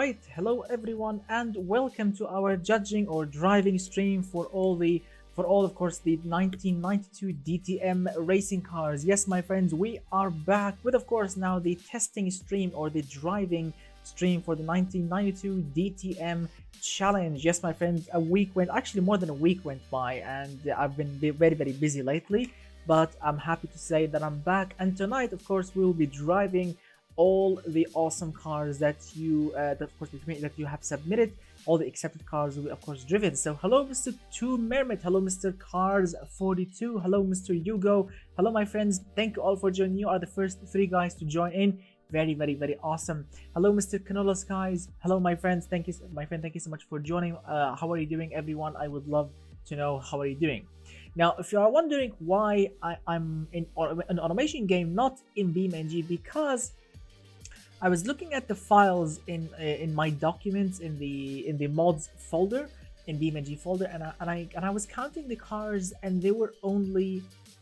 right, hello everyone, and welcome to our judging or driving stream for all of course the 1992 DTM racing cars. Yes, my friends, we are back with of course now the testing stream or the driving stream for the 1992 DTM challenge. Yes, my friends, a week went, actually more than a week went by, and I've been very busy lately, but I'm happy to say that I'm back. And tonight of course we will be driving all the awesome cars that you that you have submitted. All the accepted cars will be of course driven. So hello Mr. 2 Mermit, hello Mr. Cars 42, hello Mr. Hugo, hello my friends, thank you all for joining. You are the first 3 guys to join in. Very awesome. Hello Mr. Canola Skies, hello my friends, thank you thank you so much for joining. How are you doing everyone? I would love to know how are you doing. Now if you are wondering why I'm in an automation game, not in BeamNG, because I was looking at the files in my documents in the mods folder, in BeamNG folder, and I was counting the cars, and they were only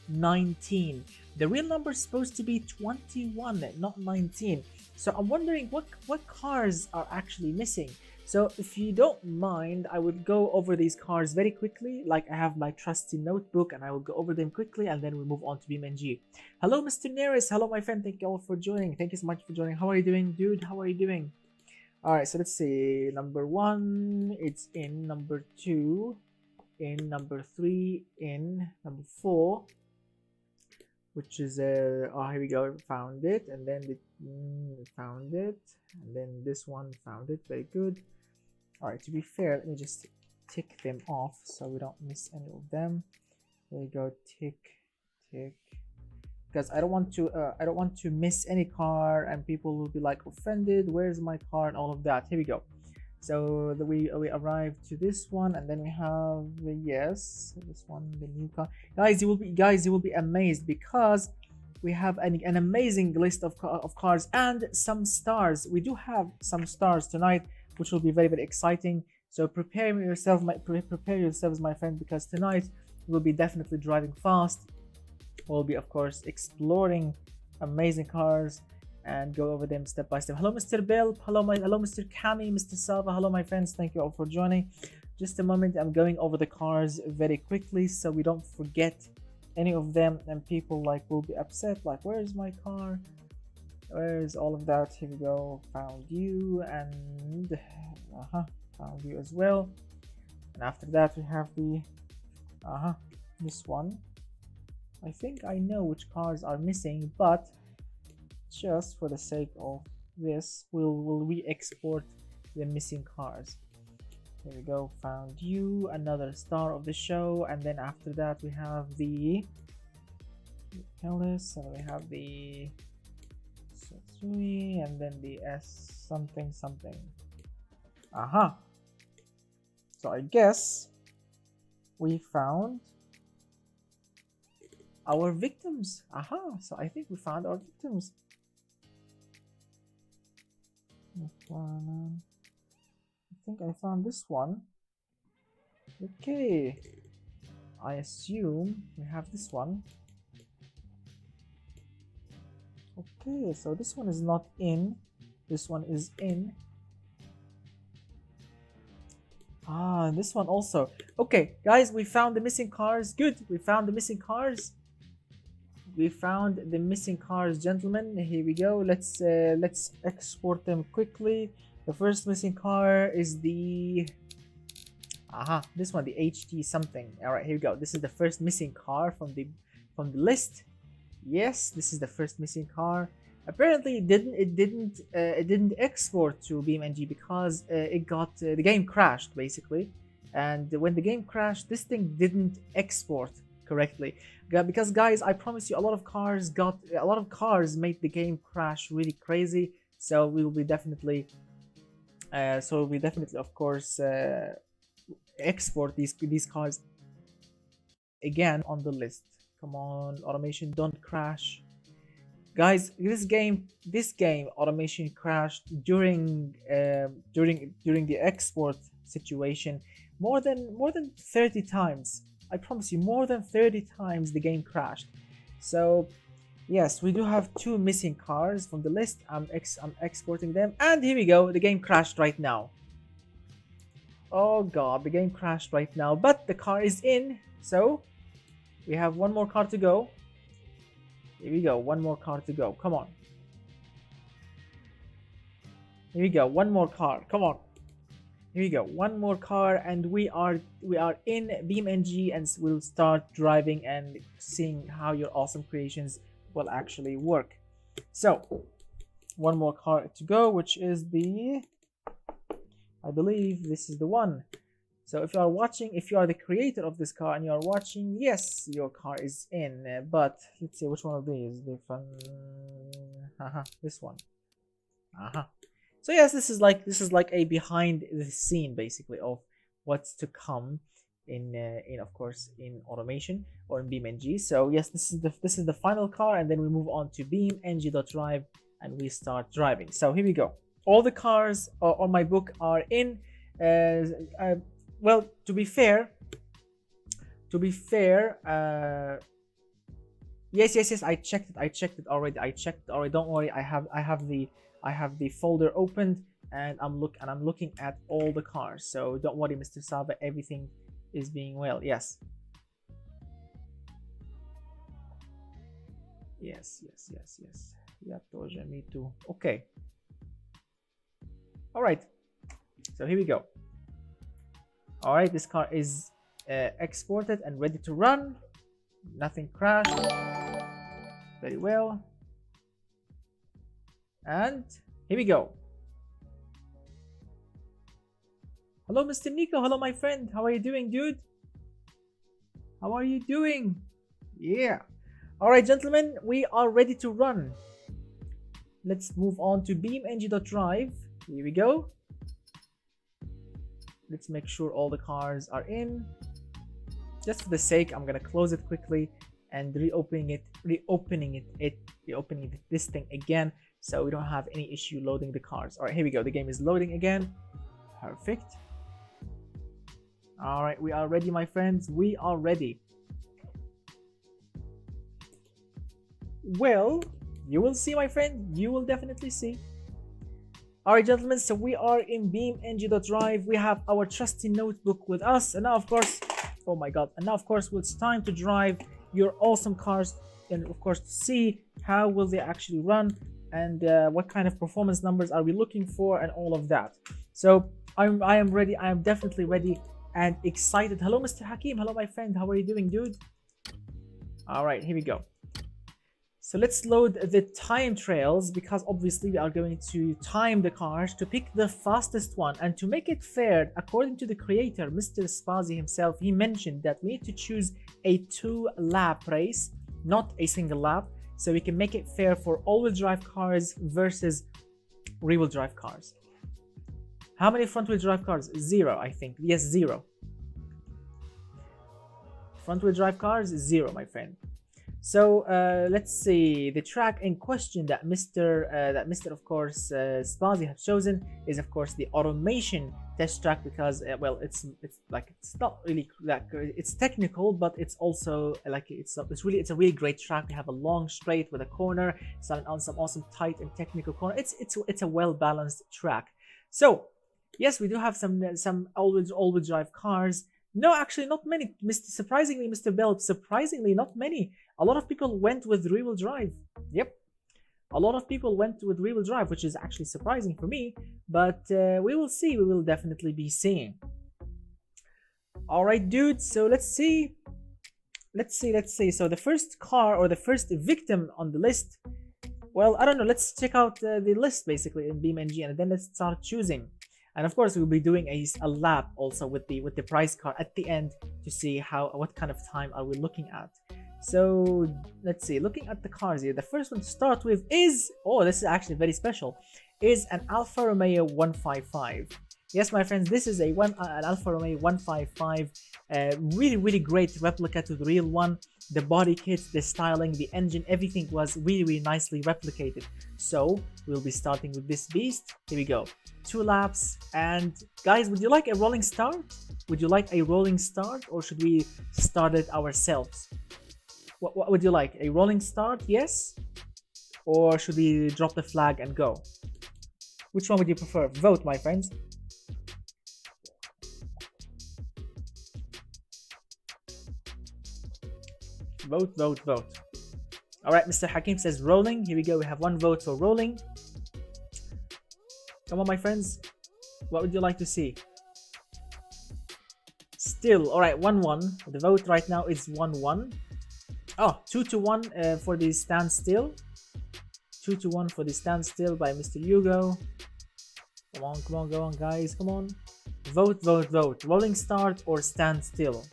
19. The real number is supposed to be 21, not 19. So I'm wondering what cars are actually missing. So if you don't mind, I would go over these cars very quickly. Like I have my trusty notebook, and I will go over them quickly, and then we'll move on to BeamNG. Hello, Mr. Neris. Hello, my friend. Thank you all for joining. Thank you so much for joining. How are you doing, dude? How are you doing? All right. So let's see. Number 1, it's in. Number 2, in. Number 3, in. Number 4, which is oh, here we go. Found it, and then found it, and then this one found it. Very good. All right, to be fair, let me just tick them off so we don't miss any of them. There you go, tick, because I don't want to miss any car, and people will be like offended. Where's my car and all of that. Here we go. So we arrived to this one, and then we have the this one, the new car. Guys, you will be amazed because we have an amazing list of cars and some stars. We do have some stars tonight, which will be very exciting. So prepare yourselves, my friend, because tonight we'll be definitely driving fast. We'll be of course exploring amazing cars and go over them step by step. Hello Mr. Bill, hello Mr. Kami, Mr. Salva, hello my friends, thank you all for joining. Just a moment, I'm going over the cars very quickly so we don't forget any of them, and people like will be upset like, where's my car, where's all of that. Here we go. Found you, and found you as well. And after that we have the this one. I think I know which cars are missing, but just for the sake of this, we'll re-export the missing cars. Here we go. Found you, another star of the show, and then after that we have the Kellis, and we have the Satsui, and then the S something. So I guess we found our victims. So I think we found our victims. I think I found this one. Okay, I assume we have this one. Okay, so this one is not in, this one is in. This one also. Okay guys, we found the missing cars. Good, we found the missing cars. We found the missing cars, gentlemen. Here we go. Let's export them quickly. The first missing car is the this one, the HT something. All right, here we go. This is the first missing car from the list. Yes, this is the first missing car. Apparently it didn't export to BeamNG because it got the game crashed basically, and when the game crashed, this thing didn't export correctly. Because guys, I promise you, a lot of cars made the game crash really crazy. So we will be definitely of course export these cars again on the list. Come on, automation, don't crash. Guys, this game automation crashed during the export situation more than 30 times. I promise you, more than 30 times the game crashed. So Yes, we do have 2 missing cars from the list. I'm exporting them, and here we go. The game crashed right now. Oh god, the game crashed right now, but the car is in, so we have 1 more car to go. Here we go, 1 more car to go. Come on. Here we go, 1 more car. Come on. Here we go, 1 more car, and we are in BeamNG, and we'll start driving and seeing how your awesome creations will actually work. So 1 more car to go, which is the, I believe this is the one. So if you are watching, if you are the creator of this car and you are watching, yes, your car is in. But let's see which one of these. The fun, this one. So yes, this is like a behind the scene basically of what's to come in of course in automation or in BeamNG. So yes, this is the final car, and then we move on to BeamNG.drive and we start driving. So here we go. All the cars on my book are in. Well, to be fair, yes, I checked it already. Don't worry, I have the folder opened, and I'm looking at all the cars. So don't worry, Mr. Sava, everything is being well. Yes. Yeah, Toja, me too. Okay. All right. So here we go. All right, this car is exported and ready to run. Nothing crashed. Very well. And here we go. Hello, Mr. Nico. Hello, my friend. How are you doing, dude? How are you doing? Yeah. All right, gentlemen, we are ready to run. Let's move on to BeamNG.drive. Here we go. Let's make sure all the cars are in. Just for the sake, I'm gonna close it quickly and reopening this thing again, so we don't have any issue loading the cars. All right, here we go. The game is loading again. Perfect. All right, we are ready, my friends. We are ready. Well, you will see, my friend. You will definitely see. All right, gentlemen, so we are in BeamNG.drive. We have our trusty notebook with us, and now, of course, oh my god, and now, of course, it's time to drive your awesome cars, and of course, to see how will they actually run, and what kind of performance numbers are we looking for, and all of that. So I am ready. I am definitely ready and excited. Hello, Mr. Hakim. Hello, my friend. How are you doing, dude? All right, here we go. So let's load the time trails, because obviously we are going to time the cars to pick the fastest one. And to make it fair, according to the creator, Mr. Spazi himself, he mentioned that we need to choose a 2-lap race, not a single lap, so we can make it fair for all-wheel drive cars versus rear-wheel drive cars. How many front-wheel drive cars? 0, I think. Yes, 0. Front-wheel drive cars, 0, my friend. So let's see. The track in question that Mr. of course Spazi has chosen is of course the automation test track, because well, it's not really that good. It's technical, but it's also like it's a really great track. We have a long straight with a corner, some awesome tight and technical corner. It's a well balanced track. So yes, we do have some all-wheel drive cars. No, actually not many. Surprisingly, Mr. Bell, surprisingly not many. A lot of people went with rear-wheel drive. Yep. A lot of people went with rear-wheel drive, which is actually surprising for me. But we will see. We will definitely be seeing. All right, dude. So let's see. So the first car, or the first victim on the list. Well, I don't know. Let's check out the list basically in BeamNG, and then let's start choosing. And of course, we'll be doing a lap also with the prize car at the end to see what kind of time are we looking at. So let's see. Looking at the cars here, the first one to start with is, oh, this is actually very special, is an Alfa Romeo 155. Yes, my friends, this is an Alfa Romeo 155. Really great replica to the real one. The body kit, the styling, the engine, everything was really nicely replicated. So we'll be starting with this beast. Here we go. 2 laps. And guys, would you like a rolling start? Would you like a rolling start, or should we start it ourselves? What would you like? A rolling start, yes? Or should we drop the flag and go? Which one would you prefer? Vote, my friends. Vote, vote, vote. All right, Mr. Hakim says rolling. Here we go. We have 1 vote for rolling. Come on, my friends. What would you like to see? Still, all right, 1-1. The vote right now is 1-1. Oh, 2-1 for the standstill. 2-1 for the standstill by Mr. Hugo. Come on, come on, go on, guys. Come on. Vote, vote, vote. Rolling start or standstill.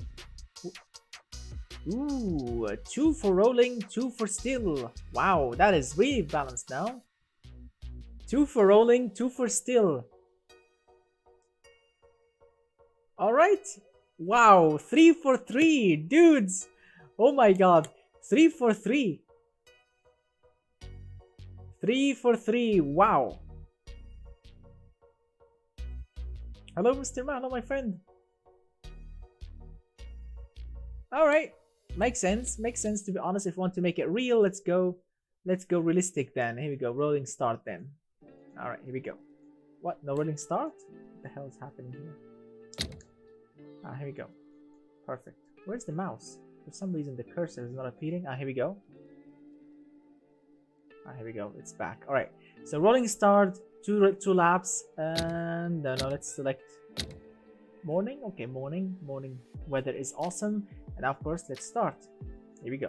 Ooh, 2 for rolling, 2 for still. Wow, that is really balanced now. 2 for rolling, 2 for still. All right. Wow, 3 for 3, dudes. Oh my god, 3 for 3. 3 for 3, wow. Hello, Mr. Man, hello, my friend. All right, makes sense to be honest. If you want to make it real, let's go realistic then. Here we go, rolling start then. All right, here we go. What, no rolling start? What the hell is happening here? Ah, here we go. Perfect. Where's the mouse? For some reason the cursor is not appearing. Ah, here we go. Ah, here we go. It's back. All right. So rolling start, two laps, and no, let's select morning. Okay, morning. Morning weather is awesome, and of course, let's start. Here we go.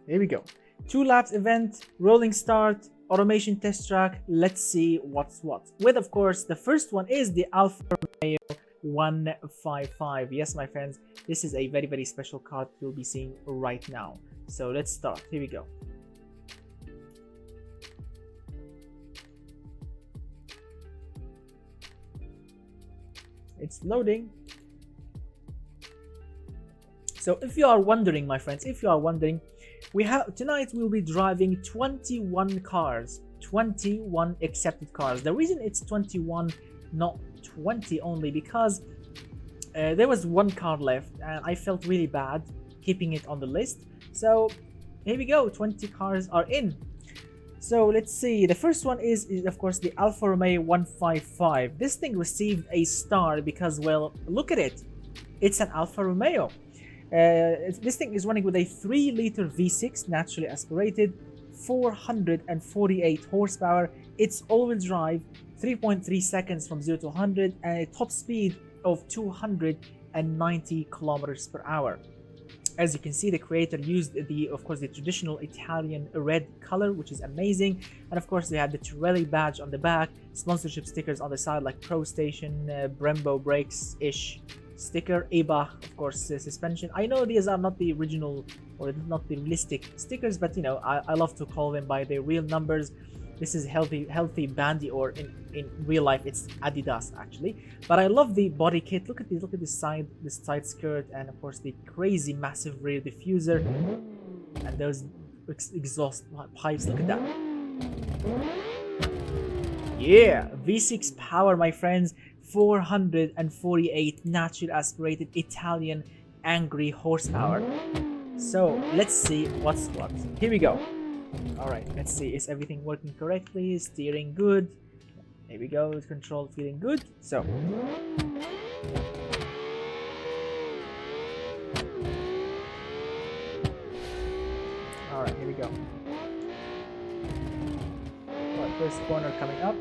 Here we go. 2 laps event, rolling start, automation test track. Let's see what's what. With, of course, the first one is the Alfa Romeo 155. Yes, my friends, this is a very, very special car you'll be seeing right now. So let's start. Here we go. It's loading. So if you are wondering, my friends, if you are wondering, tonight we'll be driving 21 cars, 21 accepted cars. The reason it's 21, not 20 only, because there was 1 car left and I felt really bad keeping it on the list. So here we go, 20 cars are in. So let's see, the first one is of course the Alfa Romeo 155. This thing received a star because, well, look at it. It's an Alfa Romeo. This thing is running with a 3-liter V6, naturally aspirated, 448 horsepower. It's all-wheel drive, 3.3 seconds from 0 to 100, and a top speed of 290 kilometers per hour. As you can see, the creator used of course the traditional Italian red color, which is amazing, and of course they had the Pirelli badge on the back, sponsorship stickers on the side like Pro Station, Brembo brakes-ish sticker, Ebach, of course, suspension. I know these are not the original or not the realistic stickers, but you know, I love to call them by their real numbers. This is healthy bandy, or in real life it's Adidas actually. But I love the body kit. Look at this side skirt, and of course the crazy massive rear diffuser and those exhaust pipes. Look at that. Yeah, V6 power, my friends. 448 naturally aspirated Italian angry horsepower. So let's see what's what. Here we go. All right, let's see, is everything working correctly? Steering good. Here we go, control feeling good. So all right, here we go. All right, first corner coming up.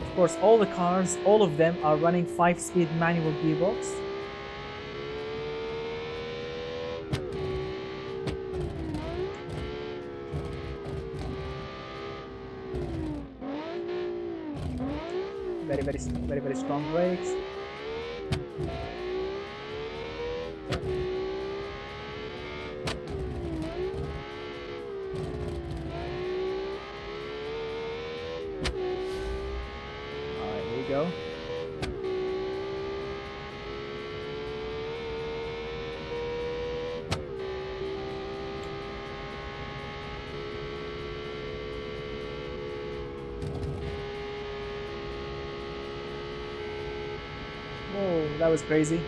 Of course, all the cars, all of them are running 5-speed manual gearbox. Very strong brakes. Go. That was crazy.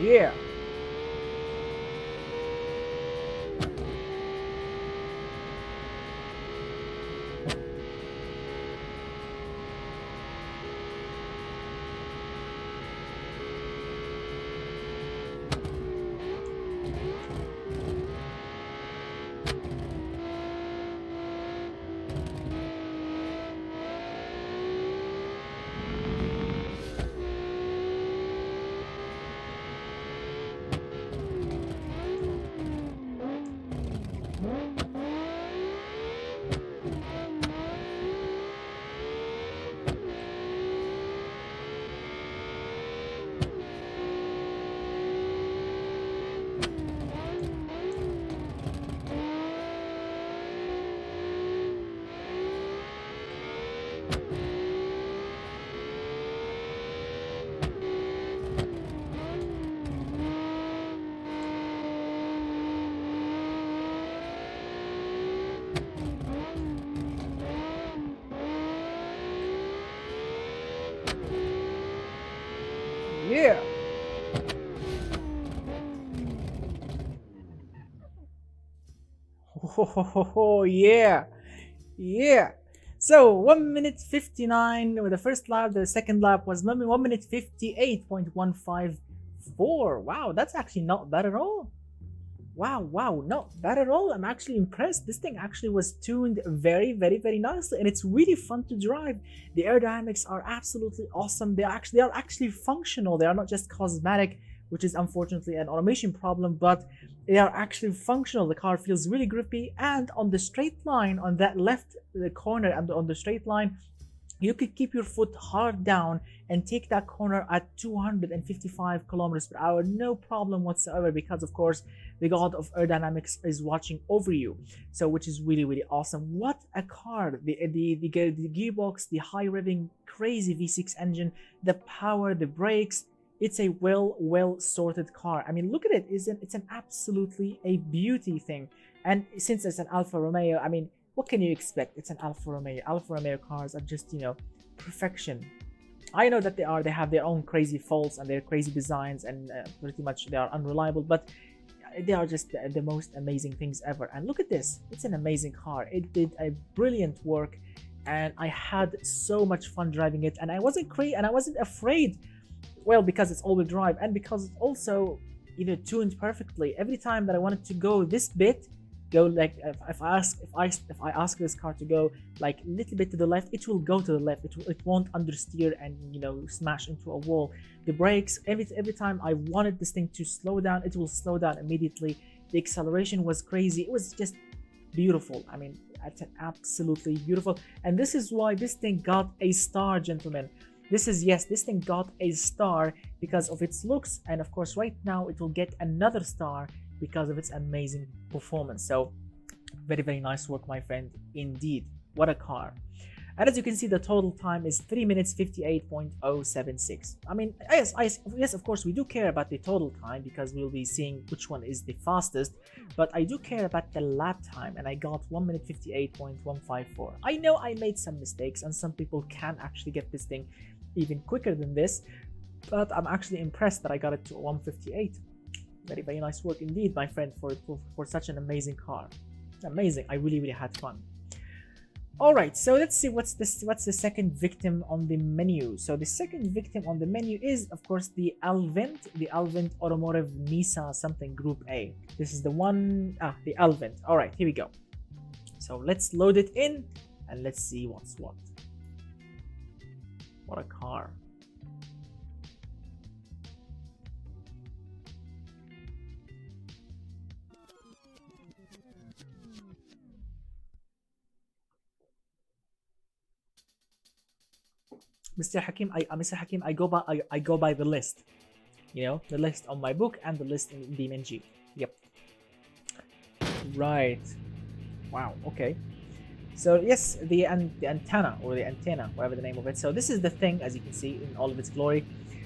Yeah. Yeah. Oh, yeah. Yeah. So 1 minute 59 with the first lap. The second lap was 1 minute 58.154. Wow, that's actually not bad at all. Wow, not bad at all. I'm actually impressed. This thing actually was tuned very nicely, and it's really fun to drive. The aerodynamics are absolutely awesome. They are actually functional. They are not just cosmetic, which is unfortunately an automation problem, but they are actually functional. The car feels really grippy, and on the straight line, on that left corner and on the straight line, you could keep your foot hard down and take that corner at 255 kilometers per hour, no problem whatsoever, because of course the god of aerodynamics is watching over you. So which is really awesome. What a car. The gearbox, the high revving crazy V6 engine, the power, the brakes. It's a well sorted car. I mean, look at it. It's an absolutely a beauty thing. And since it's an Alfa Romeo, I mean, what can you expect? It's an Alfa Romeo. Alfa Romeo cars are just, you know, perfection. I know that they have their own crazy faults and their crazy designs, and pretty much they are unreliable, but they are just the most amazing things ever. And look at this. It's an amazing car. It did a brilliant work, and I had so much fun driving it, and I wasn't afraid. Well, because it's all-wheel drive, and because it's also, you know, tuned perfectly. Every time that I wanted to go this bit, go like if I ask this car to go like a little bit to the left, it will go to the left. It won't understeer and, you know, smash into a wall. The brakes, every time I wanted this thing to slow down, it will slow down immediately. The acceleration was crazy. It was just beautiful. I mean, it's an absolutely beautiful, and this is why this thing got a star, gentlemen. This is, yes, this thing got a star because of its looks, and of course right now it will get another star because of its amazing performance. So very, very nice work, my friend, indeed. What a car. And as you can see, the total time is 3 minutes 58.076. I mean, yes, of course, we do care about the total time because we'll be seeing which one is the fastest, but I do care about the lap time, and I got 1 minute 58.154. I know I made some mistakes, and some people can actually get this thing even quicker than this, but I'm actually impressed that I got it to 158. Very, very nice work indeed, my friend, for such an amazing car. Amazing. I really, really had fun. All right, so let's see what's the second victim on the menu. So the second victim on the menu is, of course, the Alvent Automotive Nesa something Group A. This is the one, the Alvent. All right, here we go. So let's load it in and let's see what's what. What a car. Mr. Hakim, I go by the list. You know, the list on my book and the list in DMG. Yep. Right. Wow. Okay. So yes, the antenna, whatever the name of it. So this is the thing, as you can see, in all of its glory.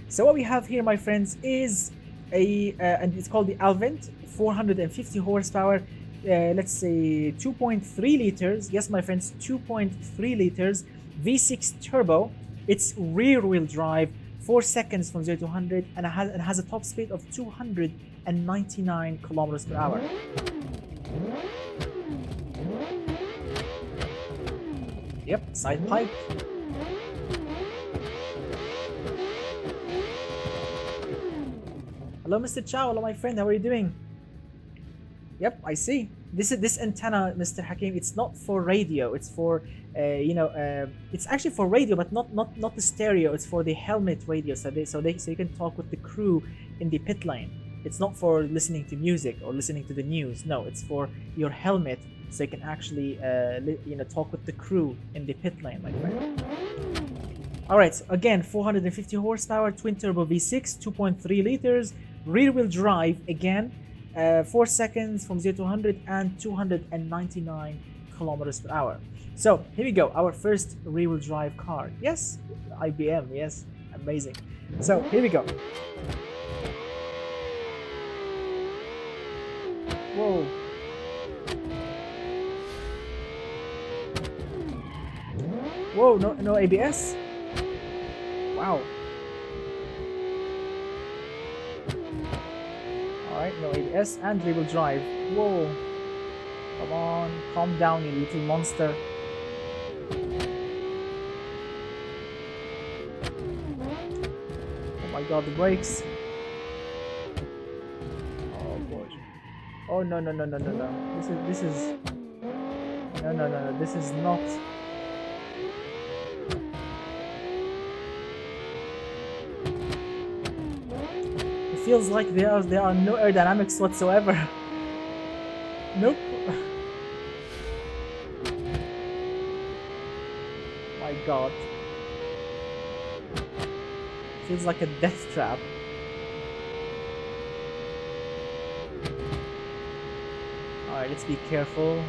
So what we have here, my friends, is and it's called the Alvent, 450 horsepower. Let's say 2.3 liters. Yes, my friends, 2.3 liters V6 turbo. It's rear-wheel drive, 4 seconds from 0 to 100, and it has a top speed of 299 kilometers per hour. Yep, side pipe. Hello, Mr. Chow. Hello, my friend. How are you doing? Yep, I see. This antenna, Mr. Hakim, it's not for radio. It's for it's actually for radio, but not the stereo. It's for the helmet radio, so you can talk with the crew in the pit lane. It's not for listening to music or listening to the news. No, it's for your helmet, so you can actually talk with the crew in the pit lane, my friend. All right, so again, 450 horsepower, twin turbo V6, 2.3 liters, rear wheel drive again. 4 seconds from 0 to 100 and 299 kilometers per hour. So here we go, our first rear-wheel drive car. Yes, IBM, yes, amazing. So here we go. Whoa. Whoa, no ABS? Wow. Alright, no ABS and rear-wheel drive. Whoa. Come on, calm down, you little monster. Oh my god, the brakes. Oh boy. Oh no. This is no. This is not. Feels like there are no aerodynamics whatsoever. Nope. My god. Feels like a death trap. Alright, let's be careful.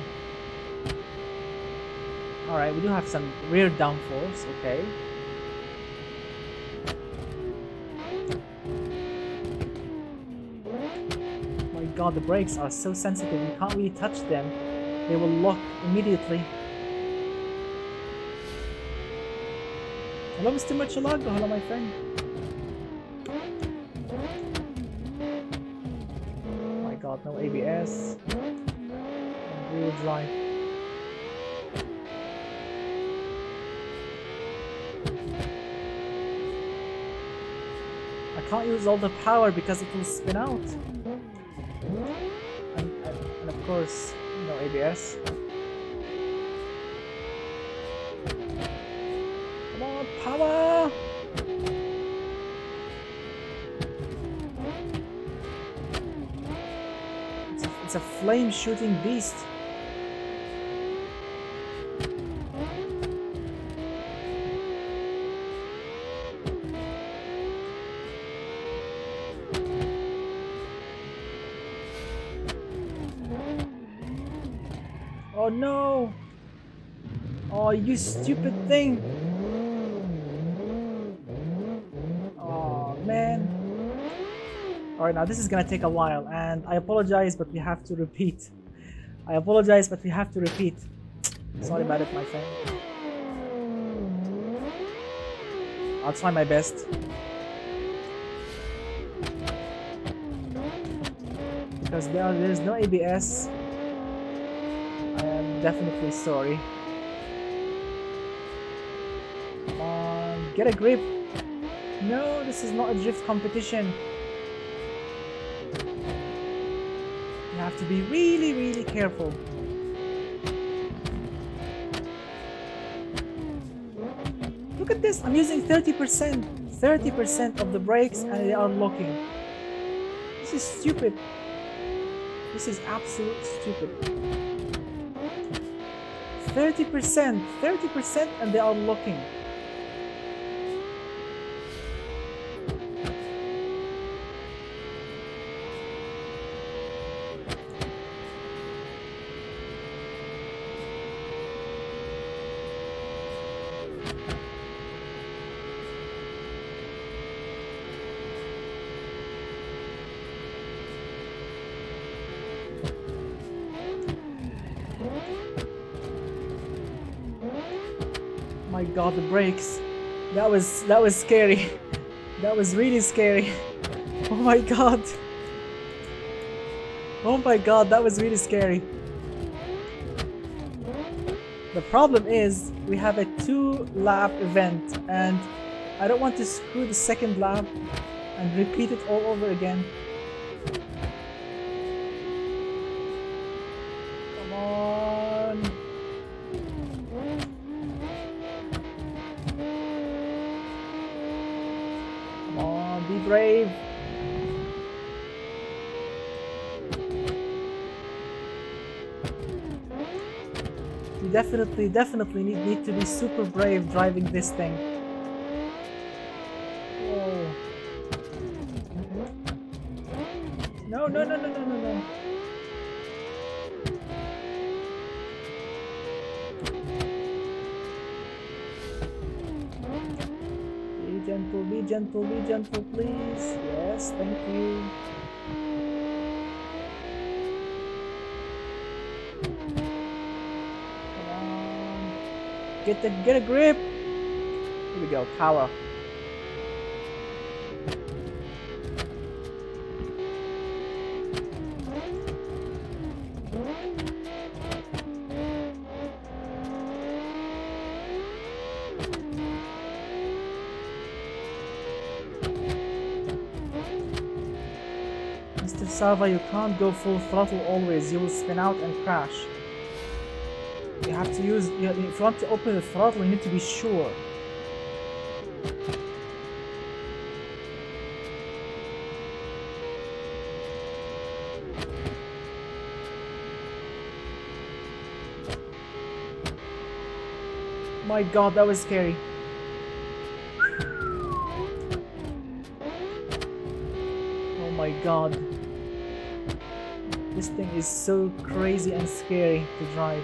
Alright, we do have some rear downforce, okay. God, the brakes are so sensitive, you can't really touch them. They will lock immediately. Hello, Mr. Machalago. Hello, my friend. Oh my god, no ABS. Rear drive. I can't use all the power because it will spin out. And of course, no ABS. Come on, power! It's a flame-shooting beast. Oh no! Oh, you stupid thing! Oh man. Alright, now this is gonna take a while, and I apologize, but we have to repeat. I apologize, but we have to repeat. Sorry about it, my friend. I'll try my best. Because there's no ABS. I am definitely sorry. Come on, get a grip. No, this is not a drift competition. You have to be really, really careful. Look at this, I'm using 30% of the brakes and they are locking. This is stupid. This is absolute stupid. 30% and they are locking. My god, the brakes. That was scary. That was really scary. Oh my god. Oh my god, that was really scary. The problem is we have a 2-lap event and I don't want to screw the second lap and repeat it all over again. Come on. Come on, be brave. You definitely need to be super brave driving this thing. Whoa. No. Be gentle, please. Yes, thank you. Come on. Get a grip. Here we go, power. Mr. Sava, you can't go full throttle always, you will spin out and crash. You have to use, if you want to open the throttle, you need to be sure. My god, that was scary. Oh my god. This thing is so crazy and scary to drive.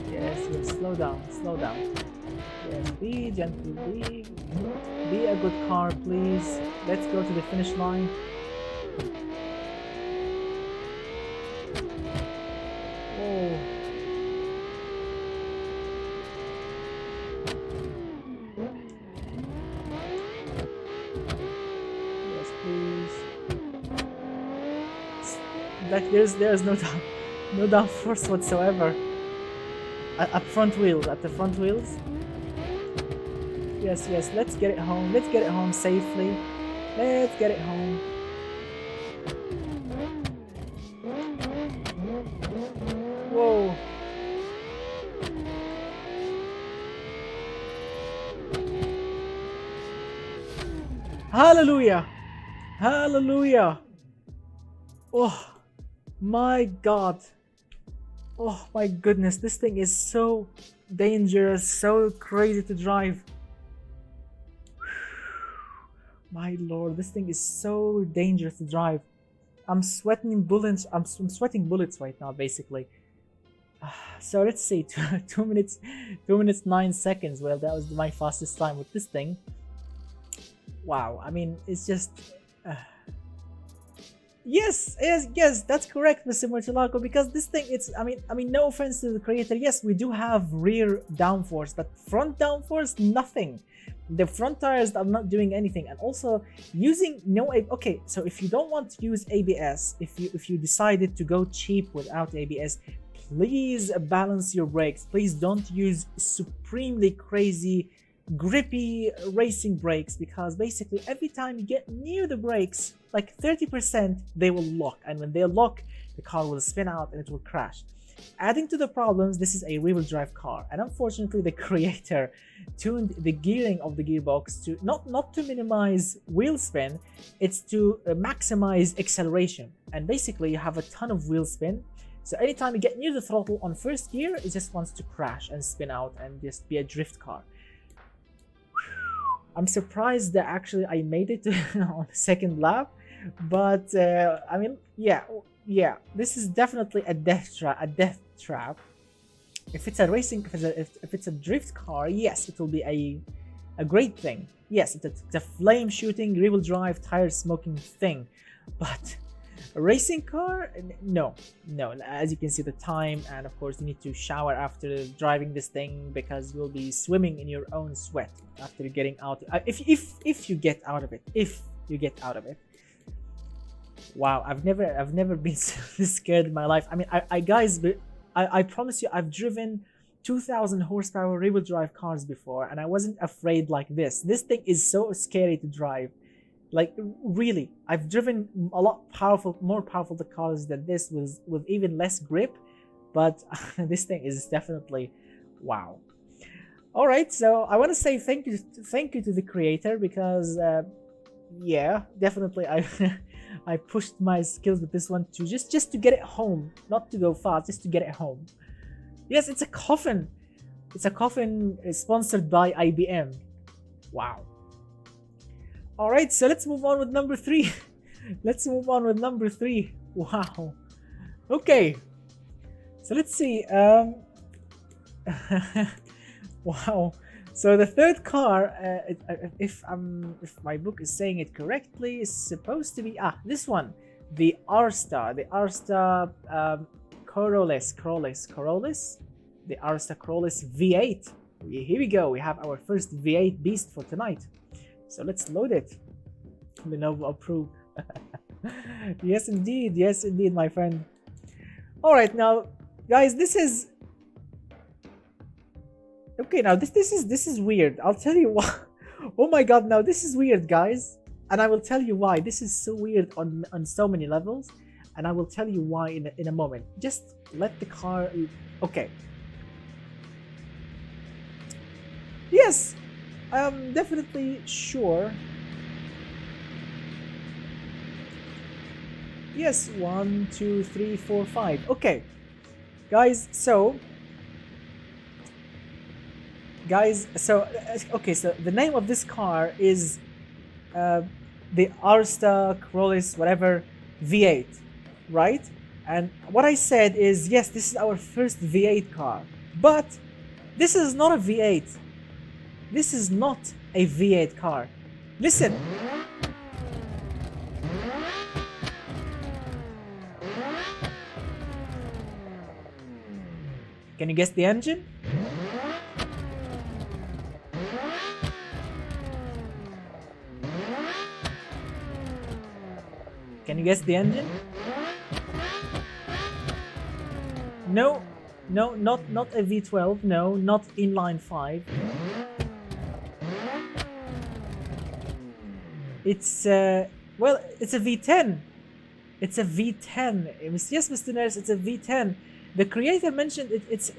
Yes, slow down. Yes, be gentle, be a good car, please. Let's go to the finish line. Whoa. Yes, please. Like there's no downforce whatsoever. At the front wheels. Yes, let's get it home. Let's get it home safely. Let's get it home. Whoa. Hallelujah. Hallelujah. Oh my god. Oh my goodness, this thing is so dangerous, so crazy to drive. My lord, this thing is so dangerous to drive. I'm sweating bullets. I'm sweating bullets right now, basically. So let's see, 2 minutes, 2 minutes 9 seconds. Well, that was my fastest time with this thing. Wow, I mean, it's just. Yes, that's correct, Mr. Murcielago, because this thing, it's, I mean, no offense to the creator, yes, we do have rear downforce, but front downforce, nothing. The front tires are not doing anything, and also using okay, so if you don't want to use ABS, if you decided to go cheap without ABS, please balance your brakes. Please don't use supremely crazy grippy racing brakes, because basically every time you get near the brakes, like 30%, they will lock, and when they lock, the car will spin out and it will crash. Adding to the problems, this is a rear-wheel drive car, and unfortunately the creator tuned the gearing of the gearbox to not to minimize wheel spin, it's to maximize acceleration, and basically you have a ton of wheel spin. So anytime you get near the throttle on first gear, it just wants to crash and spin out and just be a drift car. I'm surprised that actually I made it on the second lap, but I mean, yeah, this is definitely a death trap. If it's a racing, if it's a drift car, yes, it will be a great thing. Yes, it's a flame shooting, rear-wheel drive, tire smoking thing, but a racing car, no. As you can see, the time, and of course you need to shower after driving this thing, because you'll be swimming in your own sweat after getting out. If you get out of it. Wow, I've never been this scared in my life. I mean, I promise you, I've driven 2,000 horsepower rear-wheel drive cars before, and I wasn't afraid like this. This thing is so scary to drive. Like, really, I've driven a lot more powerful cars than this, with even less grip, but this thing is definitely wow. All right, so I want to say thank you to the creator, because yeah, definitely I pushed my skills with this one to just to get it home, not to go fast, just to get it home. Yes, it's a coffin. It's a coffin sponsored by IBM. Wow. All right, so let's move on with number 3. Wow. Okay. So let's see. Wow. So the third car, if my book is saying it correctly, is supposed to be this one, the Arsta Corollis, the Arsta Corollis V8. Here we go. We have our first V8 beast for tonight. So let's load it. Lenovo approve. Yes, indeed, my friend. All right, now, guys, this is. Okay, now this is weird. I'll tell you why. Oh my God, now this is weird, guys, and I will tell you why. This is so weird on so many levels, and I will tell you why in a moment. Just let the car. Okay. Yes, I'm definitely sure. Yes, 1, 2, 3, 4, 5. Okay, guys. So okay, so the name of this car is the Arsta Corollis whatever V8, right? And what I said is, yes, this is our first V8 car, but this is not a V8. This is not a V8 car. Listen. Can you guess the engine? Can you guess the engine? No, not a V12. No, not inline 5. It's well, it's a V10. It's a V10. Yes, Mr. Nurse, it's a V10. The creator mentioned it's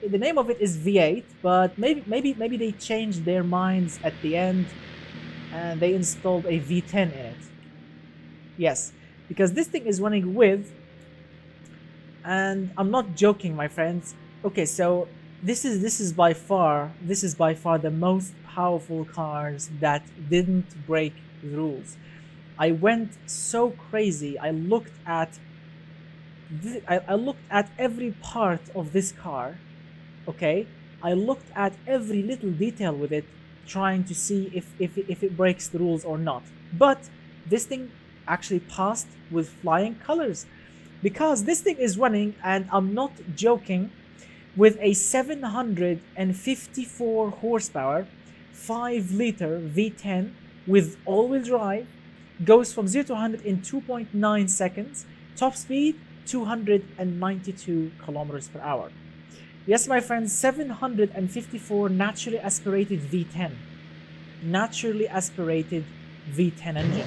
the name of it is V8, but maybe they changed their minds at the end, and they installed a V10 in it. Yes, because this thing is running with, and I'm not joking, my friends. Okay, so this is by far the most powerful cars that didn't break the rules. I went so crazy. I looked at every part of this car, okay? I looked at every little detail with it, trying to see if it breaks the rules or not. But this thing actually passed with flying colors, because this thing is running, and I'm not joking, with a 754 horsepower 5-liter V10 with all-wheel drive, goes from 0 to 100 in 2.9 seconds, top speed 292 kilometers per hour. Yes, my friends, 754 naturally aspirated V10. Naturally aspirated V10 engine.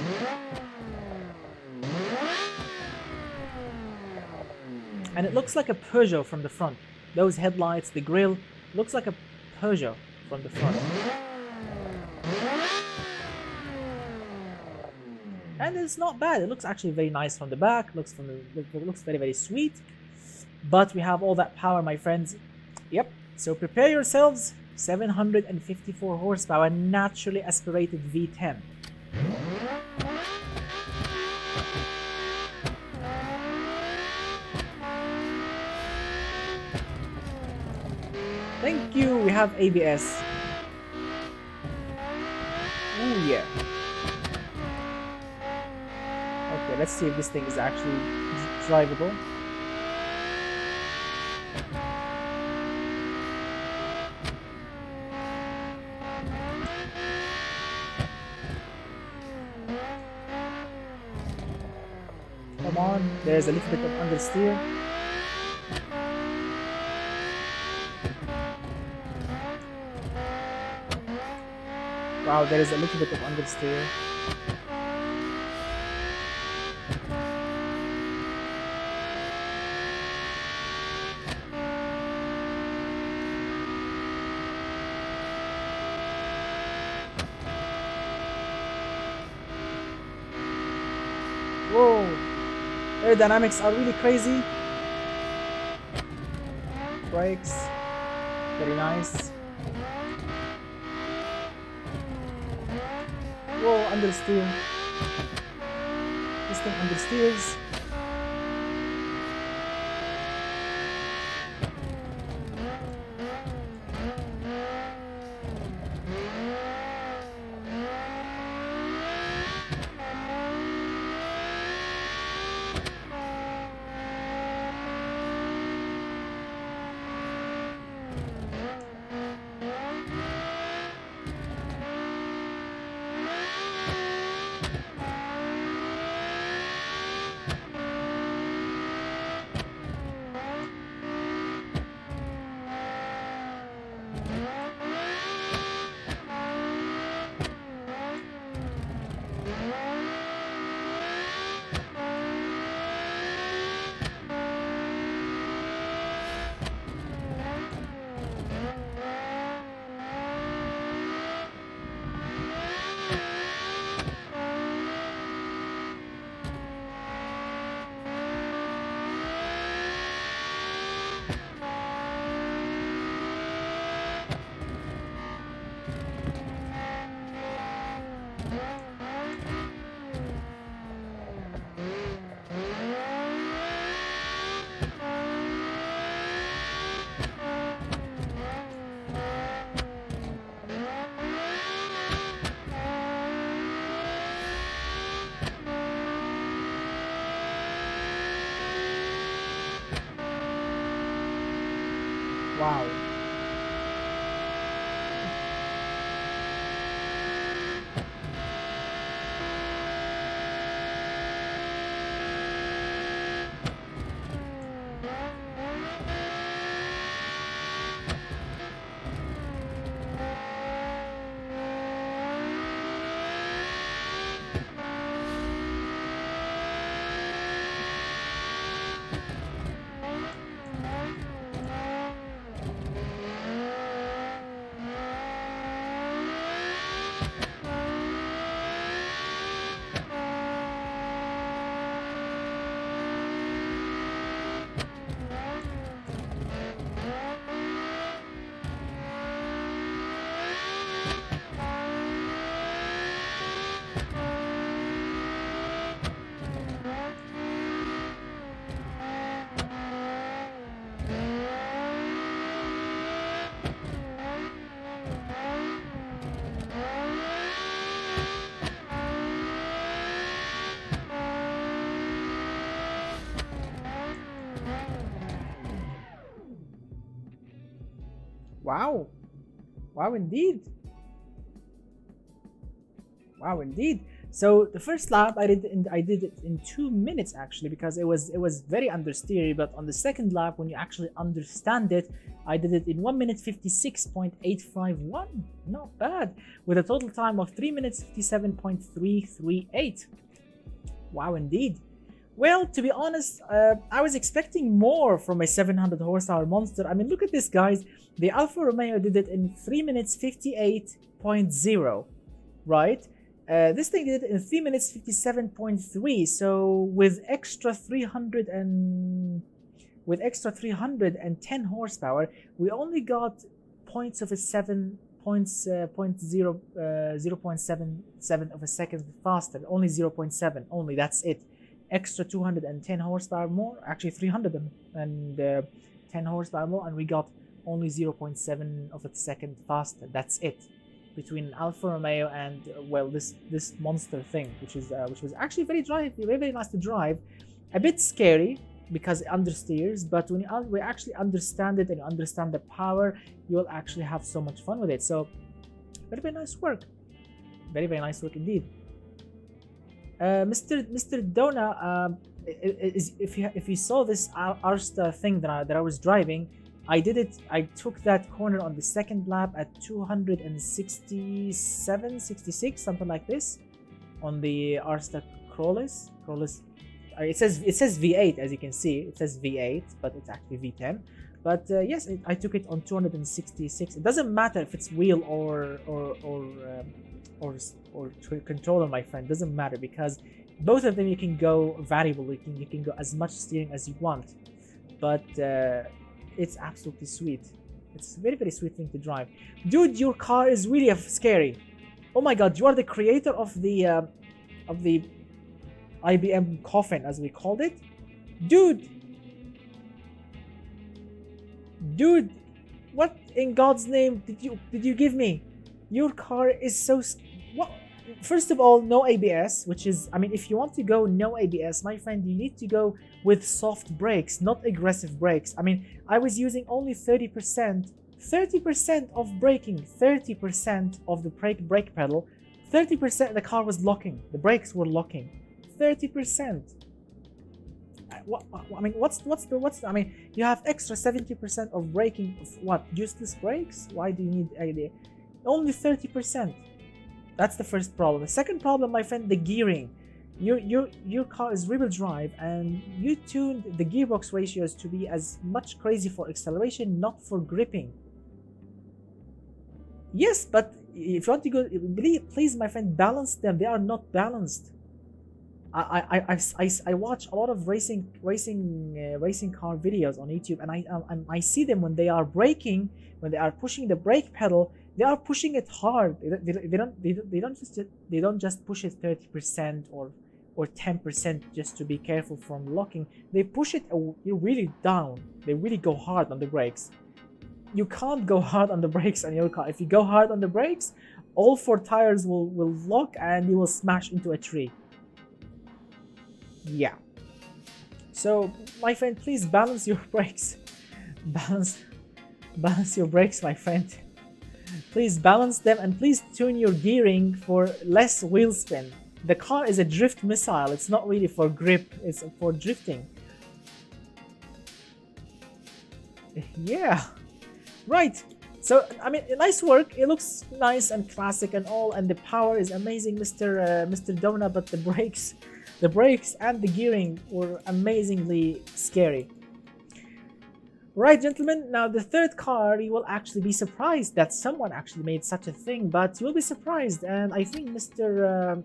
And it looks like a Peugeot from the front. Those headlights, the grille, looks like a Peugeot from the front. And it's not bad. It looks actually very nice from the back. It looks very, very sweet. But we have all that power, my friends. Yep. So prepare yourselves. 754 horsepower, naturally aspirated V10. Thank you. We have ABS. Oh yeah. Okay, let's see if this thing is actually drivable. Come on, there's a little bit of understeer. Wow, there is a little bit of understeer. Whoa, aerodynamics are really crazy. Brakes, very nice. Whoa, understeer. This thing understeers. Wow. Wow. Wow, indeed. Wow, indeed. So the first lap I did it in 2 minutes actually, because it was very understeery. But on the second lap, when you actually understand it, I did it in 1 minute 56.851. Not bad, with a total time of 3 minutes 57.338. Wow, indeed. Well, to be honest, I was expecting more from a 700 horsepower monster. I mean, look at this, guys. The Alfa Romeo did it in 3 minutes 58.0, right? This thing did it in 3 minutes 57.3. So with extra 310 horsepower, we only got points of a 7 points, 0.77 of a second faster. Only 0.7. Only, that's it. Extra 210 horsepower more, actually 310 horsepower more, and we got only 0.7 of a second faster. That's it, between Alfa Romeo and well, this monster thing, which was actually very nice to drive. A bit scary because it understeers, but when we actually understand it and you understand the power, you will actually have so much fun with it. So very nice work, very nice work indeed. Mr. Dona, if you saw this Arsta thing that I was driving, I took that corner on the second lap at 267, 66, something like this, on the Arsta Corollis. It says V8, as you can see. It says V8, but it's actually V10. But yes, I took it on 266. It doesn't matter if it's wheel or controller, my friend. Doesn't matter, because both of them you can go variable. You can go as much steering as you want, but it's absolutely sweet. It's a very sweet thing to drive. Dude, your car is really scary. Oh my god, you are the creator of the IBM coffin, as we called it. Dude, what in God's name did you give me? Your car is so what? First of all, no ABS, which is, I mean, if you want to go no ABS, my friend, you need to go with soft brakes, not aggressive brakes. I mean, I was using only 30% of braking, 30% of the brake pedal, 30% the car was locking, the brakes were locking, 30%. I mean, I mean, you have extra 70% of braking. What, useless brakes? Why do you need ABS? Only 30%. That's the first problem. The second problem, my friend, the gearing. Your car is rear-wheel drive, and you tuned the gearbox ratios to be as much crazy for acceleration, not for gripping. Yes, but if you want to go, please, my friend, balance them. They are not balanced. I watch a lot of racing car videos on YouTube, and I see them when they are braking, when they are pushing the brake pedal. They are pushing it hard. They don't just push it 30% or 10% just to be careful from locking. They push it really down. They really go hard on the brakes. You can't go hard on the brakes on your car. If you go hard on the brakes, all 4 tires will lock and you will smash into a tree. Yeah. So, my friend, please balance your brakes. Balance your brakes, my friend. Please balance them, and please tune your gearing for less wheel spin. The car is a drift missile. It's not really for grip, it's for drifting. Yeah, right. So, I mean, nice work. It looks nice and classic and all, and the power is amazing, Mr. Dona, but the brakes and the gearing were amazingly scary. Right, gentlemen, now the third car, you will actually be surprised that someone actually made such a thing, but you will be surprised, and I think Mr.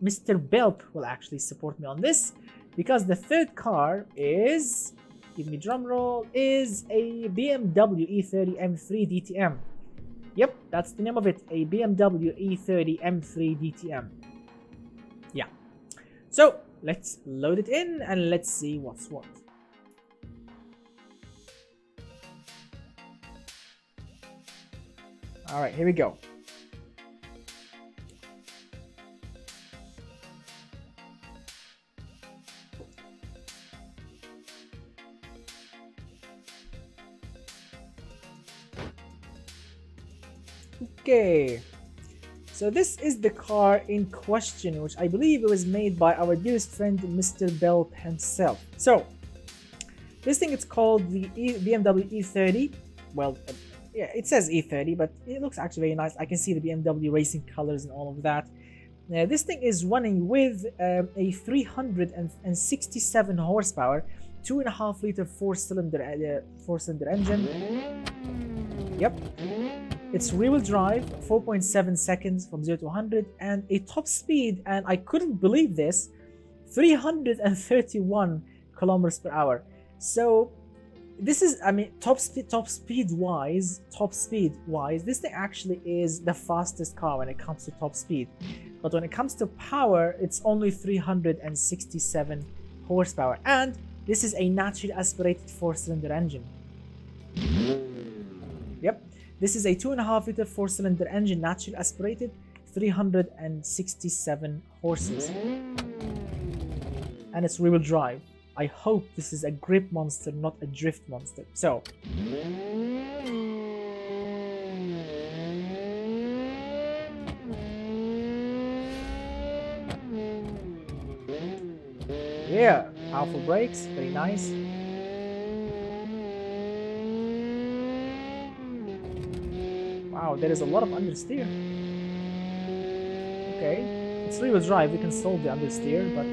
Belp will actually support me on this, because the third car is, give me drum roll, is a BMW E30 M3 DTM. Yep, that's the name of it, a BMW E30 M3 DTM. Yeah. So, let's load it in and let's see what's what. Alright, here we go. Okay, so this is the car in question, which I believe it was made by our dearest friend Mr. Belt himself. So this thing, it's called the BMW E30. Well, yeah, it says E30, but it looks actually very nice. I can see the BMW racing colors and all of that. Now, this thing is running with a 367 horsepower, 2.5 liter four-cylinder engine. Yep. It's rear-wheel drive, 4.7 seconds from 0 to 100, and a top speed, and I couldn't believe this, 331 kilometers per hour. So this is, I mean, top speed wise, this thing actually is the fastest car when it comes to top speed. But when it comes to power, it's only 367 horsepower, and this is a naturally aspirated four-cylinder engine. Yep, this is a 2.5 liter four-cylinder engine, naturally aspirated, 367 horses, and it's rear-wheel drive. I hope this is a grip monster, not a drift monster. So yeah, powerful brakes, very nice. Wow, there is a lot of understeer. Okay, it's rear-wheel drive, we can solve the understeer, but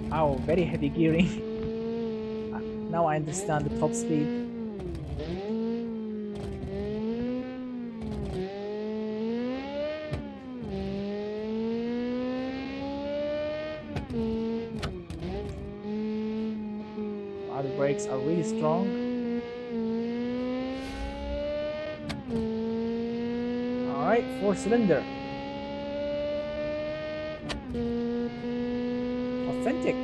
wow, very heavy gearing. Now I understand the top speed. Wow, the brakes are really strong. Alright, four-cylinder. Authentic.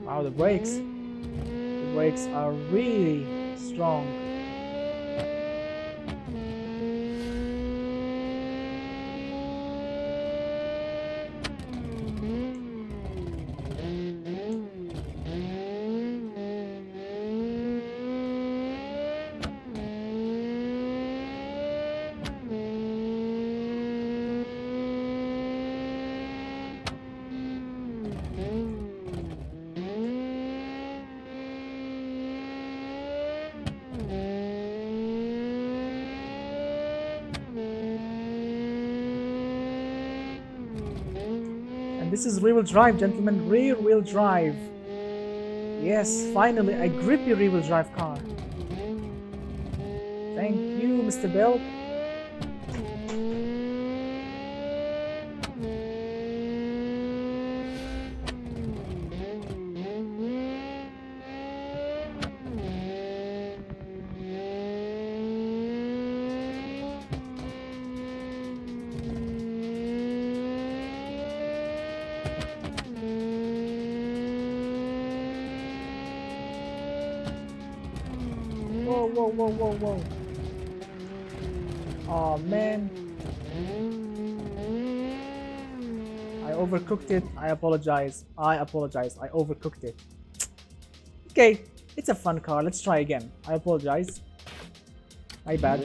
Wow, the brakes are really strong. This is rear-wheel drive, gentlemen, rear-wheel drive. Yes, finally, a grippy rear-wheel drive car. Thank you, Mr. Bell. Whoa. Oh man. I overcooked it. I apologize. I overcooked it. Okay, it's a fun car. Let's try again. I apologize. My bad.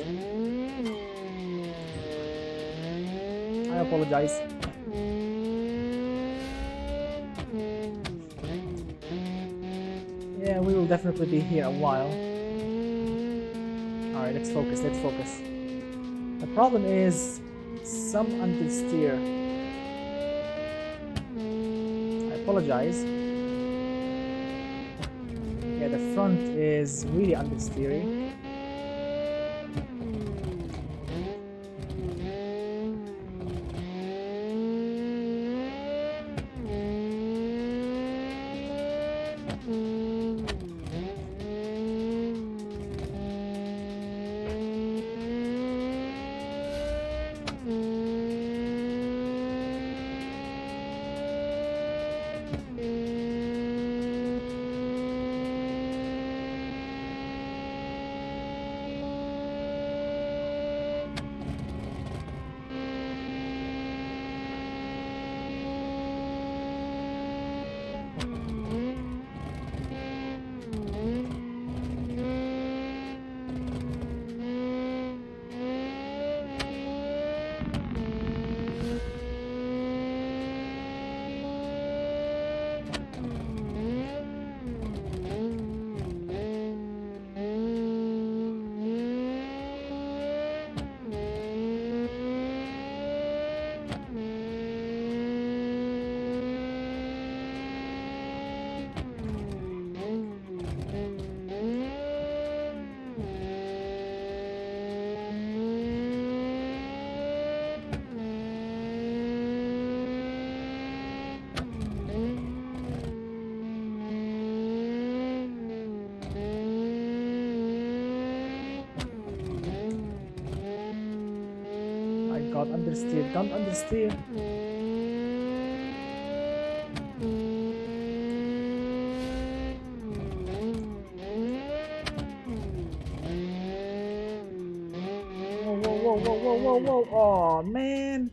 I apologize. Yeah, we will definitely be here a while. Alright, let's focus. The problem is some understeer. I apologize. Yeah, the front is really understeering. God, understeer, don't understeer. Whoa, oh man.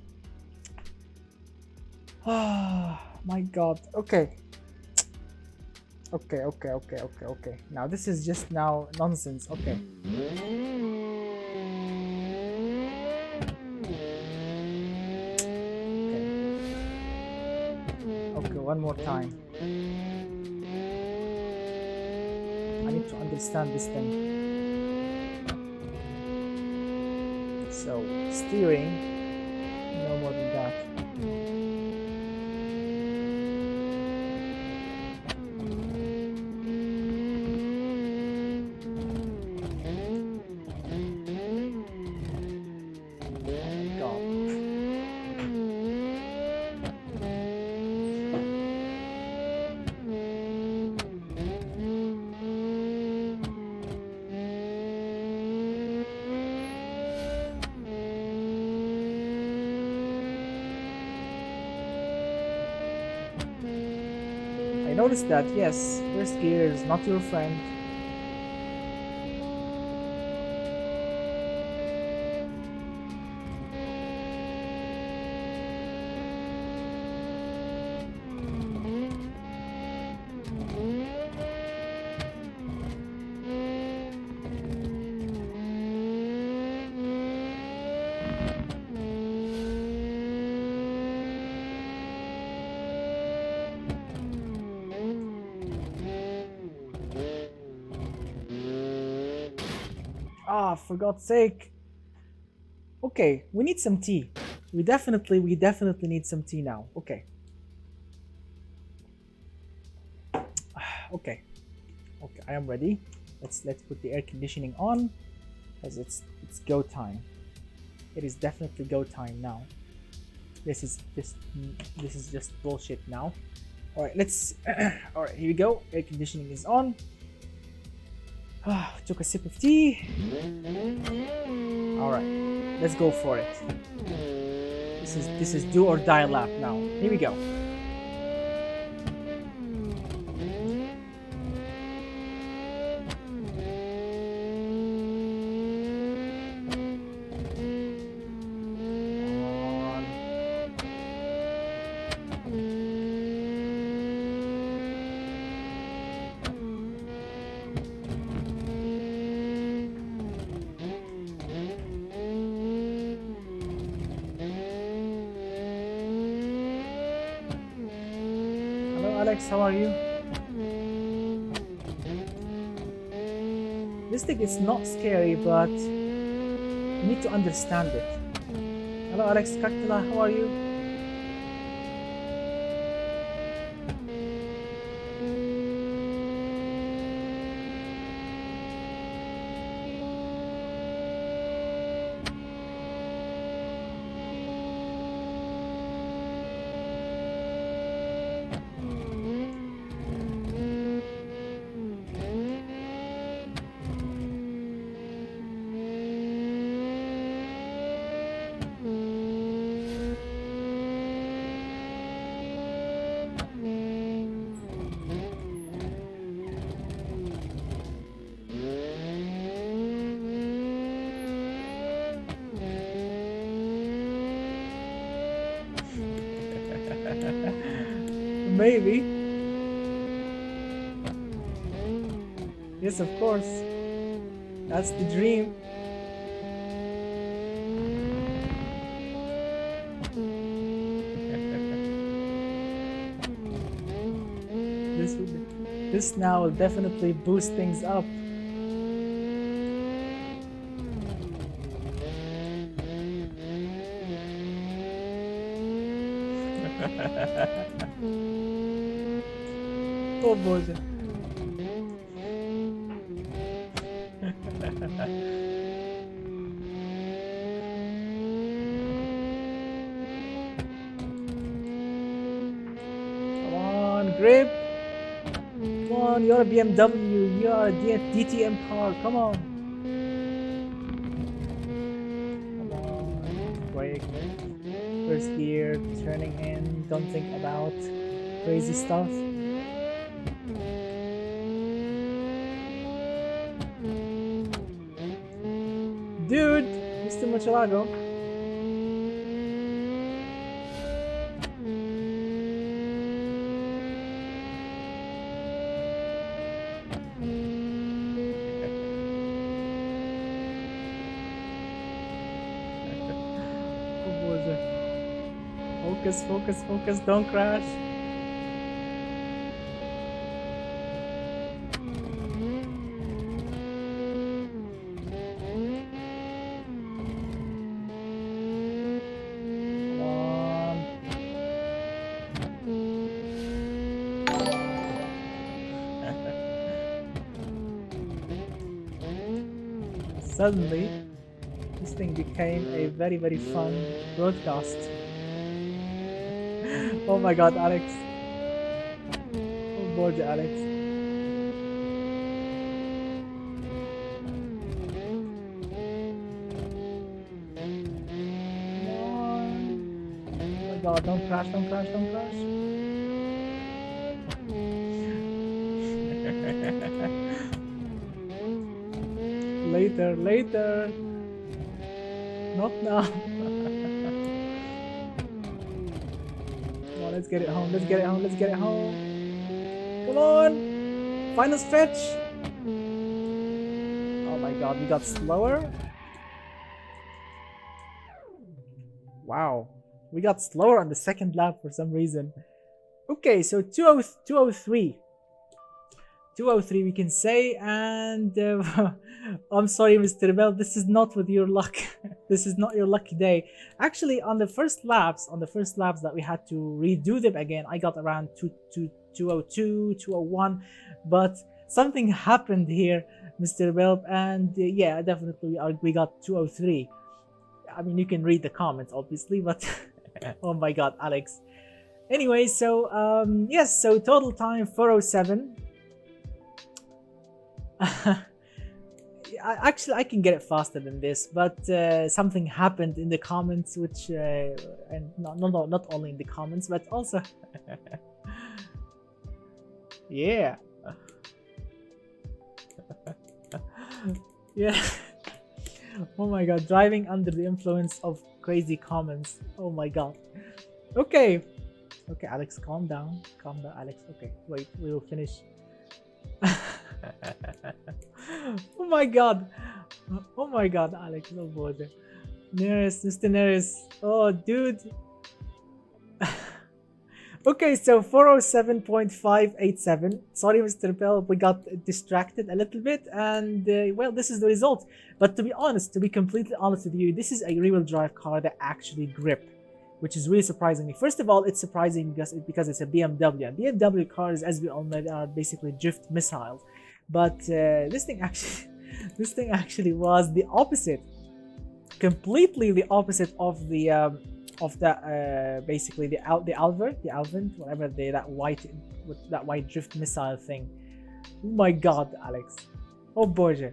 Oh my God. Okay. Okay. Now this is just now nonsense. Okay. Okay, one more time. I need to understand this thing. So, steering, no more than that. I noticed that, yes, first gear is not your friend. Ah, for God's sake. Okay, we need some tea. We definitely need some tea now. Okay. Okay, I am ready. Let's put the air conditioning on, because it's go time. It is definitely go time now. This is just bullshit now. All right, let's. All right, here we go. Air conditioning is on. Took a sip of tea. All right, let's go for it. This is do or die lap now. Here we go. Alex, how are you? This thing is not scary, but you need to understand it. Hello Alex Cactula, how are you? Maybe. Yes, of course. That's the dream. This now will definitely boost things up. Oh boy. Come on, grip. Come on, you're a BMW, you're a DTM car, come on. Come on, brake. First gear, turning in, don't think about crazy stuff. Dude, Mr. Machalago. Focus, focus, focus, don't crash. Come on. Suddenly, this thing became a very, very fun broadcast. Oh my god, Alex. Oh boy, Alex. Come on. Oh my god, don't crash, don't crash, don't crash. Later, later. Not now. Let's get it home, let's get it home, let's get it home. Come on! Final stretch! Oh my god, we got slower? Wow. We got slower on the second lap for some reason. Okay, so 203. 203 we can say, and I'm sorry Mr. Bell, this is not with your luck. This is not your lucky day. Actually, on the first laps that we had to redo them again, I got around 202, 201, but something happened here, Mr. Bell, and yeah, definitely we got 203. I mean, you can read the comments obviously, but oh my god, Alex. Anyway, so yes, so total time 407. Actually, I can get it faster than this, but something happened in the comments, which and not only in the comments, but also yeah, yeah. Oh my god, driving under the influence of crazy comments. Oh my god. Okay, okay, Alex, calm down, Alex. Okay, wait, we will finish. Oh my god, Alex, no bother. Nearest, Mr. Nearest. Oh, dude. Okay, so 407.587. Sorry, Mr. Bell, we got distracted a little bit, and well, this is the result. But to be honest, to be completely honest with you, this is a rear-wheel drive car that actually grip, which is really surprising me. First of all, it's surprising because it's a BMW, and BMW cars, as we all know, are basically drift missiles. But this thing actually was the opposite, completely the opposite of the basically the Alvent, whatever that white drift missile thing. Oh my god, Alex. Oh boy,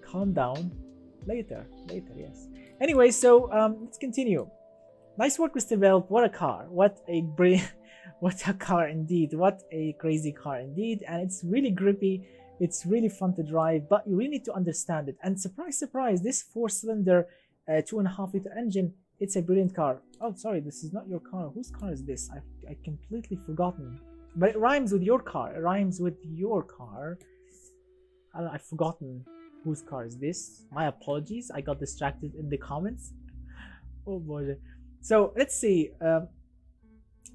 calm down. Later, yes. Anyway, so let's continue. Nice work, Mr. Bell. What a car! What a car indeed! What a crazy car indeed! And it's really grippy. It's really fun to drive, but you really need to understand it. And surprise, surprise, this 4-cylinder 2.5-liter engine, it's a brilliant car. Oh, sorry, this is not your car. Whose car is this? I completely forgotten. But it rhymes with your car. It rhymes with your car. I've forgotten whose car is this. My apologies. I got distracted in the comments. Oh boy. So let's see.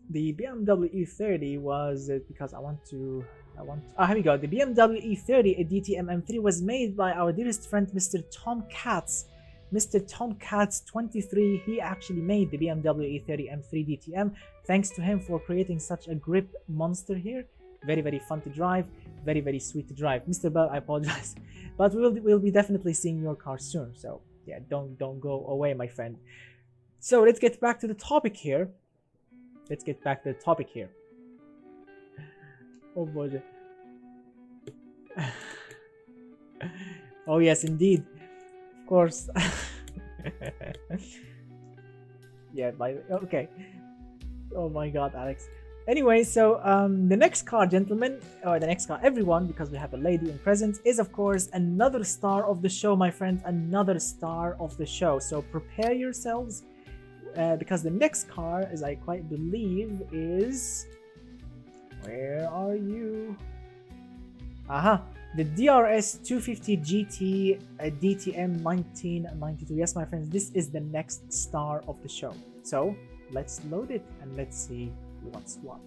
The BMW E30 was because here we go. The BMW E30 DTM M3 was made by our dearest friend Mr. Tom Katz. Mr. Tom Katz 23, he actually made the BMW E30 M3 DTM. Thanks to him for creating such a grip monster here. Very, very fun to drive, very, very sweet to drive. Mr. Bell, I apologize, but we'll be definitely seeing your car soon. So yeah, don't go away, my friend. So let's get back to the topic here. Oh boy. Oh yes, indeed. Of course. Yeah, okay. Oh my god, Alex. Anyway, so the next car, gentlemen, or the next car, everyone, because we have a lady in presence, is of course another star of the show, my friends, another star of the show. So prepare yourselves, because the next car, as I quite believe, is... Where are you? Aha! The DRS 250 GT DTM 1992. Yes, my friends, this is the next star of the show. So let's load it and let's see what's what.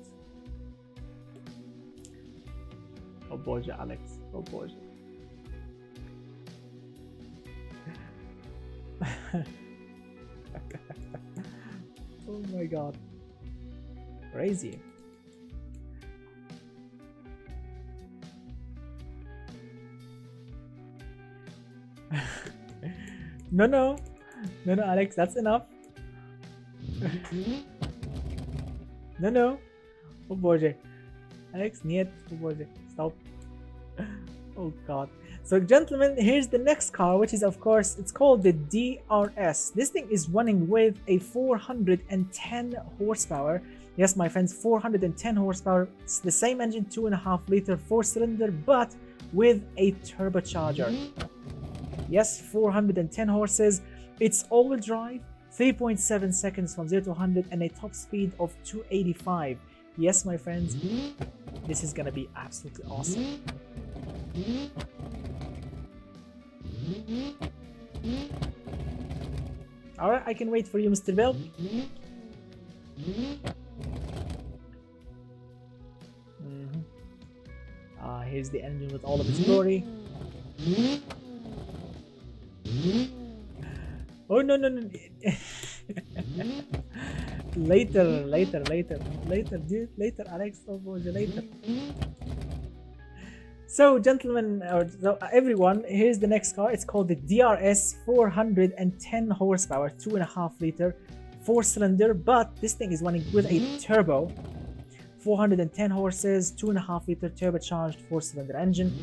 Oh boy, Alex. Oh boy. Oh my god. Crazy. No, Alex, that's enough. No. Oh boy. Alex, niet. Oh boy. Stop. Oh god. So gentlemen, here's the next car, which is of course, it's called the DRS. This thing is running with a 410 horsepower. Yes, my friends, 410 horsepower. It's the same engine, 2.5 liter 4-cylinder, but with a turbocharger. Yes, 410 horses. It's all-wheel drive, 3.7 seconds from 0 to 100, and a top speed of 285. Yes, my friends, this is gonna be absolutely awesome. Alright, I can wait for you, Mr. Bell. Here's the engine with all of its glory. Oh no. Later, dude. Later, Alex. Oh boy, later. So, gentlemen, or everyone, here's the next car. It's called the DRS 410 horsepower, 2.5 liter 4-cylinder, but this thing is running with a turbo. 410 horses, 2.5 liter turbocharged 4-cylinder engine.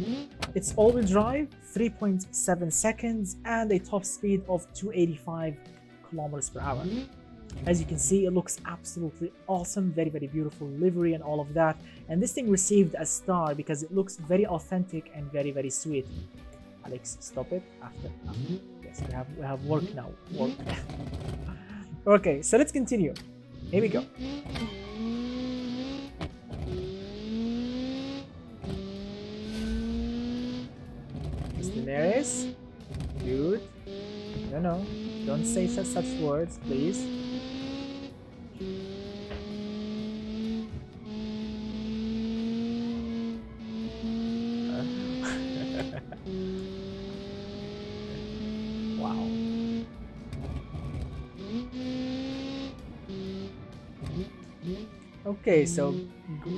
It's all-wheel drive, 3.7 seconds, and a top speed of 285 kilometers per hour. As you can see, it looks absolutely awesome, very, very beautiful livery and all of that. And this thing received a star because it looks very authentic and very, very sweet. Alex, stop it. After. Yes, we have work now. Work. Okay, so let's continue. Here we go. Neres, dude, no, don't say such words, please. Wow. Okay, so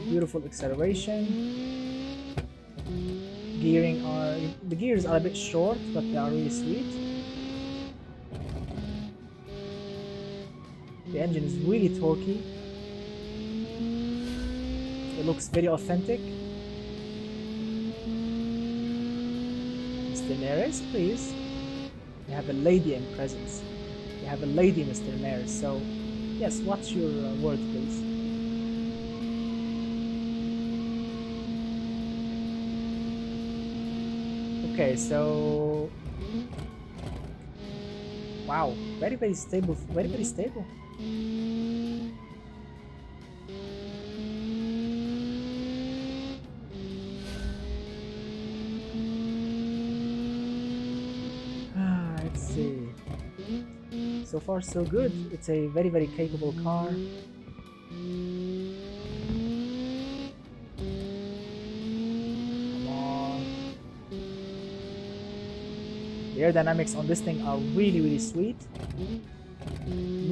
beautiful acceleration. The gears are a bit short, but they are really sweet. The engine is really torquey. It looks very authentic. Mr. Neres, please. You have a lady in presence. You have a lady, Mr. Neres. So, yes, what's your word, please? Okay, so wow, very, very stable, very, very stable. see. So far so good. It's a very, very capable car. Come on. The aerodynamics on this thing are really, really sweet.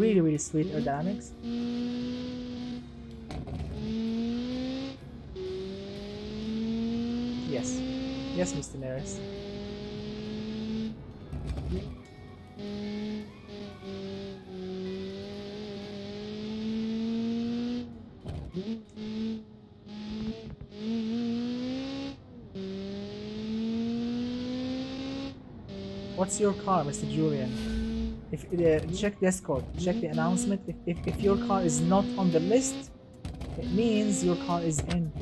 Really, really sweet aerodynamics. Yes. Yes, Mr. Neres. What's your car, Mr. Julian? If check the escort, check the announcement. If your car is not on the list, it means your car is in.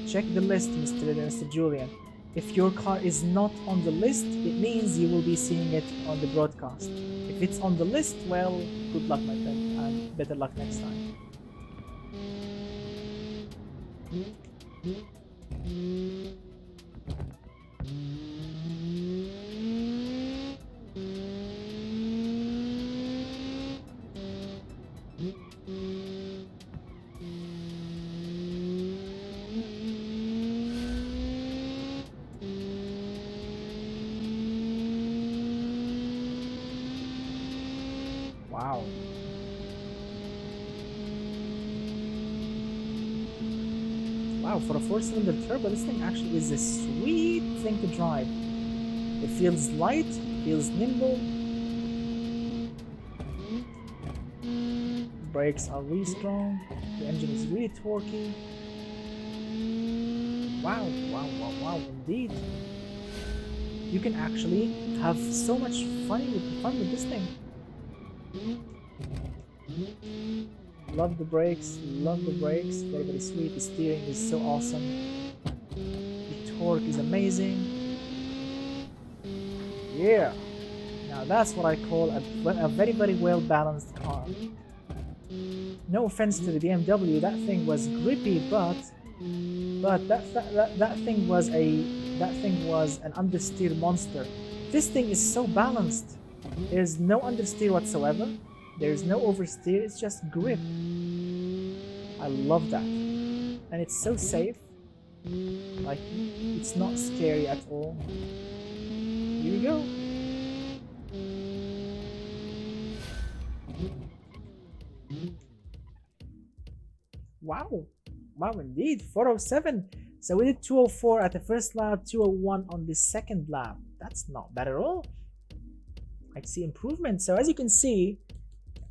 Check the list, Mr. Julian. If your car is not on the list, it means you will be seeing it on the broadcast. If it's on the list, well, good luck, my friend, and better luck next time. Wow. Wow, for a 4-cylinder turbo, this thing actually is a sweet thing to drive. It feels light, feels nimble. Brakes are really strong. The engine is really torquey. Wow, wow, wow, wow, indeed. You can actually have so much fun with this thing. Love the brakes, very, very sweet. The steering is so awesome. The torque is amazing. Yeah, now that's what I call a very, very well balanced car. No offense to the BMW, that thing was grippy, but that thing was an understeer monster. This thing is so balanced. There's no understeer whatsoever. There's no oversteer. It's just grip. I love that, and it's so safe. Like, it's not scary at all. Here we go. Wow, wow, indeed. 407. So we did 204 at the first lap, 201 on the second lap. That's not bad at all. I see improvement. So as you can see,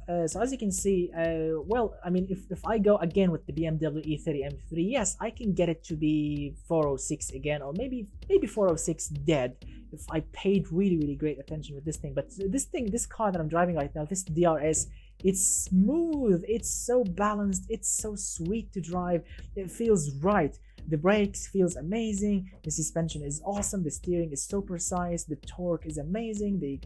well, I mean, if I go again with the BMW E30 M3, yes, I can get it to be 406 again, or maybe 406 dead if I paid really, really great attention with this thing. But this car that I'm driving right now, this DRS, it's smooth, it's so balanced, it's so sweet to drive. It feels right. The brakes feels amazing. The suspension is awesome. The steering is so precise. The torque is amazing. The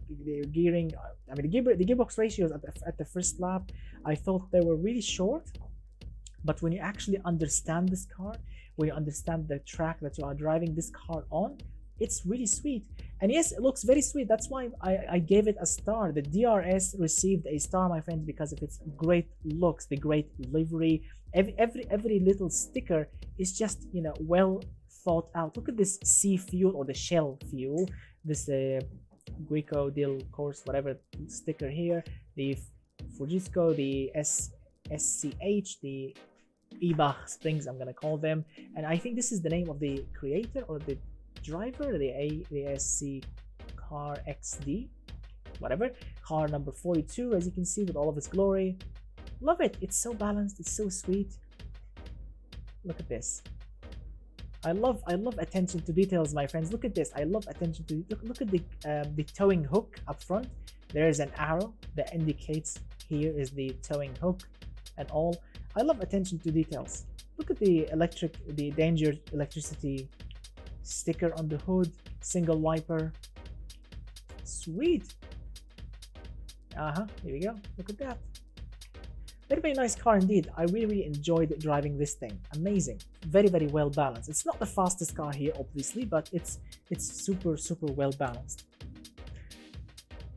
gearing, I mean, the gearbox ratios at the first lap, I thought they were really short. But when you actually understand this car, when you understand the track that you are driving this car on, it's really sweet. And yes, it looks very sweet. That's why I gave it a star. The DRS received a star, my friends, because of its great looks, the great livery. Every little sticker is just, you know, well thought out. Look at this C fuel, or the Shell fuel, this Guico del Course, whatever sticker here, the Fujisco, the SCH, the Ebach springs, I'm gonna call them, and I think this is the name of the creator or the driver, the ASC Car XD, whatever, car number 42, as you can see, with all of its glory. Love it. It's so balanced. It's so sweet. Look at this. I love attention to details, my friends. Look at this. I love attention to look at the towing hook up front. There is an arrow that indicates here is the towing hook and all. I love attention to details. Look at the danger electricity sticker on the hood, single wiper. Sweet. Here we go. Look at that. Very, very nice car indeed. I really enjoyed driving this thing. Amazing. Very, very well balanced. It's not the fastest car here, obviously, but it's super, super well balanced.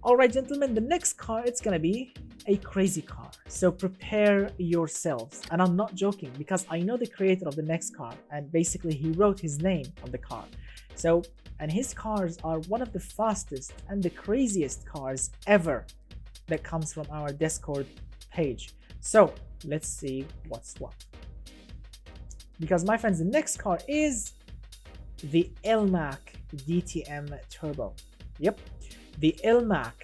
All right, gentlemen, the next car, it's gonna be a crazy car. So prepare yourselves. And I'm not joking, because I know the creator of the next car, and basically he wrote his name on the car. So, and his cars are one of the fastest and the craziest cars ever that comes from our Discord page. So let's see what's what. Because my friends, the next car is the Elmac DTM Turbo. Yep, the Elmac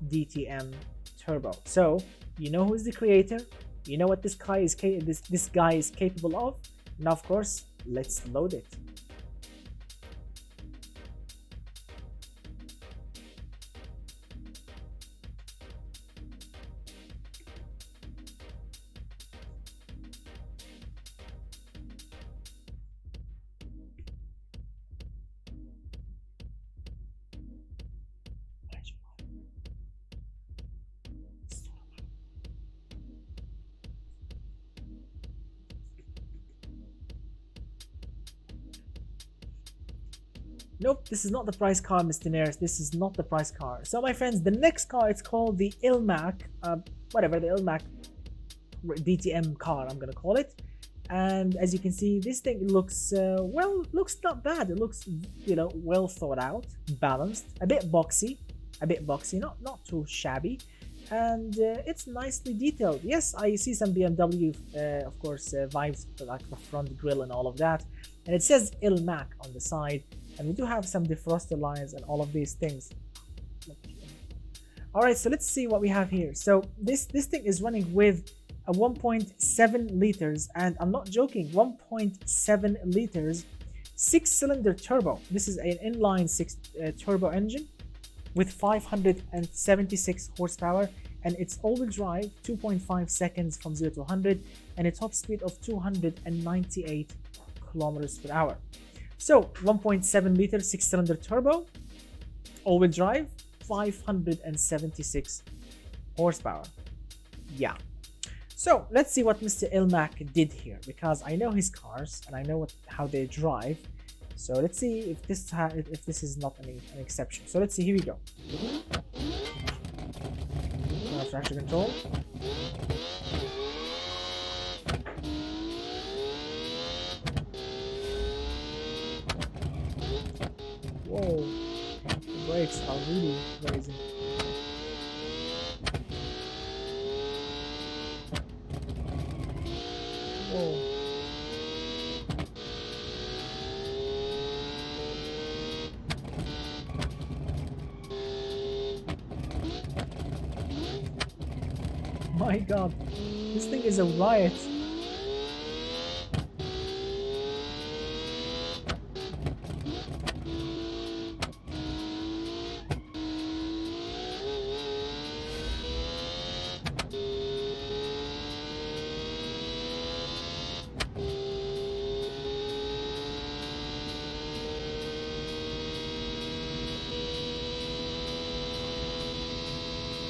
DTM Turbo. So you know who's the creator, you know what this guy is capable of. Now, of course, let's load it. Nope, this is not the price car, Mr. Neres. This is not the price car. So my friends, the next car, it's called the Elmac, the Elmac DTM car, I'm gonna call it. And as you can see, this thing looks, looks not bad. It looks, you know, well thought out, balanced, a bit boxy, not too shabby. And it's nicely detailed. Yes, I see some BMW, of course, vibes, like the front grille and all of that. And it says Elmac on the side. And we do have some defroster lines and all of these things. All right, so let's see what we have here. So this thing is running with a 1.7 liters, and I'm not joking, 1.7 liters, 6-cylinder turbo. This is an inline 6 turbo engine with 576 horsepower, and it's all-wheel drive, 2.5 seconds from 0 to 100, and a top speed of 298 kilometers per hour. So 1.7 liter 6-cylinder turbo, all-wheel drive, 576 horsepower. Yeah. So let's see what Mr. Elmac did here, because I know his cars and I know how they drive. So let's see if this is not an exception. So let's see. Here we go. Traction control. Whoa, the brakes are really crazy. Whoa. My God, this thing is a riot.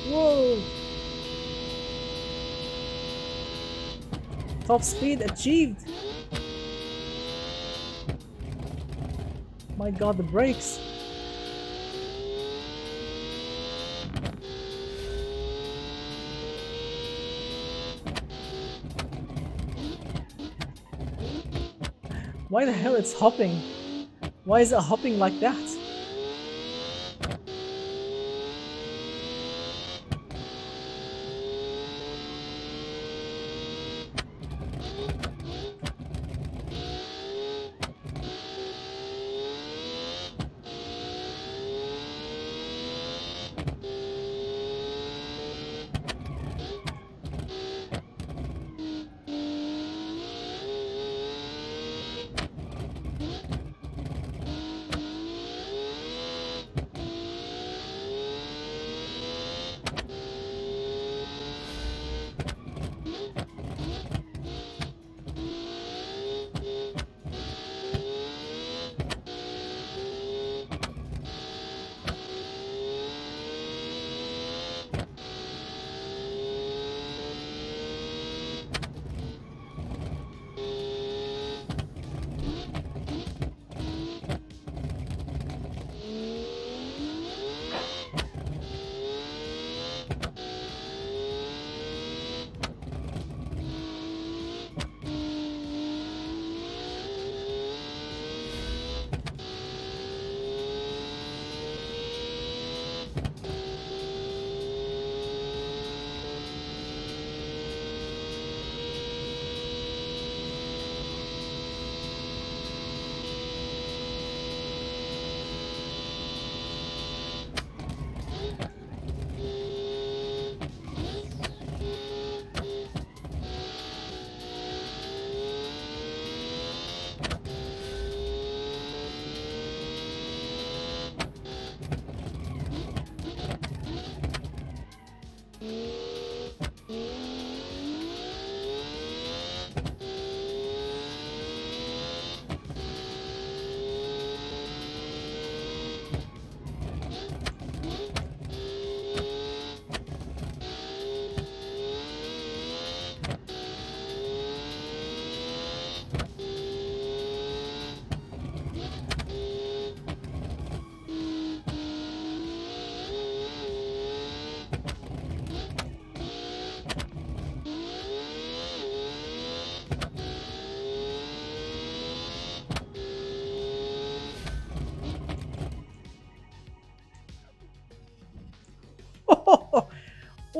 Whoa! Top speed achieved! My God, the brakes! Why the hell it's hopping? Why is it hopping like that?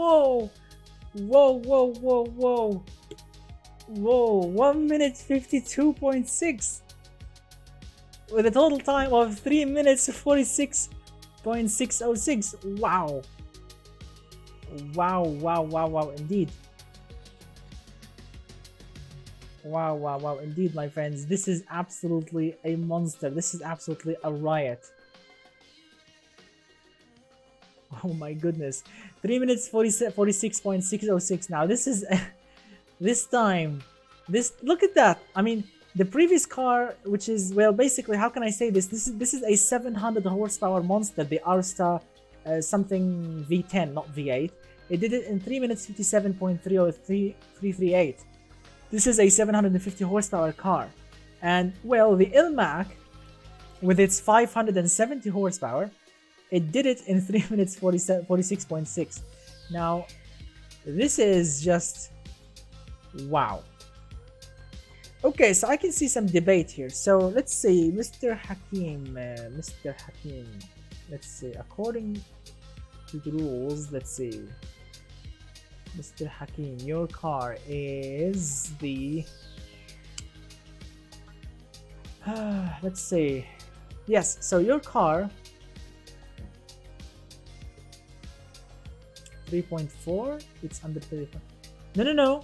Whoa! Whoa, whoa, whoa, whoa. Whoa, 1 minute 52.6 with a total time of 3 minutes 46.606. Wow. Wow, wow, wow, wow, indeed. Wow, wow, wow, indeed, my friends. This is absolutely a monster. This is absolutely a riot. Oh my goodness. 3 minutes 46.606. Now, this is... this time, look at that. I mean, the previous car, which is, well, basically, how can I say this? This is a 700 horsepower monster, the Arsta something V10, not V8. It did it in 3 minutes 57.30338. This is a 750 horsepower car. And, well, the Elmac, with its 570 horsepower, it did it in 3 minutes 46.6. Now, this is just... wow. Okay, so I can see some debate here. So let's see, Mr. Hakim, let's see, according to the rules, let's see, Mr. Hakim, your car is the, let's see, yes, so your car, 3.4, it's under 35, no,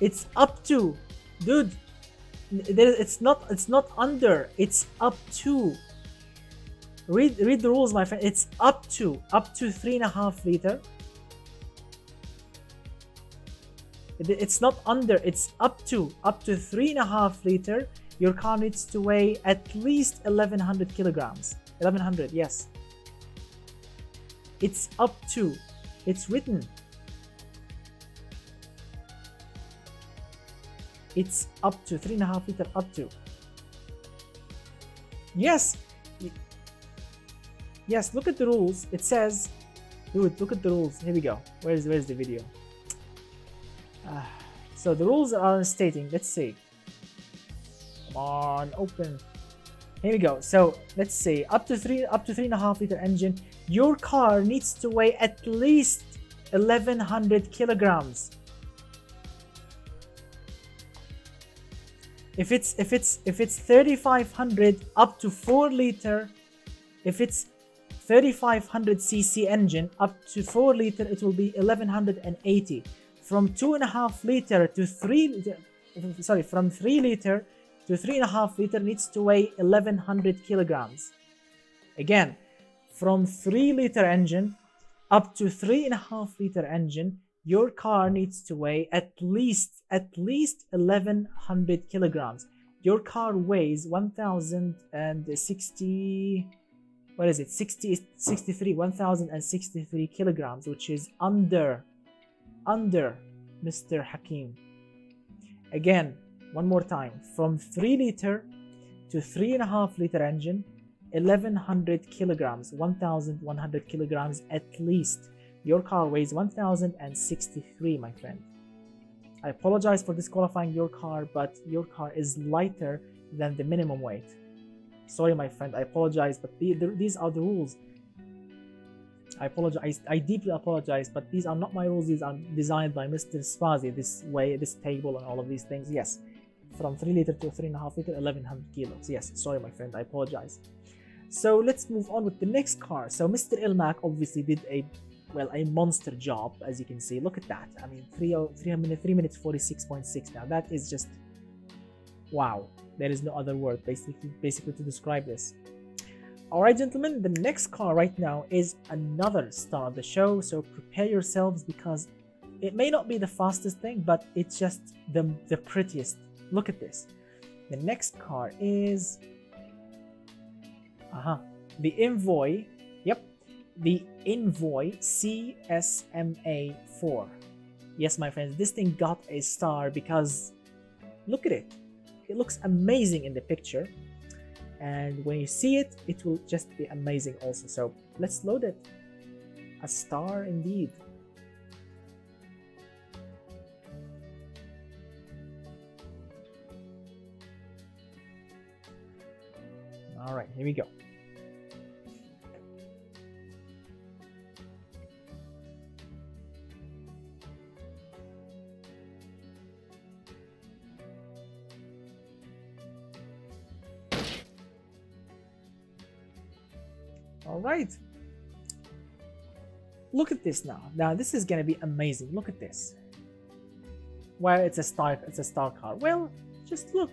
it's up to, dude, it's not under, it's up to. Read the rules, my friend. It's up to 3.5 liter. It's not under, it's up to 3.5 liter. Your car needs to weigh at least 1100 kilograms. 1100, yes. It's up to, it's written. It's up to 3.5 liter, up to. Yes. Yes, look at the rules. It says, dude, look at the rules. Here we go. Where's the video? So the rules are stating, let's see. Come on, open. Here we go. So let's see, up to 3.5 liter engine. Your car needs to weigh at least 1100 kilograms. If it's 3500 up to 4 liter, if it's 3500 cc engine up to 4 liter, it will be 1180. From 2.5 liter to 3, sorry, from 3 liter to 3.5 liter needs to weigh 1100 kilograms. Again, from 3 liter engine up to 3.5 liter engine, your car needs to weigh at least 1100 kilograms. Your car weighs 1063, what is it, 1063 kilograms, which is under Mr. Hakim. Again, one more time, from 3 liter to 3.5 liter engine, 1100 kilograms, 1100 kilograms at least. Your car weighs 1063, my friend. I apologize for disqualifying your car, but your car is lighter than the minimum weight. Sorry, my friend, I apologize, but these are the rules. I apologize, I deeply apologize, but these are not my rules. These are designed by Mr. Spazi, this way, this table and all of these things. Yes, from 3 liter to 3.5 liter, 1100 kilos. Yes, sorry, my friend, I apologize. So let's move on with the next car. So Mr. Elmac obviously did a monster job, as you can see. Look at that. I mean, 3 minutes 46.6. Now that is just wow. There is no other word basically to describe this. All right, gentlemen, the next car right now is another star of the show, so prepare yourselves, because it may not be the fastest thing, but it's just the prettiest. Look at this. The next car is the Envoy. Yep, the Envoy CSMA 4. Yes, my friends, this thing got a star because look at it. It looks amazing in the picture, and when you see it, it will just be amazing also. So let's load it. A star indeed. All right, here we go. All right. Look at this now. Now this is gonna be amazing. Look at this. Well, it's a star car. Well, just look.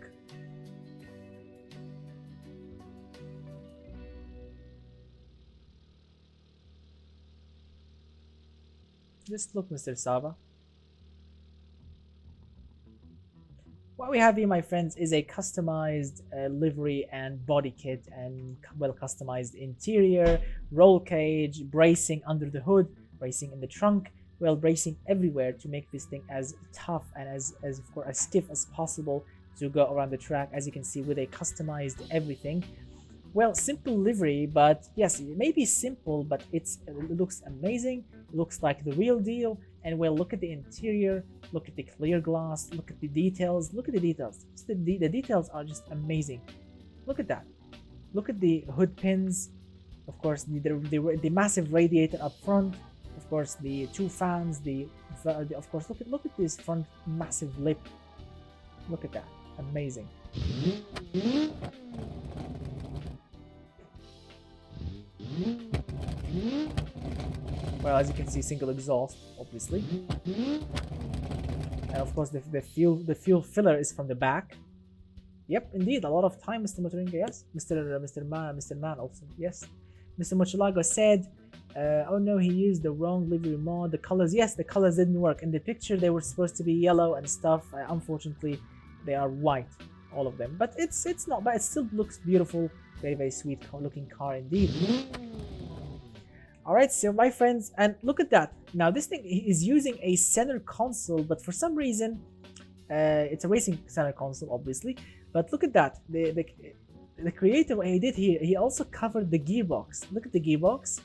Just look, Mr. Sava. What we have here, my friends, is a customized livery and body kit and well customized interior, roll cage, bracing under the hood, bracing in the trunk, well, bracing everywhere to make this thing as tough and as of course as stiff as possible to go around the track, as you can see, with a customized everything. Well, simple livery, but yes, it may be simple, but it looks amazing. It looks like the real deal. And well, look at the interior, look at the clear glass, look at the details, look at the details. The details are just amazing. Look at that. Look at the hood pins, of course, the massive radiator up front, of course, the two fans, of course, look at this front massive lip. Look at that, amazing. Well, as you can see, single exhaust, obviously, and of course the fuel filler is from the back. Yep, indeed, a lot of time, Mr. Motoringa. Yes, Mr. Man also. Yes, Mr. Mochalago said, "Oh no, he used the wrong livery mod. The colors, yes, the colors didn't work in the picture. They were supposed to be yellow and stuff. Unfortunately, they are white, all of them. But it's not bad. It still looks beautiful. Very sweet looking car indeed." Alright, so my friends, and look at that. Now this thing is using a center console, but for some reason, it's a racing center console, obviously. But look at that. The creator, what he did here, he also covered the gearbox. Look at the gearbox.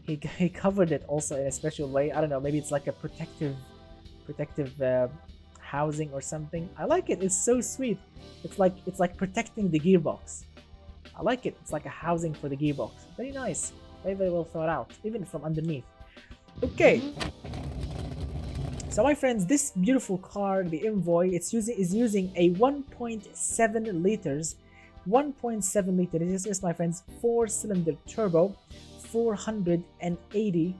He covered it also in a special way. I don't know, maybe it's like a protective housing or something. I like it. It's so sweet. It's like protecting the gearbox. I like it. It's like a housing for the gearbox. Very nice. Very well thought out, even from underneath. Okay. So my friends, this beautiful car, the Envoy, is using a 1.7 liters. 1.7 liters. Yes, my friends, 4-cylinder turbo, 480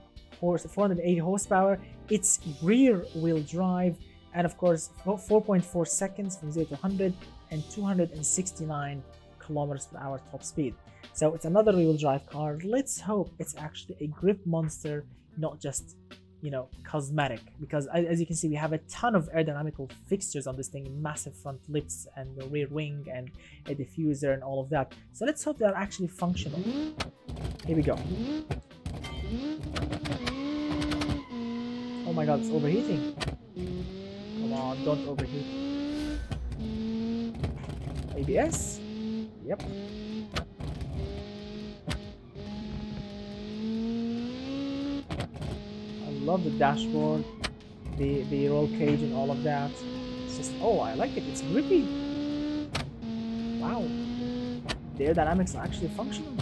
horsepower. It's rear wheel drive, and of course 4.4 seconds from 0 to 100 and 269 kilometers per hour top speed. So it's another rear wheel drive car. Let's hope it's actually a grip monster, not just, you know, cosmetic, because as you can see, we have a ton of aerodynamical fixtures on this thing, massive front lips and the rear wing and a diffuser and all of that. So let's hope they're actually functional. Here we go. Oh my god, it's overheating. Come on, don't overheat. ABS? Yep. I love the dashboard, the roll cage and all of that. It's just, oh, I like it. It's grippy. Wow. The aerodynamics are actually functional.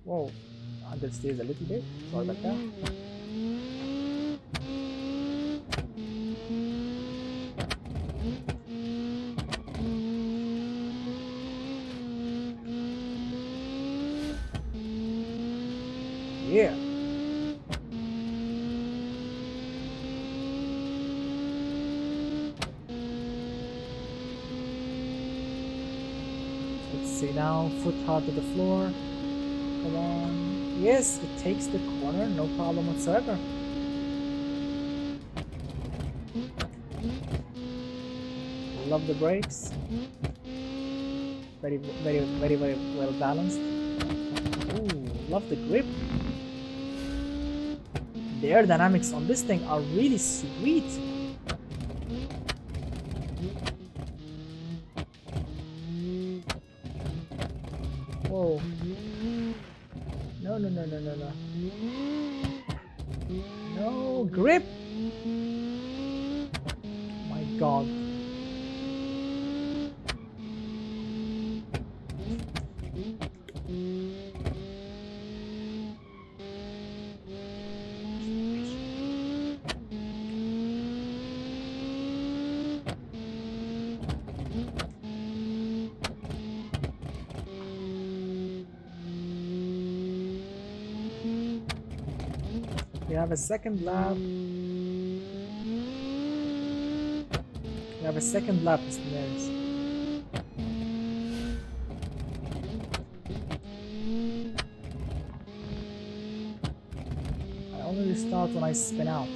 Whoa. Understeers a little bit. Sorry about that. Yeah. Let's see now, foot hard to the floor. Come on. Yes, it takes the corner, no problem whatsoever. Love the brakes. Very well balanced. Ooh, love the grip. The aerodynamics on this thing are really sweet. Whoa. No. No, grip. My god. have a second lap. We have a second lap, Mr. Nerds. I only restart when I spin out.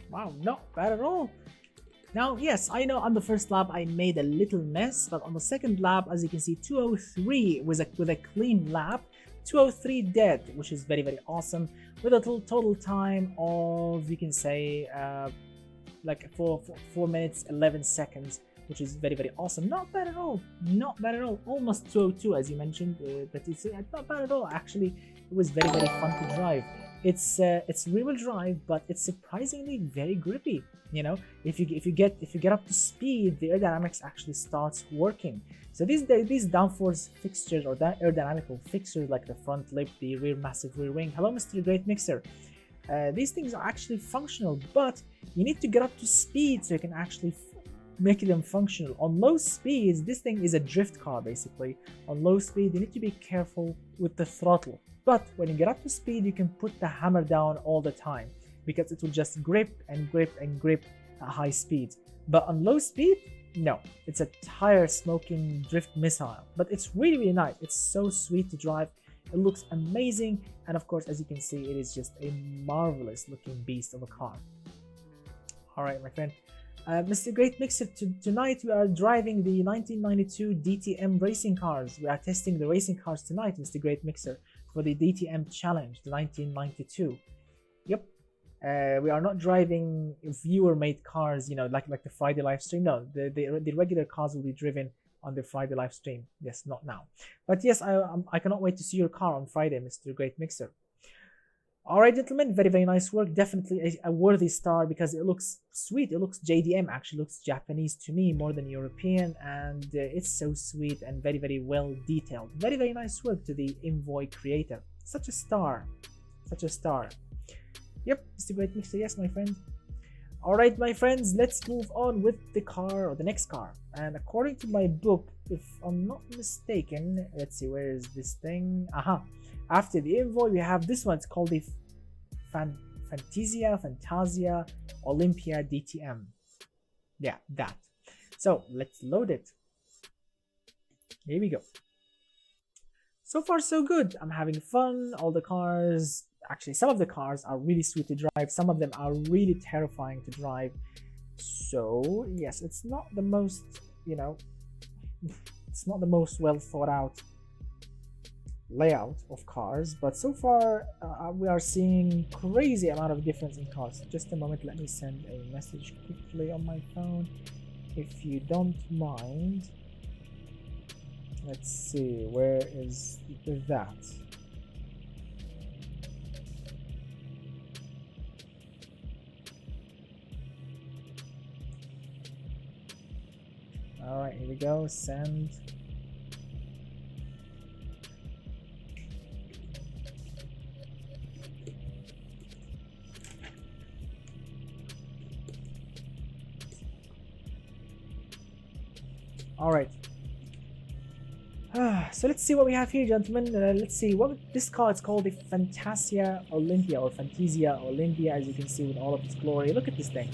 Wow, not bad at all. Now, yes, I know on the first lap I made a little mess, but on the second lap, as you can see, 203 with a clean lap, 203 dead, which is very, very awesome, with a total time of, you can say, like 4 minutes 11 seconds, which is very, very awesome. Not bad at all. Not bad at all. Almost 202, as you mentioned, but it's not bad at all. Actually, it was very, very fun to drive. It's rear-wheel drive, but it's surprisingly very grippy. You know, if you get up to speed, the aerodynamics actually starts working. So these downforce fixtures or that aerodynamical fixtures like the front lip, the rear massive rear wing. Hello, Mr. Great Mixer. These things are actually functional, but you need to get up to speed so you can actually make them functional. On low speeds, this thing is a drift car basically. On low speed, you need to be careful with the throttle. But when you get up to speed, you can put the hammer down all the time because it will just grip and grip and grip at high speeds. But on low speed, no, it's a tire smoking drift missile. But it's really, really nice. It's so sweet to drive. It looks amazing. And of course, as you can see, it is just a marvelous looking beast of a car. All right, my friend. Mr. Great Mixer, tonight we are driving the 1992 DTM racing cars. We are testing the racing cars tonight, Mr. Great Mixer, for the DTM Challenge, the 1992. Yep. We are not driving viewer-made cars, you know, like the Friday live stream. No, the regular cars will be driven on the Friday live stream. Yes, not now. But yes, I cannot wait to see your car on Friday, Mr. Great Mixer. All right, gentlemen, very, very nice work. Definitely a worthy star because it looks sweet. It looks JDM, actually looks Japanese to me more than European, and it's so sweet and very, very well detailed. Very, very nice work to the Envoy creator. Such a star. Such a star. Yep, Mr. Great Mixer, yes, my friend. All right, my friends, let's move on with the car or the next car. And according to my book, if I'm not mistaken, let's see, where is this thing? Aha. After the Envoy, we have this one. It's called the Fantaisea Olympia DTM. Yeah, that. So let's load it. Here we go. So far, so good. I'm having fun. All the cars, actually, some of the cars are really sweet to drive. Some of them are really terrifying to drive. So yes, it's not the most, you know, it's not the most well thought out layout of cars, but so far we are seeing crazy amount of difference in cars. Just a moment, let me send a message quickly on my phone, if you don't mind. Let's see, where is that? All right, here we go, send. All right. So let's see what we have here, gentlemen. Let's see what this car is called, the Fantaisea Olympia, or Fantaisea Olympia, as you can see with all of its glory. Look at this thing.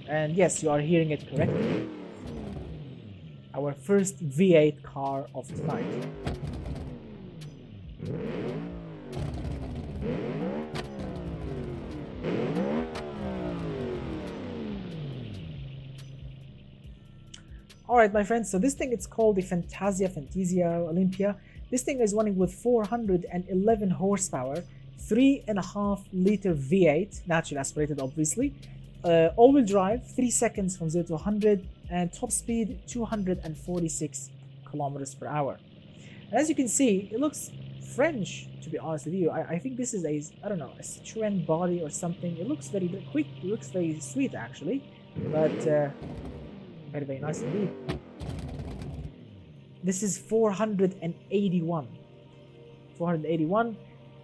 And yes, you are hearing it correctly. Our first V8 car of tonight. Alright, my friends, so this thing, it's called the Fantaisea Olympia. This thing is running with 411 horsepower, 3.5 liter V8, naturally aspirated obviously, all-wheel drive, 3 seconds from 0 to 100, and top speed 246 kilometers per hour. And as you can see, it looks French, to be honest with you. I think this is a, I don't know, a Citroen body or something. It looks very quick, it looks very sweet actually, but very, very nice indeed. This is 481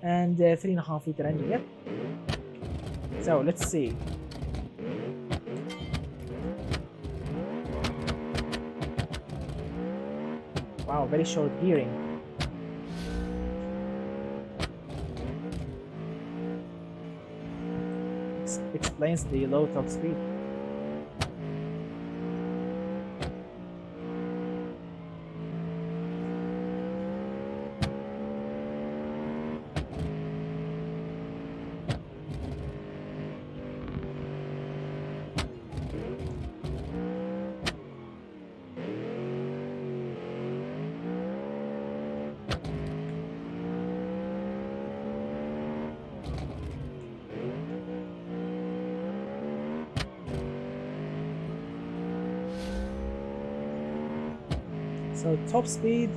and 3.5 liter engine. Yep. So let's see. Wow, very short gearing. Explains the low top speed. So top speed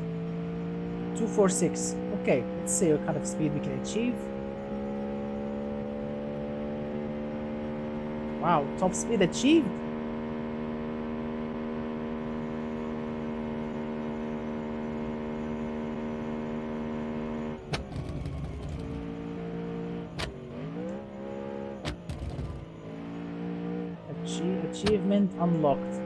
246. Okay, let's see what kind of speed we can achieve. Wow, top speed achieved. Achievement unlocked.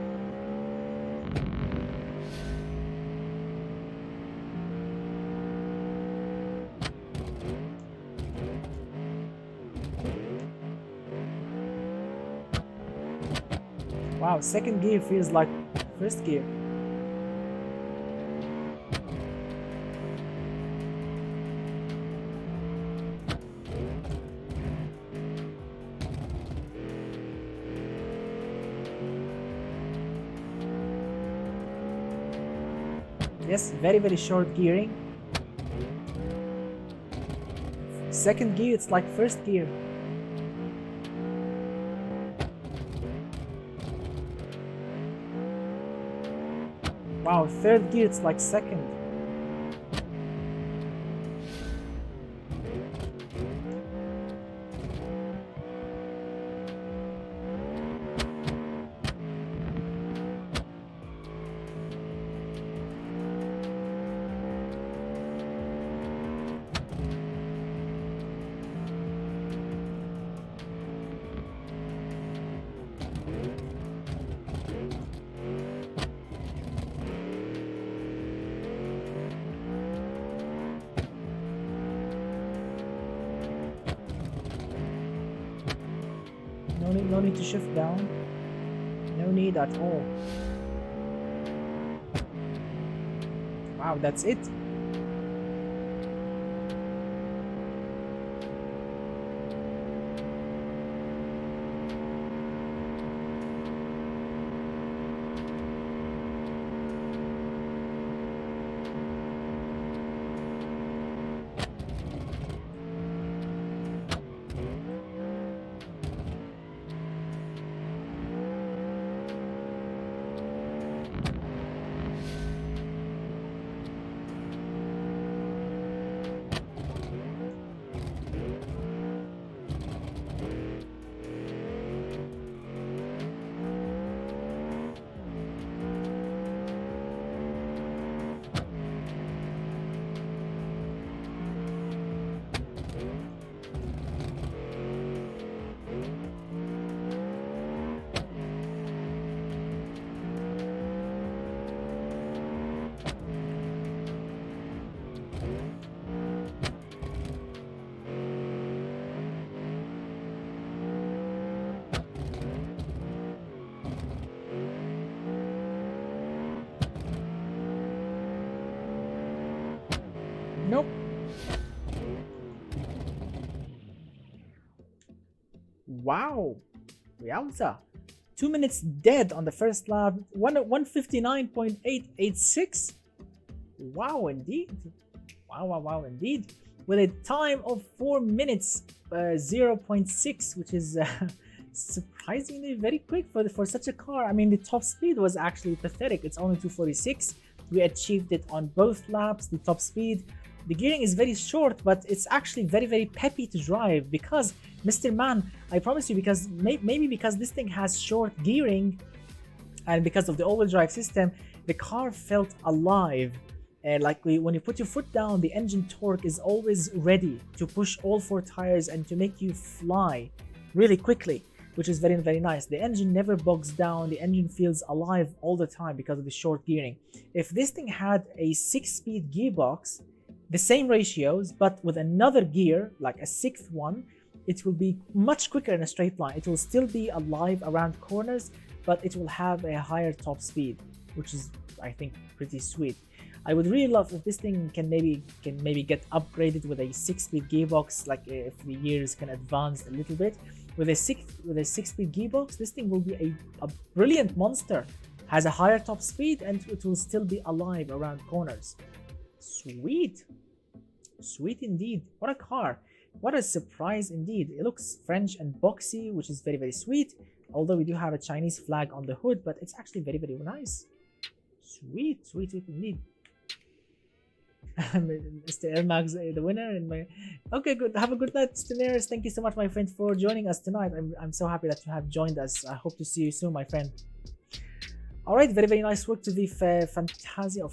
Wow, second gear feels like first gear. Yes, very, very short gearing. Second gear, it's like first gear. Wow, third gear, it's like second. No need to shift down. No need at all. Wow, that's it. Nope. Wow. Yowza. 2 minutes dead on the first lap. 159.886. Wow, indeed. Wow, indeed. With a time of 4 minutes 0.6, which is surprisingly very quick for such a car. I mean, the top speed was actually pathetic. It's only 246. We achieved it on both laps, the top speed. The gearing is very short, but it's actually very peppy to drive because, Mr. Man, I promise you, because maybe because this thing has short gearing and because of the all-wheel drive system, the car felt alive. When you put your foot down, the engine torque is always ready to push all 4 tires and to make you fly really quickly, which is very nice. The engine never bogs down. The engine feels alive all the time because of the short gearing. If this thing had a 6-speed gearbox, the same ratios, but with another gear, like a 6th one, it will be much quicker in a straight line. It will still be alive around corners, but it will have a higher top speed, which is, I think, pretty sweet. I would really love if this thing can maybe get upgraded with a 6-speed gearbox, like if the years can advance a little bit. With a 6-speed gearbox, this thing will be a brilliant monster. Has a higher top speed and it will still be alive around corners. Sweet indeed. What a car. What a surprise indeed. It looks French and boxy, which is very sweet. Although we do have a Chinese flag on the hood, but it's actually very nice. Sweet indeed. Mr. Elmac, the winner. Okay, good. Have a good night, Mr. Neres. Thank you so much, my friend, for joining us tonight. I'm so happy that you have joined us. I hope to see you soon, my friend. Alright, very nice work to the Fantaisea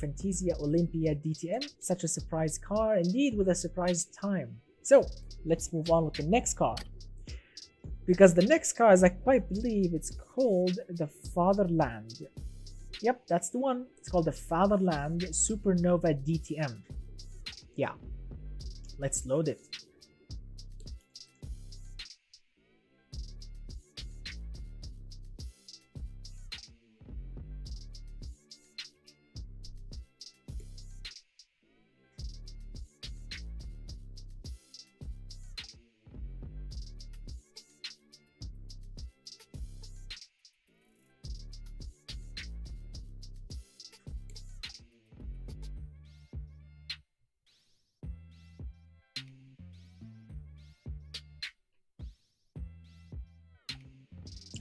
Olympia DTM. Such a surprise car, indeed, with a surprise time. So, let's move on with the next car. Because the next car is, I quite believe it's called the Fatherland. Yep, that's the one. It's called the Fatherland Supernova DTM. Yeah, let's load it.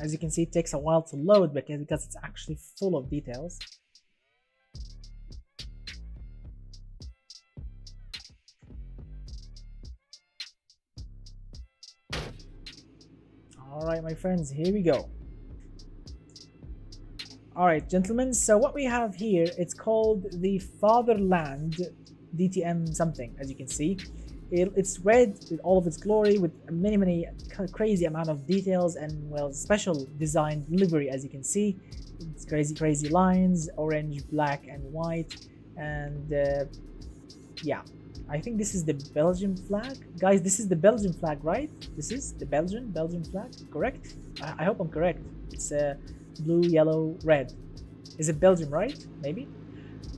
As you can see, it takes a while to load because it's actually full of details. Alright, my friends, here we go. Alright, gentlemen, so what we have here, it's called the Fatherland DTM something, as you can see. It's red with all of its glory, with many crazy amount of details and, well, special designed livery, as you can see. It's crazy lines, orange, black and white, and yeah, I think this is the Belgian flag. Guys, this is the Belgian flag, right? This is the Belgian flag, correct? I hope I'm correct. It's blue, yellow, red. Is it Belgium, right? Maybe?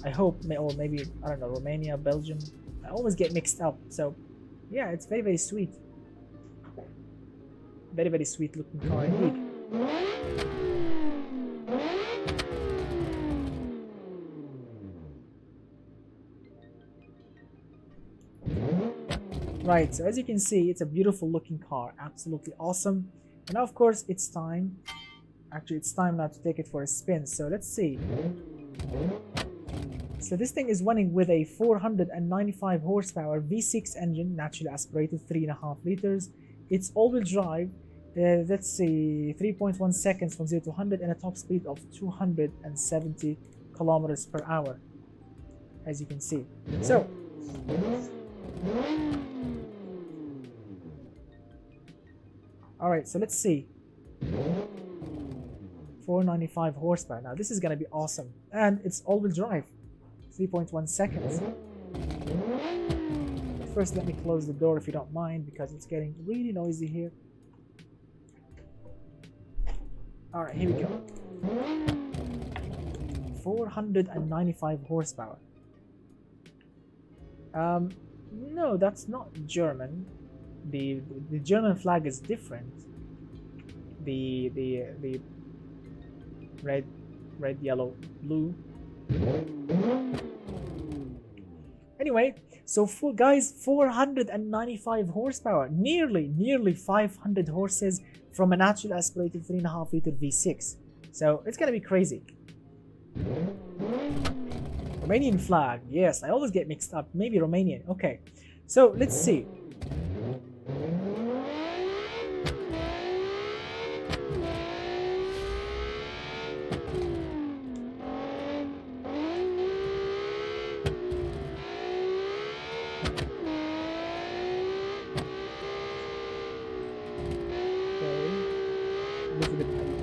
I hope, or maybe, I don't know, Romania, Belgium. I always get mixed up. So yeah, it's very sweet. Very sweet looking car indeed. Right, so as you can see, it's a beautiful looking car, absolutely awesome. And now, of course, it's time. Actually, it's time now to take it for a spin. So let's see. So this thing is running with a 495 horsepower V6 engine, naturally aspirated, 3.5 liters. It's all-wheel drive. Let's see, 3.1 seconds from 0 to 100 and a top speed of 270 kilometers per hour, as you can see. So, all right, so let's see. 495 horsepower. Now this is gonna be awesome, and it's all-wheel drive. 3.1 seconds. But first, let me close the door if you don't mind, because it's getting really noisy here. Alright, here we go. 495 horsepower. No, that's not German. The German flag is different. The red, yellow, blue. Anyway, so for guys, 495 horsepower, nearly 500 horses from a natural aspirated 3.5 liter V6. So it's gonna be crazy. Romanian flag, yes, I always get mixed up. Maybe Romanian. Okay, so let's see.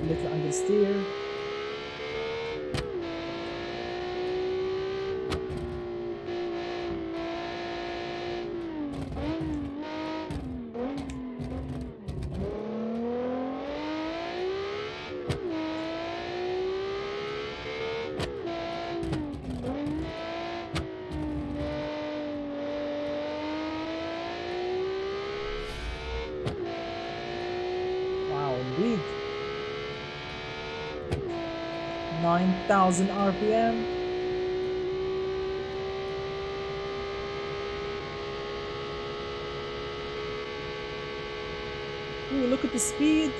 Little understeer. Wow, indeed. 9,000 RPM. Ooh, look at the speed.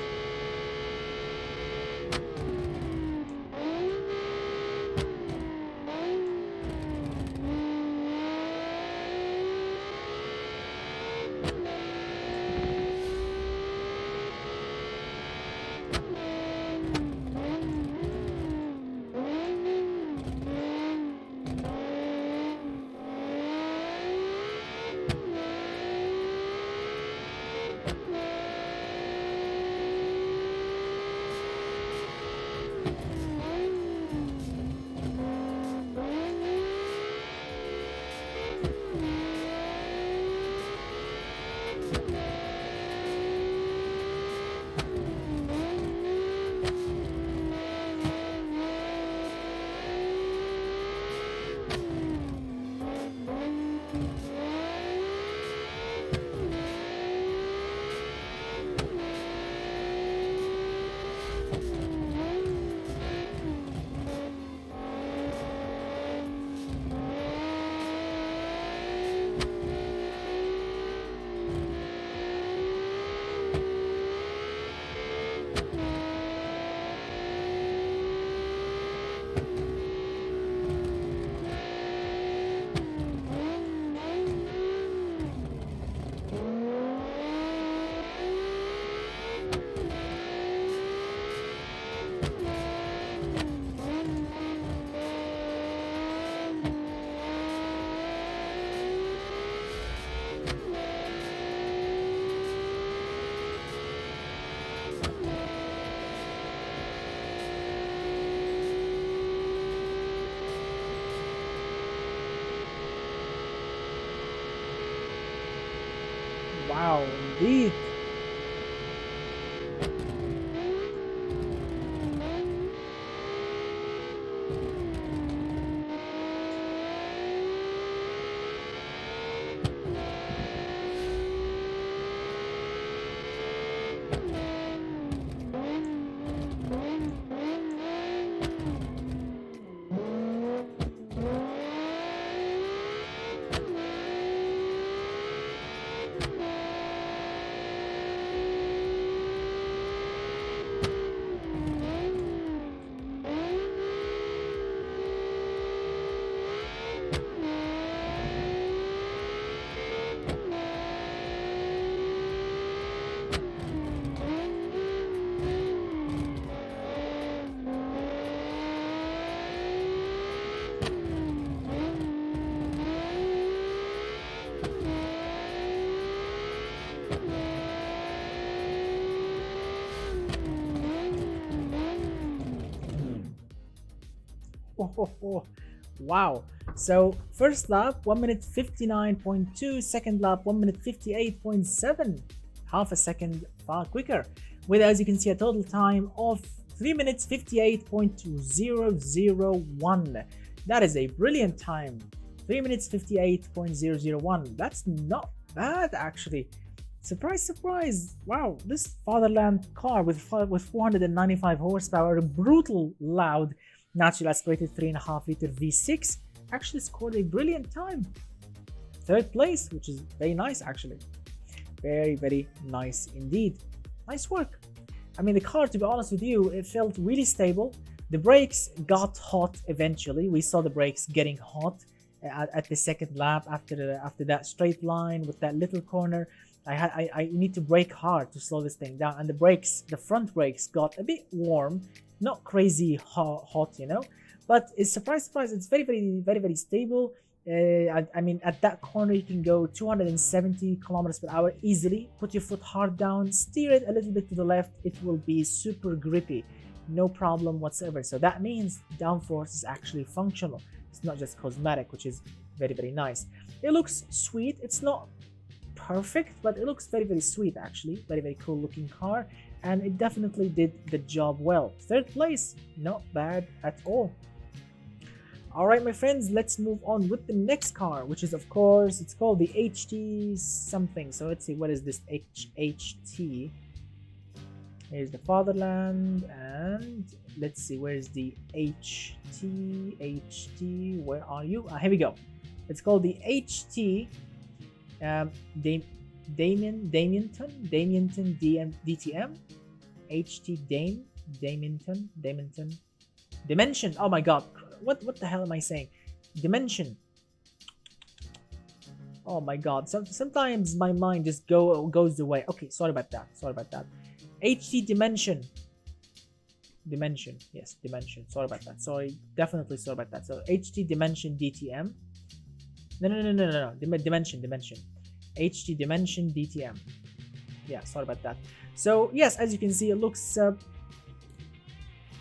Wow, indeed. Oh, wow. So first lap 1 minute 59.2, second lap 1 minute 58.7, half a second far quicker, with, as you can see, a total time of 3 minutes 58.2001. That is a brilliant time. 3 minutes 58.001. That's not bad actually. Surprise, surprise. Wow, this Fatherland car with 495 horsepower, brutal loud, naturally aspirated 3.5 liter V6 actually scored a brilliant time. 3rd place, which is very nice actually. Very, very nice indeed. Nice work. I mean, the car, to be honest with you, it felt really stable. The brakes got hot eventually. We saw the brakes getting hot at the 2nd lap after that straight line with that little corner. I need to brake hard to slow this thing down, and the front brakes got a bit warm, not crazy hot, you know. But it's surprise, it's very, very stable. I mean, at that corner you can go 270 kilometers per hour easily. Put your foot hard down, steer it a little bit to the left, it will be super grippy, no problem whatsoever. So that means downforce is actually functional. It's not just cosmetic, which is very, very nice. It looks sweet. It's not perfect, but it looks very, very sweet actually. Very, very cool looking car, and it definitely did the job well. 3rd place, not bad at all. All right, my friends, let's move on with the next car, which is, of course, it's called the HT something. So let's see, what is this HT? Here's the Fatherland, and let's see, where's the HT? Where are you? Here we go. It's called the HT Damienton DTM. HT Dimension. Oh my god, what the hell am I saying? Dimension. Oh my god, sometimes my mind just goes away. Okay, sorry about that. HT Dimension. Yes, Dimension. Sorry about that. Definitely sorry about that. So HT Dimension DTM. No. Dimension. HT Dimension DTM. Yeah, sorry about that. So yes, as you can see, it looks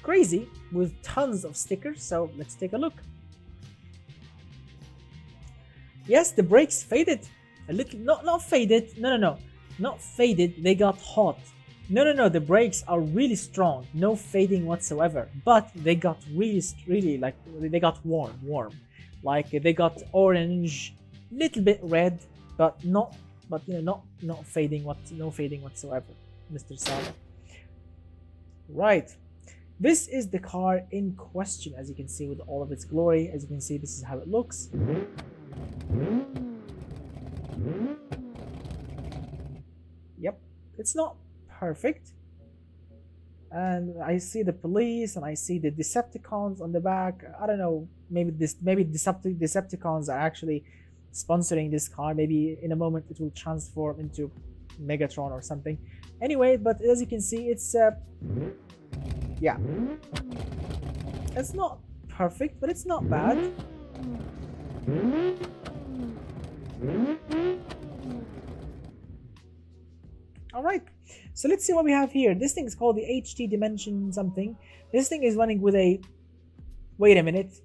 crazy with tons of stickers. So let's take a look. Yes, the brakes faded a little. Not faded. No. Not faded. They got hot. No. The brakes are really strong. No fading whatsoever. But they got really like they got warm. Like they got orange, little bit red, but not fading. No fading whatsoever, Mr. Sada. Right. This is the car in question, as you can see, with all of its glory. As you can see, this is how it looks. Yep, it's not perfect. And I see the police, and I see the Decepticons on the back. I don't know, maybe Decepticons are actually sponsoring this car. Maybe in a moment it will transform into Megatron or something. Anyway, but as you can see, it's yeah, it's not perfect, but it's not bad. All right, so let's see what we have here. This thing is called the HT Dimension something. This thing is running with a, wait a minute.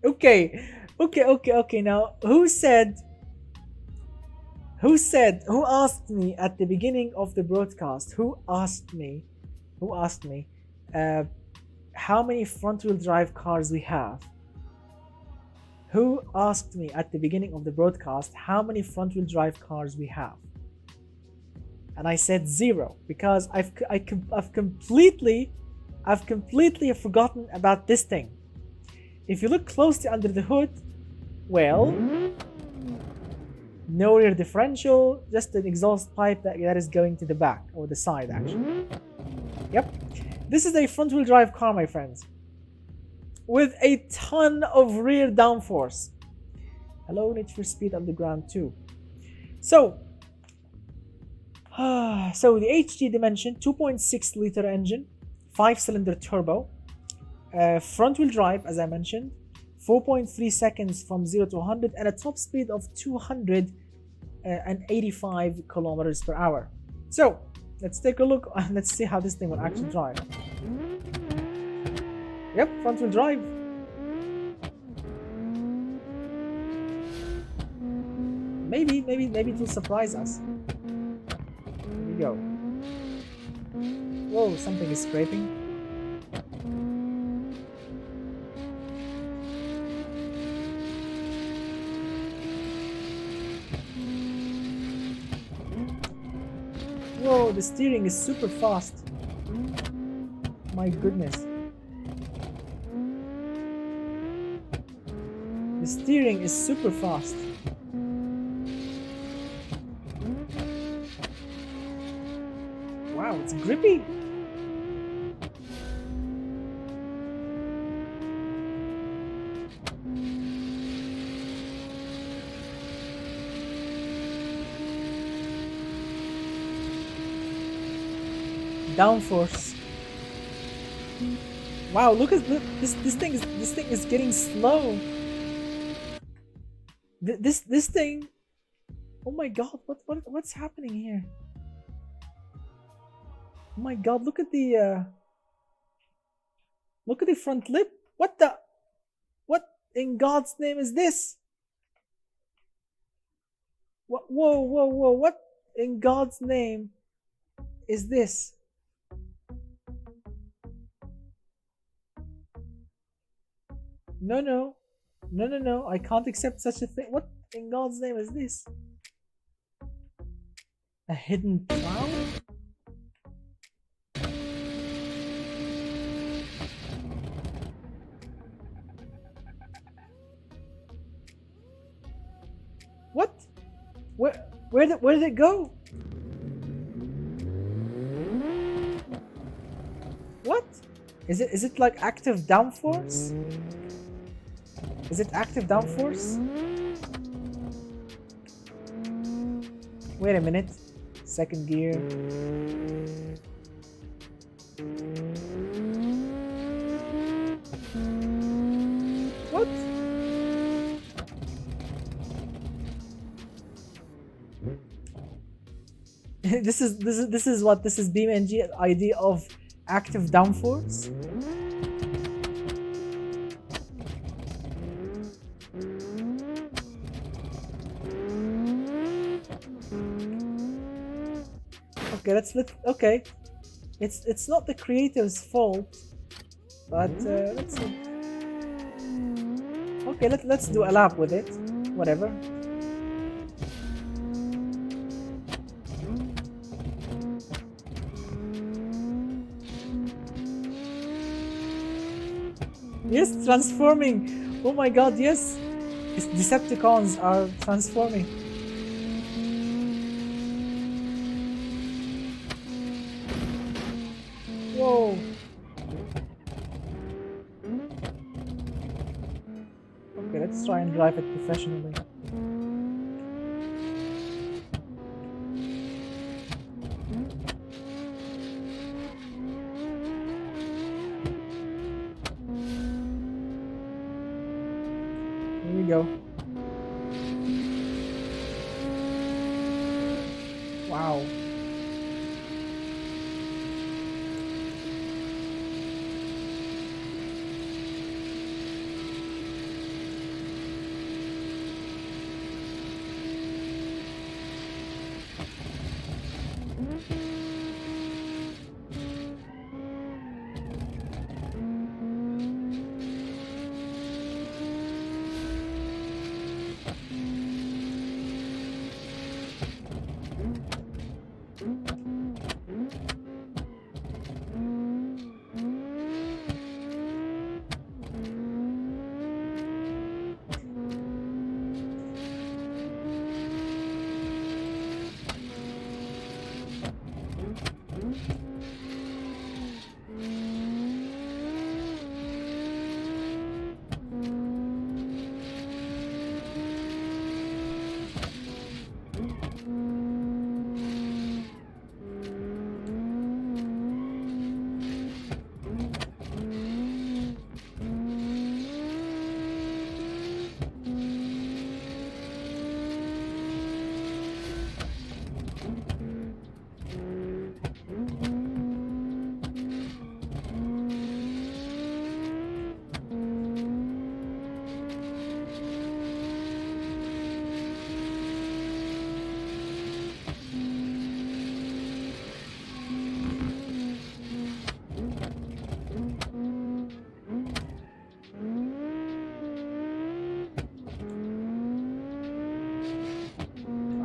Okay. Now, who asked me at the beginning of the broadcast? Who asked me how many front-wheel drive cars we have? Who asked me at the beginning of the broadcast how many front-wheel drive cars we have? And I said 0 because I've completely forgotten about this thing. If you look closely under the hood, well, no rear differential, just an exhaust pipe that is going to the back or the side actually. Yep, this is a front-wheel drive car, my friends, with a ton of rear downforce. Hello, Need for Speed Underground 2. So the HT Dimension, 2.6 liter engine, 5-cylinder turbo, front-wheel drive, as I mentioned, 4.3 seconds from 0 to 100, and a top speed of 285 kilometers per hour. So let's take a look and let's see how this thing will actually drive. Yep, front-wheel drive. Maybe it will surprise us. Here we go. Whoa, something is scraping. the steering is super fast. My goodness. The steering is super fast. Wow, it's grippy. Downforce. Wow, look this thing is getting slow. This thing. Oh my god, what's happening here? Oh my god, look at the front lip. What in God's name is this? Whoa, what in God's name is this? No, I can't accept such a thing. What in God's name is this? A hidden cloud? What? Where did it go? What? Is it like active downforce? Is it active downforce? Wait a minute. Second gear. What? This is what this is BeamNG idea of active downforce. Okay, it's not the creator's fault, but let's see. Okay, let's do a lap with it. Whatever. Yes, transforming. Oh my god, yes. Decepticons are transforming. Whoa. Okay, let's try and drive it professionally. Here we go. Wow.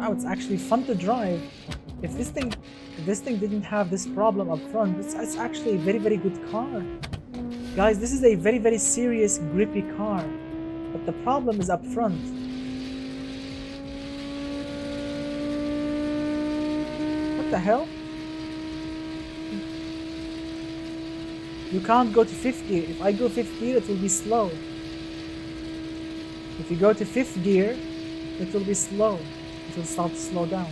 Wow, it's actually fun to drive. If this thing This thing didn't have this problem up front. It's actually a very, very good car. Guys, this is a very, very serious, grippy car. But the problem is up front. What the hell? You can't go to 5th gear. If I go 5th gear, it will be slow. If you go to 5th gear, it will be slow. It will start to slow down.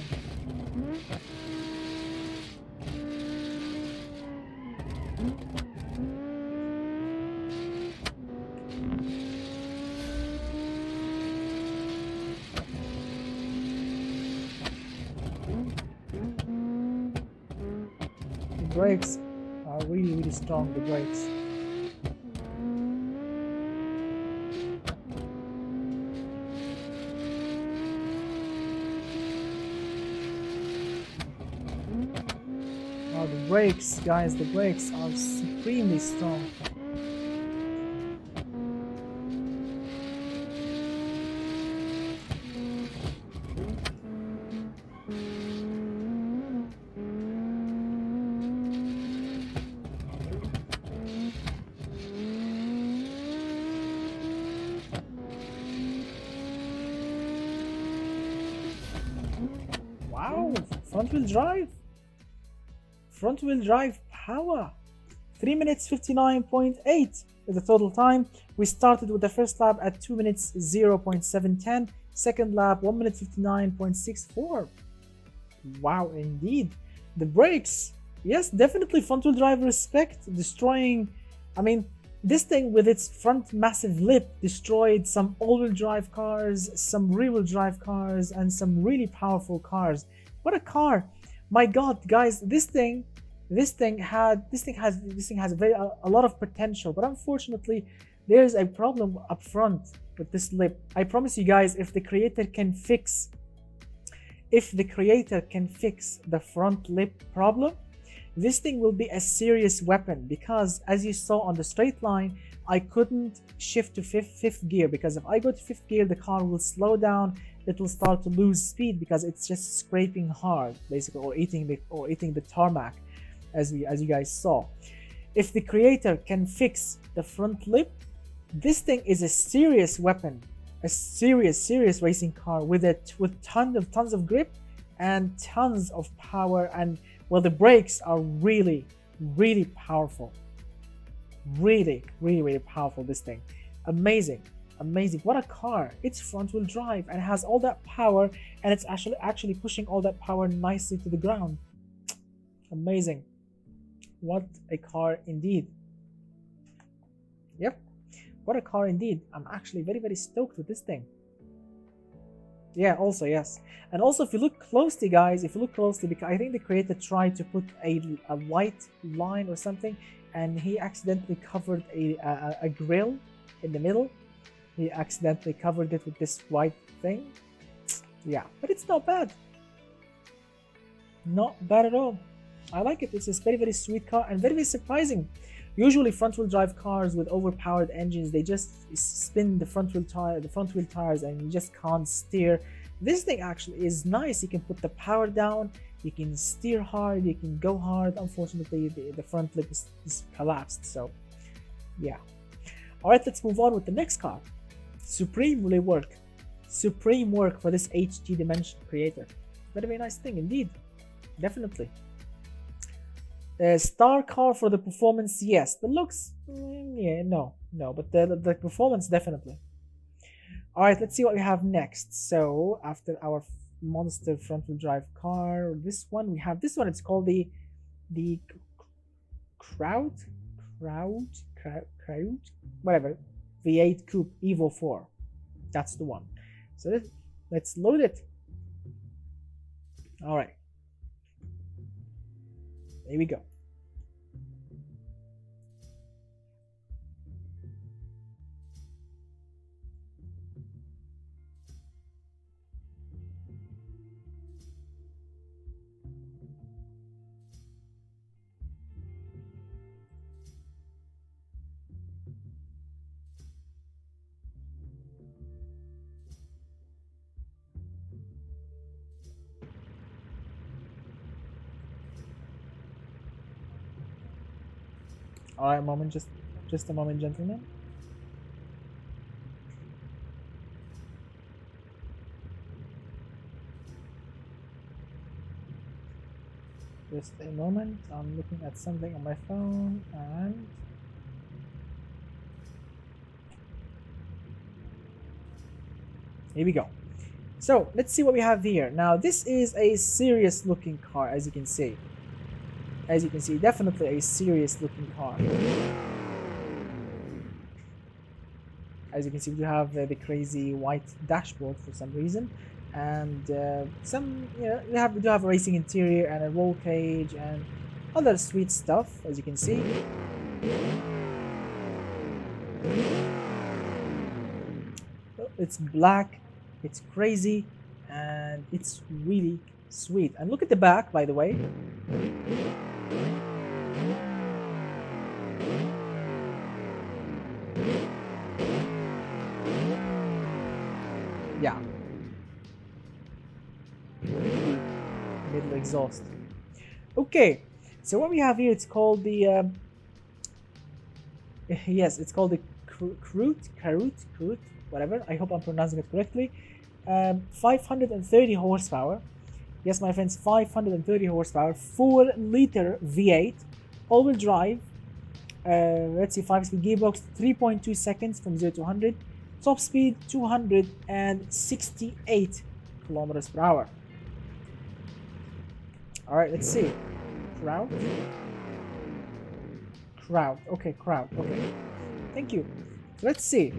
The brakes are really, really strong, the brakes. The brakes, guys, the brakes are supremely strong. Wow, front-wheel drive. Front-wheel drive power. 3 minutes 59.8 is the total time. We started with the first lap at 2 minutes 0.710. Second lap 1 minute 59.64. Wow, indeed. The brakes, yes, definitely front-wheel drive respect. Destroying, I mean, this thing with its front massive lip destroyed some all-wheel drive cars, some rear-wheel drive cars, and some really powerful cars. What a car! My God, guys, this thing has a lot of potential, but unfortunately, there's a problem up front with this lip. I promise you guys, if the creator can fix the front lip problem, this thing will be a serious weapon, because as you saw on the straight line, I couldn't shift to fifth gear, because if I go to 5th gear, the car will slow down. It will start to lose speed because it's just scraping hard, basically, or eating the tarmac, as you guys saw. If the creator can fix the front lip, this thing is a serious weapon, a serious racing car with tons of grip and tons of power. And well, the brakes are really powerful, really powerful. This thing, amazing. What a car! It's front-wheel drive and has all that power, and it's actually pushing all that power nicely to the ground. Amazing. What a car indeed. Yep, what a car indeed. I'm actually very stoked with this thing. Yeah, also, yes. And also, if you look closely, guys, because I think the creator tried to put a white line or something, and he accidentally covered a grill in the middle. He accidentally covered it with this white thing. Yeah, but it's not bad. Not bad at all. I like it. It's a very sweet car and very surprising. Usually front-wheel drive cars with overpowered engines, they just spin the front wheel tires and you just can't steer. This thing actually is nice. You can put the power down, you can steer hard, you can go hard. Unfortunately, the front lip is collapsed, so yeah. Alright, let's move on with the next car. Supreme work for this HT Dimension creator. Very nice thing indeed, definitely. Star car for the performance, yes. The looks, yeah, no, but the performance definitely. All right, let's see what we have next. So after our monster front-wheel drive car, this one we have. This one, it's called the Kraut, whatever, V8 Coupe Evo 4. That's the one. So let's load it. All right, there we go. All right, a moment, just a moment, gentlemen. Just a moment. I'm looking at something on my phone, and here we go. So let's see what we have here. Now this is a serious looking car, as you can see. As you can see, definitely a serious looking car. As you can see, we have the crazy white dashboard for some reason, and we do have a racing interior and a roll cage and other sweet stuff, as you can see. It's black, it's crazy, and it's really sweet. And look at the back, by the way. Yeah. Middle exhaust. Okay, so what we have here, it's called the yes, it's called the Kraut, whatever. I hope I'm pronouncing it correctly. 530 horsepower. Yes, my friends, 530 horsepower, 4-liter V8, all-wheel drive. Let's see, 5-speed gearbox, 3.2 seconds from 0 to 100. Top speed 268 kilometers per hour. All right, let's see. Kraut. Okay, Kraut. Okay, thank you. Let's see.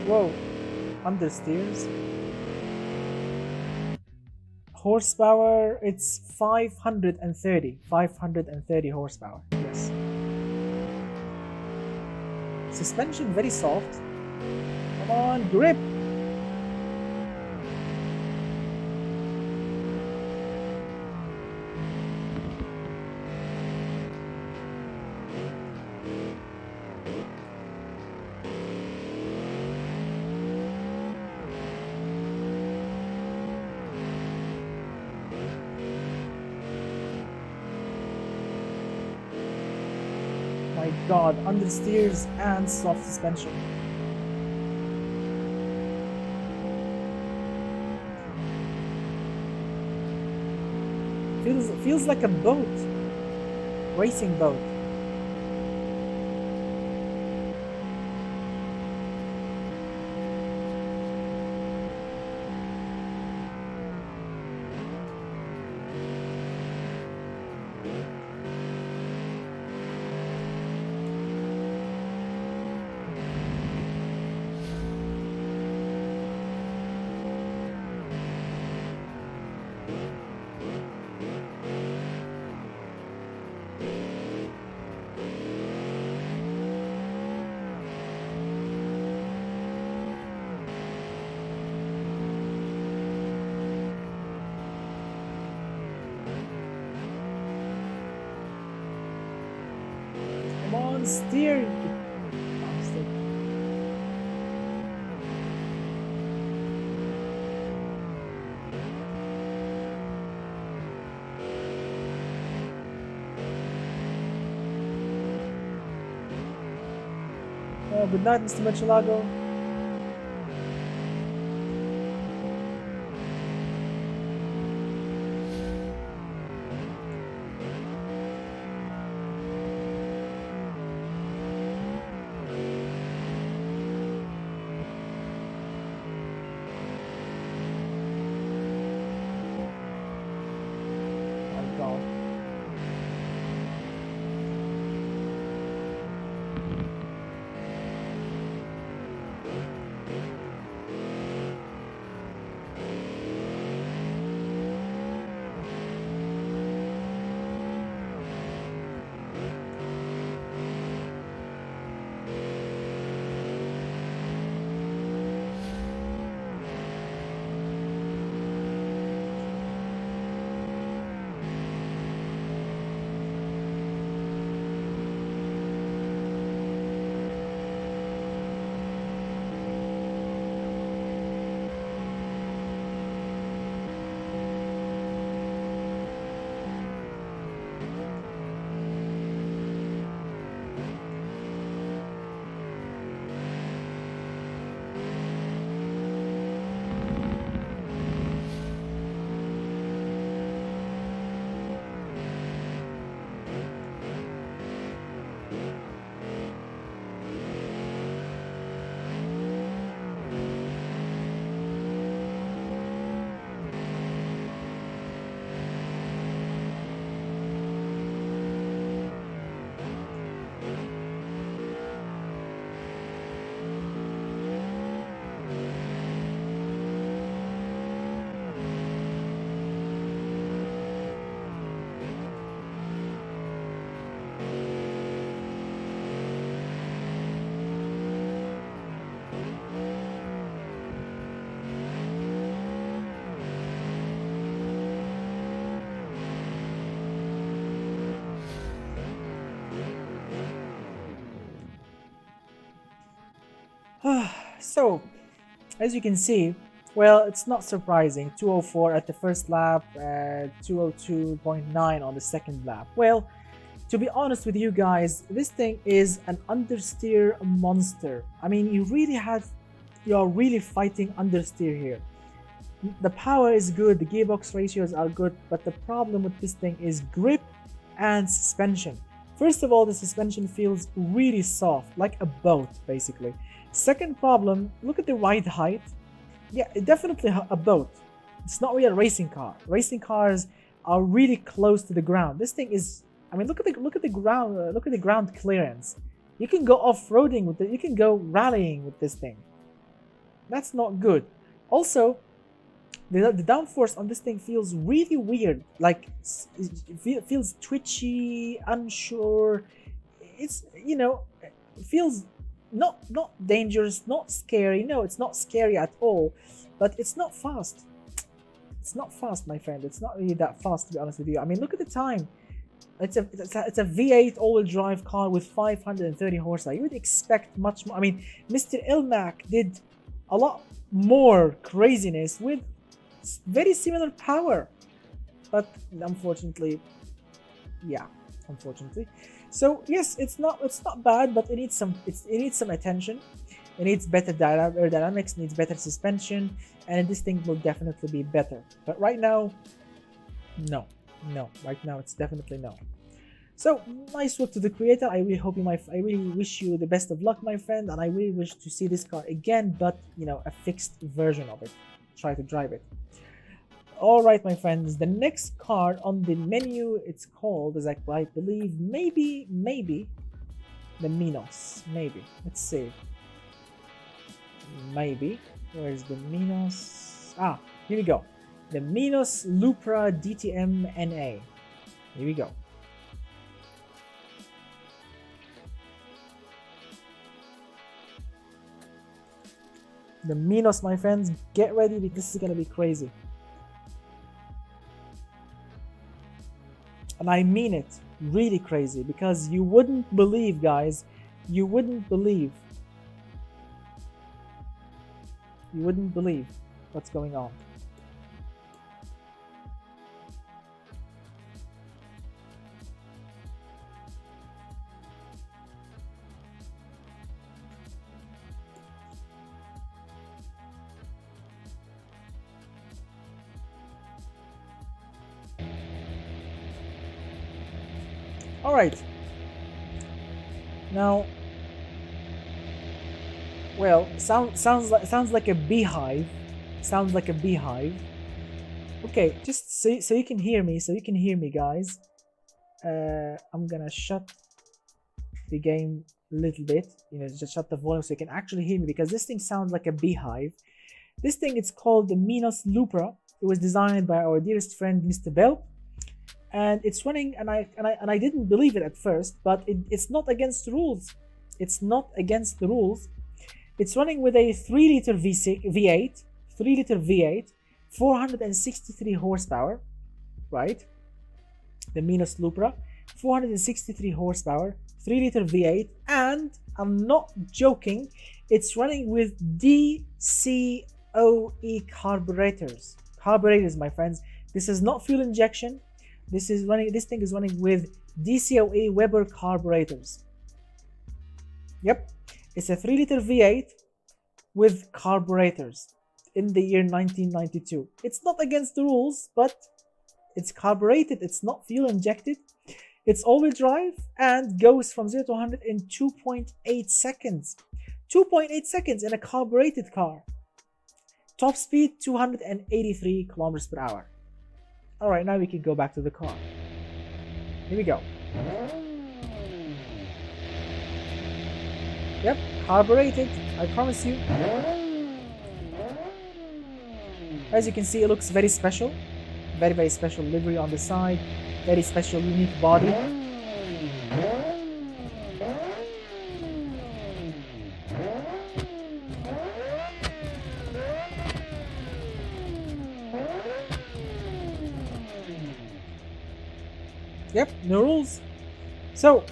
Whoa, understeers. Horsepower, it's 530 horsepower. Yes. Suspension very soft. Come on, grip. My God, understeers and soft suspension. Feels like a boat, racing boat. Come on, steer, you bastard. Oh, good night, Mr. Machalago. So, as you can see, well, it's not surprising. 204 at the first lap, 202.9 on the second lap. Well, to be honest with you guys, this thing is an understeer monster. I mean, you're really fighting understeer here. The power is good, the gearbox ratios are good, but the problem with this thing is grip and suspension. First of all, the suspension feels really soft, like a boat, basically. Second problem, look at the ride height. Yeah, definitely a boat. It's not really a racing car. Racing cars are really close to the ground. This thing is, I mean, look at the ground clearance. You can go off-roading with it. You can go rallying with this thing. That's not good. Also, the downforce on this thing feels really weird. Like, it feels twitchy, unsure. It's, you know, it feels not dangerous, not scary. No, it's not scary at all. But it's not fast. It's not fast, my friend. It's not really that fast, to be honest with you. I mean, look at the time. It's a V8 all-wheel drive car with 530 horsepower. You would expect much more. I mean, Mr. Elmac did a lot more craziness with very similar power, but unfortunately, yeah, unfortunately. So yes, it's not bad, but it needs some attention. It needs better aerodynamics, needs better suspension, and this thing will definitely be better. But right now, no. Right now, it's definitely no. So nice work to the creator. I really wish you the best of luck, my friend, and I really wish to see this car again, but you know, a fixed version of it. Try to drive it. Alright, my friends, the next car on the menu, it's called, as I believe, maybe the Minos. Maybe. Let's see. Maybe. Where's the Minos? Ah, here we go. The Minos Lupra DTM NA. Here we go. The Minos, my friends, get ready because this is gonna be crazy. And I mean it, really crazy, because you wouldn't believe, guys, you wouldn't believe what's going on. All right. Now, well, sounds like a beehive. Sounds like a beehive. Okay, just so you can hear me. So you can hear me, guys. I'm gonna shut the game a little bit. You know, just shut the volume so you can actually hear me, because this thing sounds like a beehive. This thing, it's called the Minos Lupra. It was designed by our dearest friend, Mr. Bell. And it's running, and I didn't believe it at first, but it's not against the rules. It's not against the rules. It's running with a 3-liter V8, 3-liter V8, 463 horsepower, right? The Minos Lupra, 463 horsepower, 3-liter V8, and I'm not joking, it's running with DCOE carburetors. Carburetors, my friends. This is not fuel injection. This thing is running with DCOE Weber carburetors. Yep, it's a 3-liter V8 with carburetors in the year 1992. It's not against the rules, but it's carbureted. It's not fuel injected. It's all-wheel drive and goes from 0 to 100 in 2.8 seconds. 2.8 seconds in a carbureted car. Top speed 283 kilometers per hour. All right, now we can go back to the car. Here we go. Yep, carbureted, I promise you. As you can see, it looks very special. Very, very special livery on the side. Very special, unique body. Yep, no rules. So,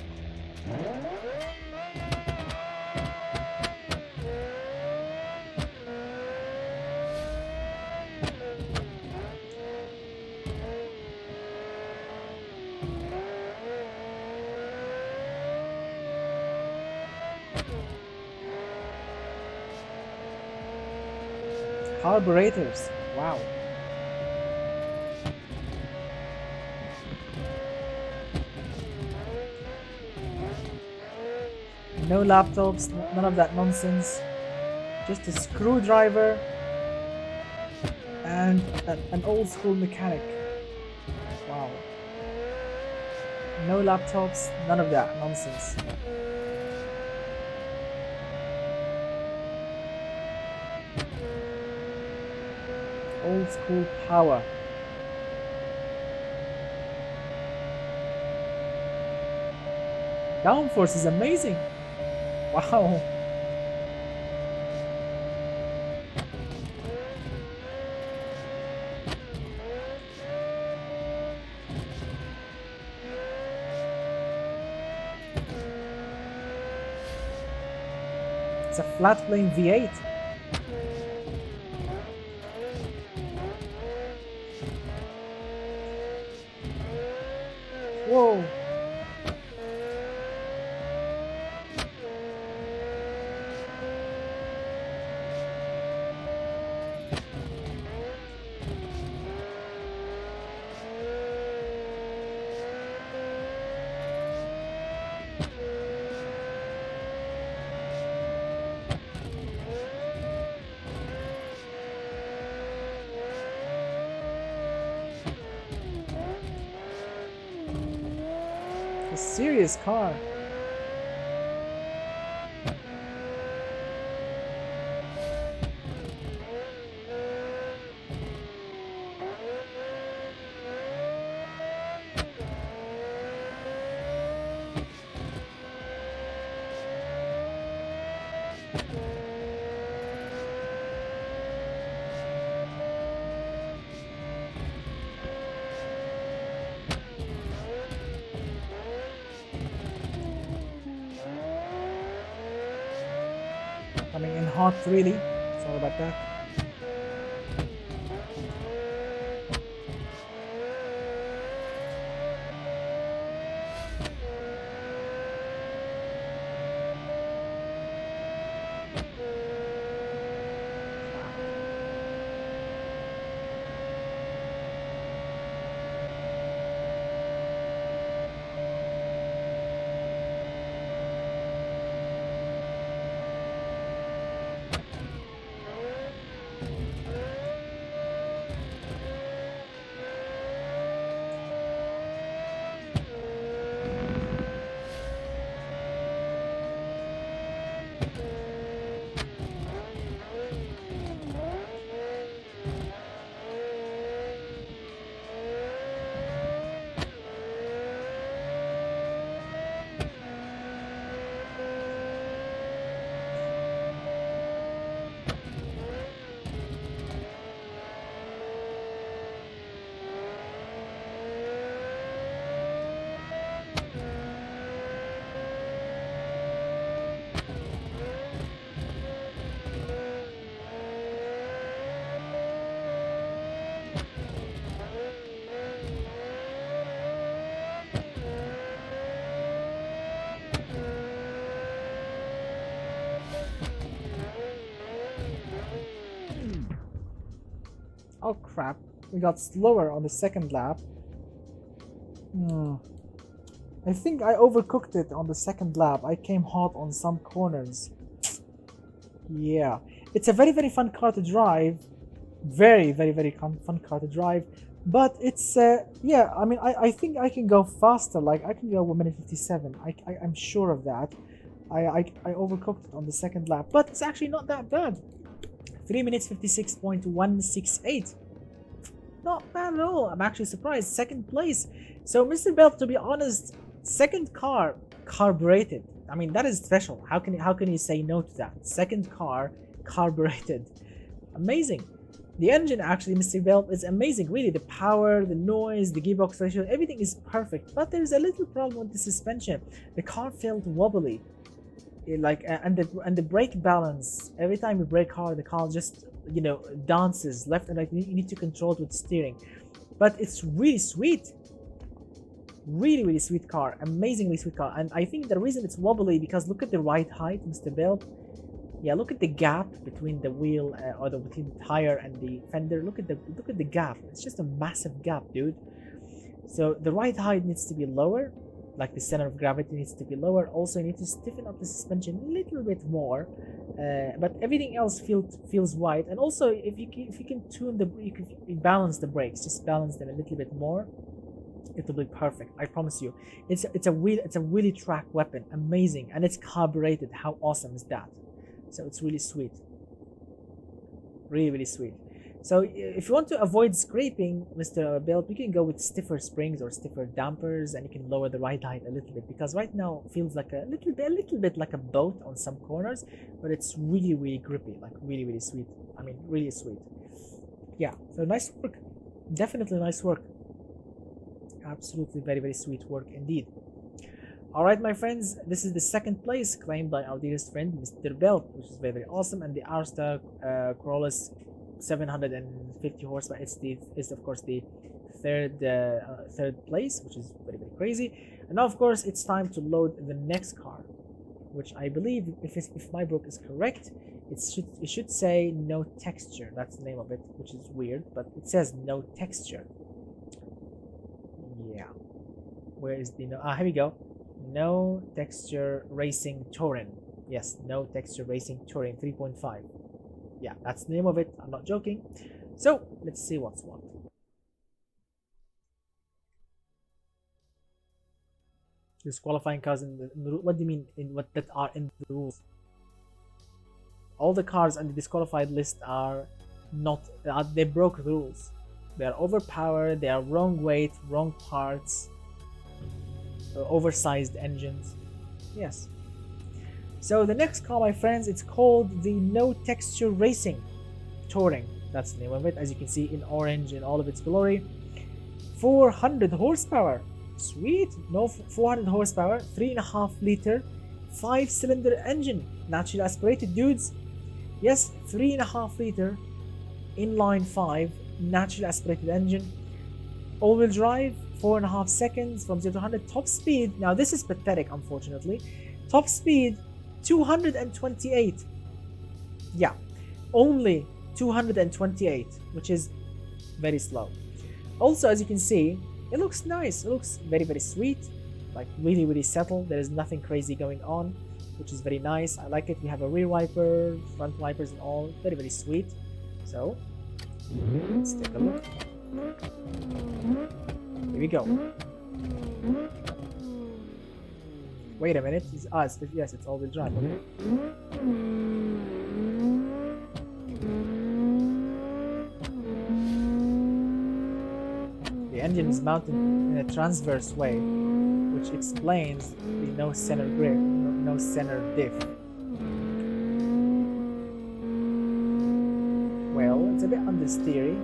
carburetors. Wow. No laptops, none of that nonsense. Just a screwdriver and an old school mechanic. Wow. No laptops, none of that nonsense. Old school power. Downforce is amazing. Wow. It's a flat plane V8. Whoa. A serious car. Coming in hot, really. Sorry about that. Oh crap, we got slower on the second lap. I think I overcooked it on the second lap. I came hot on some corners. Yeah, it's a very fun car to drive. Very fun car to drive. But it's, yeah, I mean, I think I can go faster. Like, I can go 1 minute 57. I'm sure of that. I overcooked it on the second lap. But it's actually not that bad. 3 minutes 56.168. Not bad at all. I'm actually surprised. Second place. So Mr. Belt, to be honest, second car carbureted. I mean, that is special. How can you say no to that? Second car carbureted. Amazing. The engine actually, Mr. Belt, is amazing. Really, the power, the noise, the gearbox ratio, everything is perfect. But there's a little problem with the suspension. The car felt wobbly. And the brake balance, every time you brake hard, the car just, you know, dances left and right. You need to control it with steering. But it's really sweet. Really sweet car. Amazingly sweet car. And I think the reason it's wobbly because look at the ride height, Mr. Belt. Yeah, look at the gap between the wheel or between the tire and the fender. Look at the gap. It's just a massive gap, dude. So the ride height needs to be lower, like the center of gravity needs to be lower. Also, you need to stiffen up the suspension a little bit more, but everything else feels right. And also, if you can tune you can balance the brakes, just balance them a little bit more. It will be perfect. I promise you. It's a wheelie track weapon, amazing, and it's carbureted. How awesome is that? So it's really sweet, really sweet. So if you want to avoid scraping, Mr. Bill, you can go with stiffer springs or stiffer dampers, and you can lower the ride height a little bit, because right now it feels like a little bit like a boat on some corners, but it's really grippy, like really sweet. I mean, really sweet. Yeah, so nice work, definitely nice work, absolutely very sweet work indeed. All right, my friends, this is the second place claimed by our dearest friend, Mr. Belt, which is very awesome, and the Arsta Corollis 750 horsepower. It's of course the third place, which is very crazy. And now, of course, it's time to load the next car, which I believe, if my book is correct, it should say no texture. That's the name of it, which is weird, but it says no texture. Yeah, where is the no? Here we go. No texture racing touring. Yes, no texture racing touring 3.5. Yeah, that's the name of it. I'm not joking. So let's see what's what. Disqualifying cars in the what do you mean in what that are in the rules? All the cars on the disqualified list are not. They broke the rules. They are overpowered. They are wrong weight, wrong parts, oversized engines. Yes. So the next car, my friends, it's called the No Texture Racing Touring. That's the name of it, as you can see in orange in all of its glory. 400 horsepower. Sweet. No, 400 horsepower, 3.5 liter, 5-cylinder engine. Naturally aspirated, dudes. Yes, 3.5 liter, inline 5, naturally aspirated engine. All-wheel drive, 4.5 seconds from 0 to 100. Top speed, now this is pathetic, unfortunately. Top speed, 228. Yeah, only 228, which is very slow. Also, as you can see, it looks nice. It looks very sweet, like really settled. There is nothing crazy going on, which is very nice. I like it. We have a rear wiper, front wipers, and all. Very sweet. So let's take a look. Here we go. Wait a minute. Yes, it's all-wheel drive. Okay. The engine is mounted in a transverse way, which explains the no center grip, no center diff. Well, it's a bit understeery.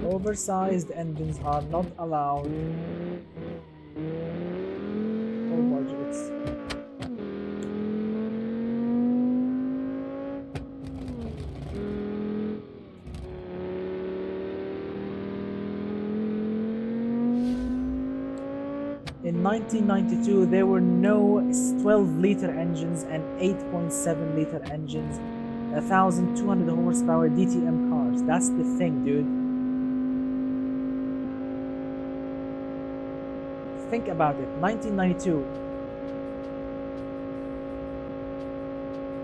Oversized engines are not allowed. Oh, budgets. In 1992, there were no 12-liter engines and 8.7-liter engines, 1,200 horsepower DTM cars. That's the thing, dude. Think about it, 1992.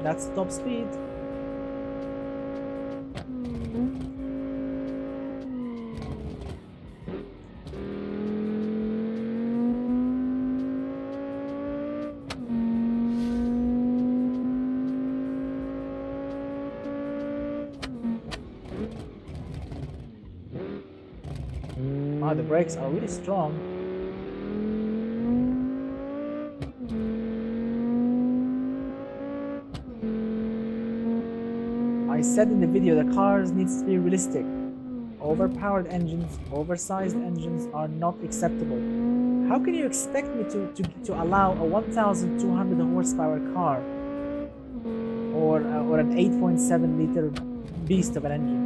That's top speed. Wow, the brakes are really strong. I said in the video, the cars needs to be realistic. Overpowered engines, oversized engines are not acceptable. How can you expect me to allow a 1,200 horsepower car or an 8.7 liter beast of an engine?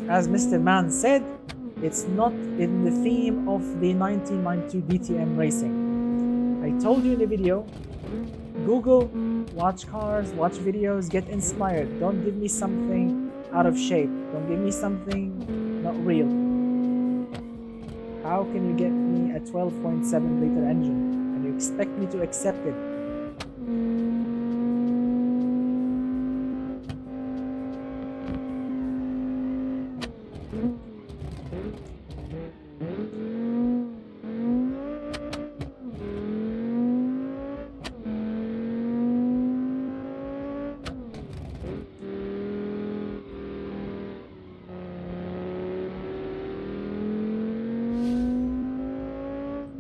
as Mr. Man said, it's not in the theme of the 1992 DTM Racing. I told you in the video, Google, watch cars, watch videos, get inspired. Don't give me something out of shape. Don't give me something not real. How can you get me a 12.7 liter engine and you expect me to accept it?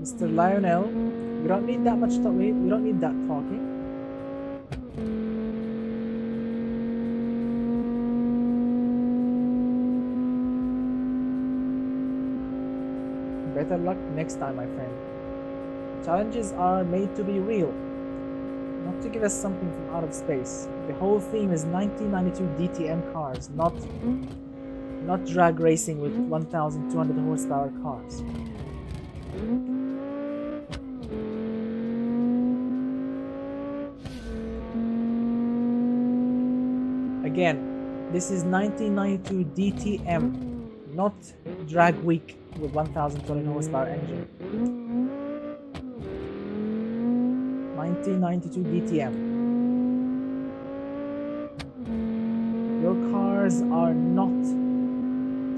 Mr. Lionel, we don't need that much talking. We don't need that talking. Better luck next time, my friend. Challenges are made to be real, not to give us something from out of space. The whole theme is 1992 DTM cars, not drag racing with 1,200 horsepower cars. Again, this is 1992 DTM, not drag week with 1,200 horsepower engine. 1992 DTM. Your cars are not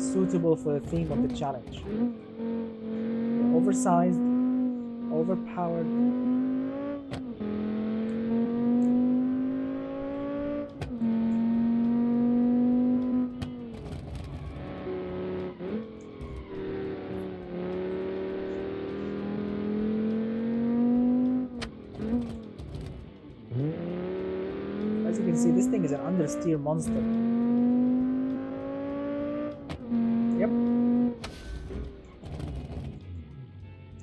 suitable for the theme of the challenge. They're oversized, overpowered. As you can see, this thing is an understeer monster. Yep.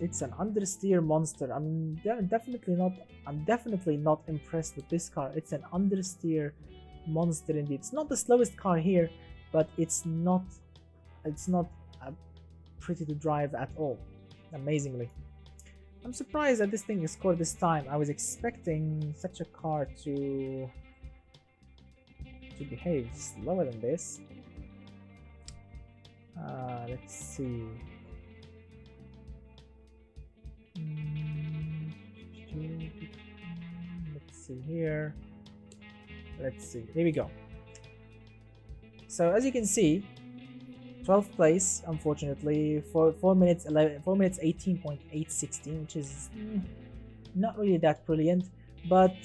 It's an understeer monster. I'm definitely not impressed with this car. It's an understeer monster indeed. It's not the slowest car here, but it's not pretty to drive at all, amazingly. I'm surprised that this thing scored this time. I was expecting such a car to behave slower than this. Let's see. Let's see here. Let's see. Here we go. So as you can see, 12th place, unfortunately, for 4 minutes 18.816, which is not really that brilliant, but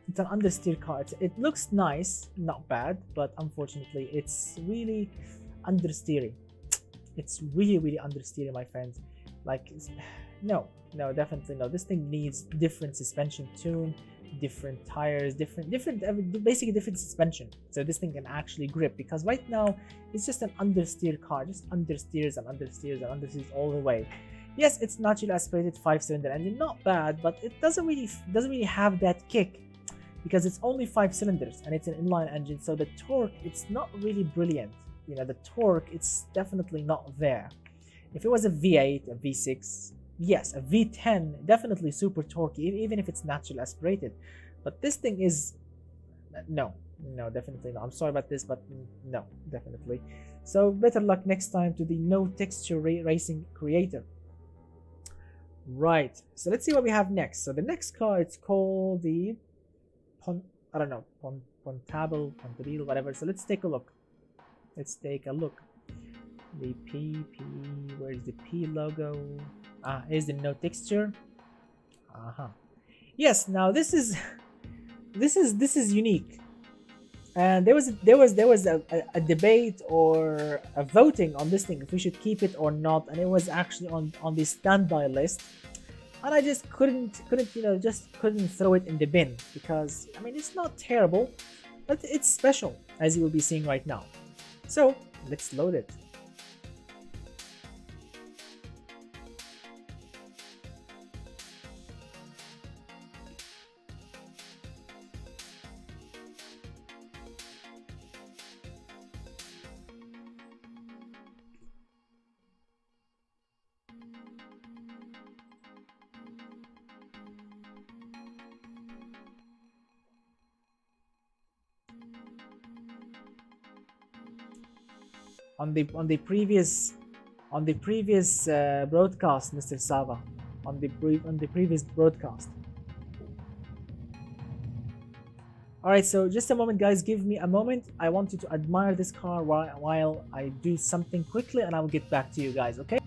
it's an understeer car. It looks nice, not bad, but unfortunately it's really understeering. It's really understeering, my friends. Like, no, definitely no. This thing needs different suspension tune, different tires, basically different suspension, so this thing can actually grip, because right now it's just an understeer car, just understeers all the way. Yes, it's naturally aspirated 5-cylinder engine, not bad, but it doesn't really have that kick, because it's only 5 cylinders and it's an inline engine, so the torque, it's not really brilliant. You know, the torque, it's definitely not there. If it was a V8, a V6, yes, a V10, definitely super torquey, even if it's naturally aspirated. But this thing is no, definitely no. I'm sorry about this, but no, definitely. So better luck next time to the no texture racing creator. Right, so let's see what we have next. So the next car, it's called the Pontabile, whatever. So let's take a look. The P, where's the P logo? Here's the no texture. Yes, now this is unique. And there was a debate or a voting on this thing, if we should keep it or not, and it was actually on the standby list. And I just couldn't throw it in the bin, because I mean, it's not terrible, but it's special, as you will be seeing right now. So let's load it. on the previous broadcast, Mr. Sava, on the previous broadcast. All right, so just a moment, guys. Give me a moment. I want you to admire this car while I do something quickly, and I'll get back to you guys. Okay.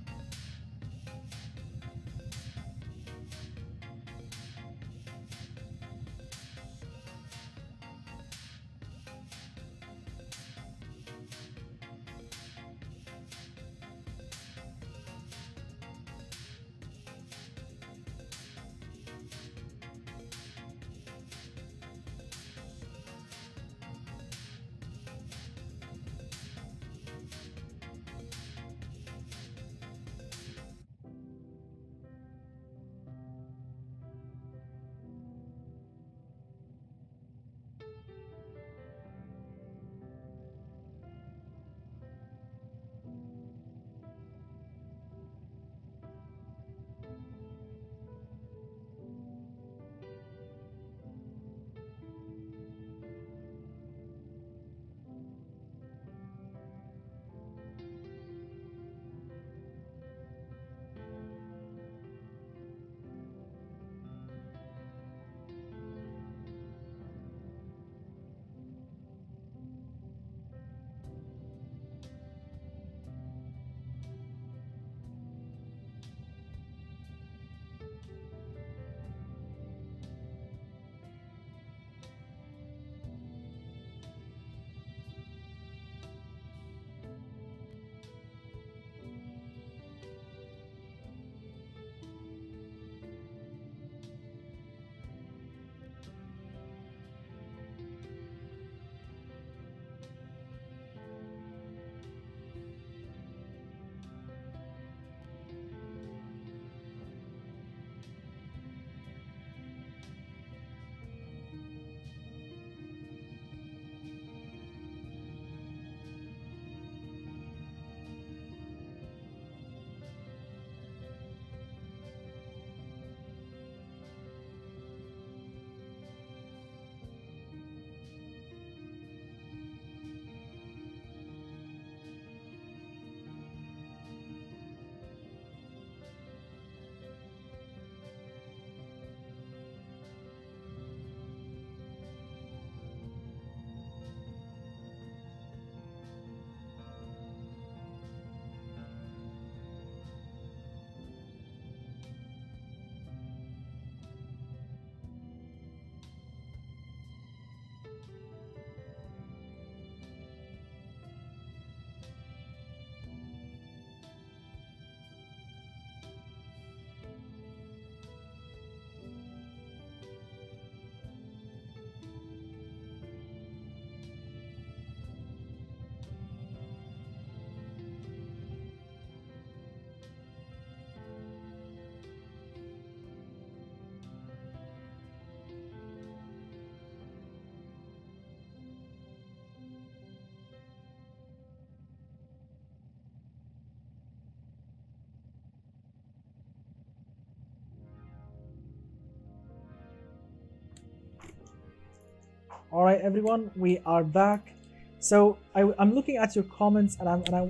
All right, everyone, we are back. So I'm looking at your comments, and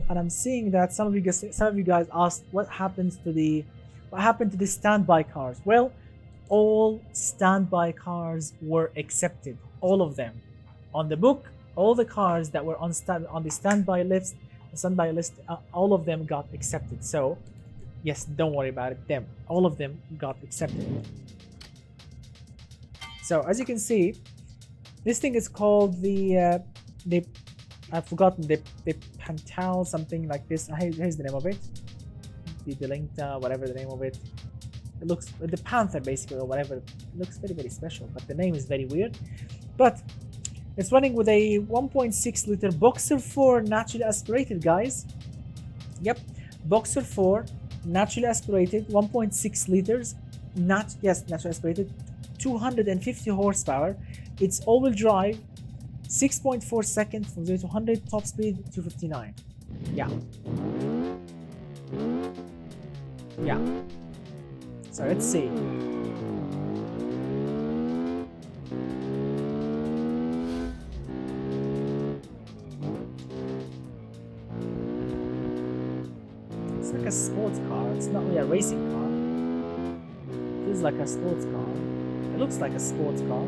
I'm seeing that some of you guys asked what happened to the standby cars. Well, all standby cars were accepted, all of them, on the book. All the cars that were on the standby list, all of them got accepted. So yes, don't worry about it. All of them got accepted. So as you can see, this thing is called the I've forgotten the Pantal something like this. Here's the name of it. The Deligenta, whatever the name of it. It looks the Panther basically, or whatever. It looks very, very special, but the name is very weird. But it's running with a 1.6 liter Boxer 4 naturally aspirated, guys. Yep, Boxer 4 naturally aspirated, 1.6 liters. Naturally aspirated, 250 horsepower. It's all-wheel drive, 6.4 seconds from 0 to 100, top speed 259. Yeah. So let's see. a sports car. It's not really a racing car. It feels like a sports car. It looks like a sports car.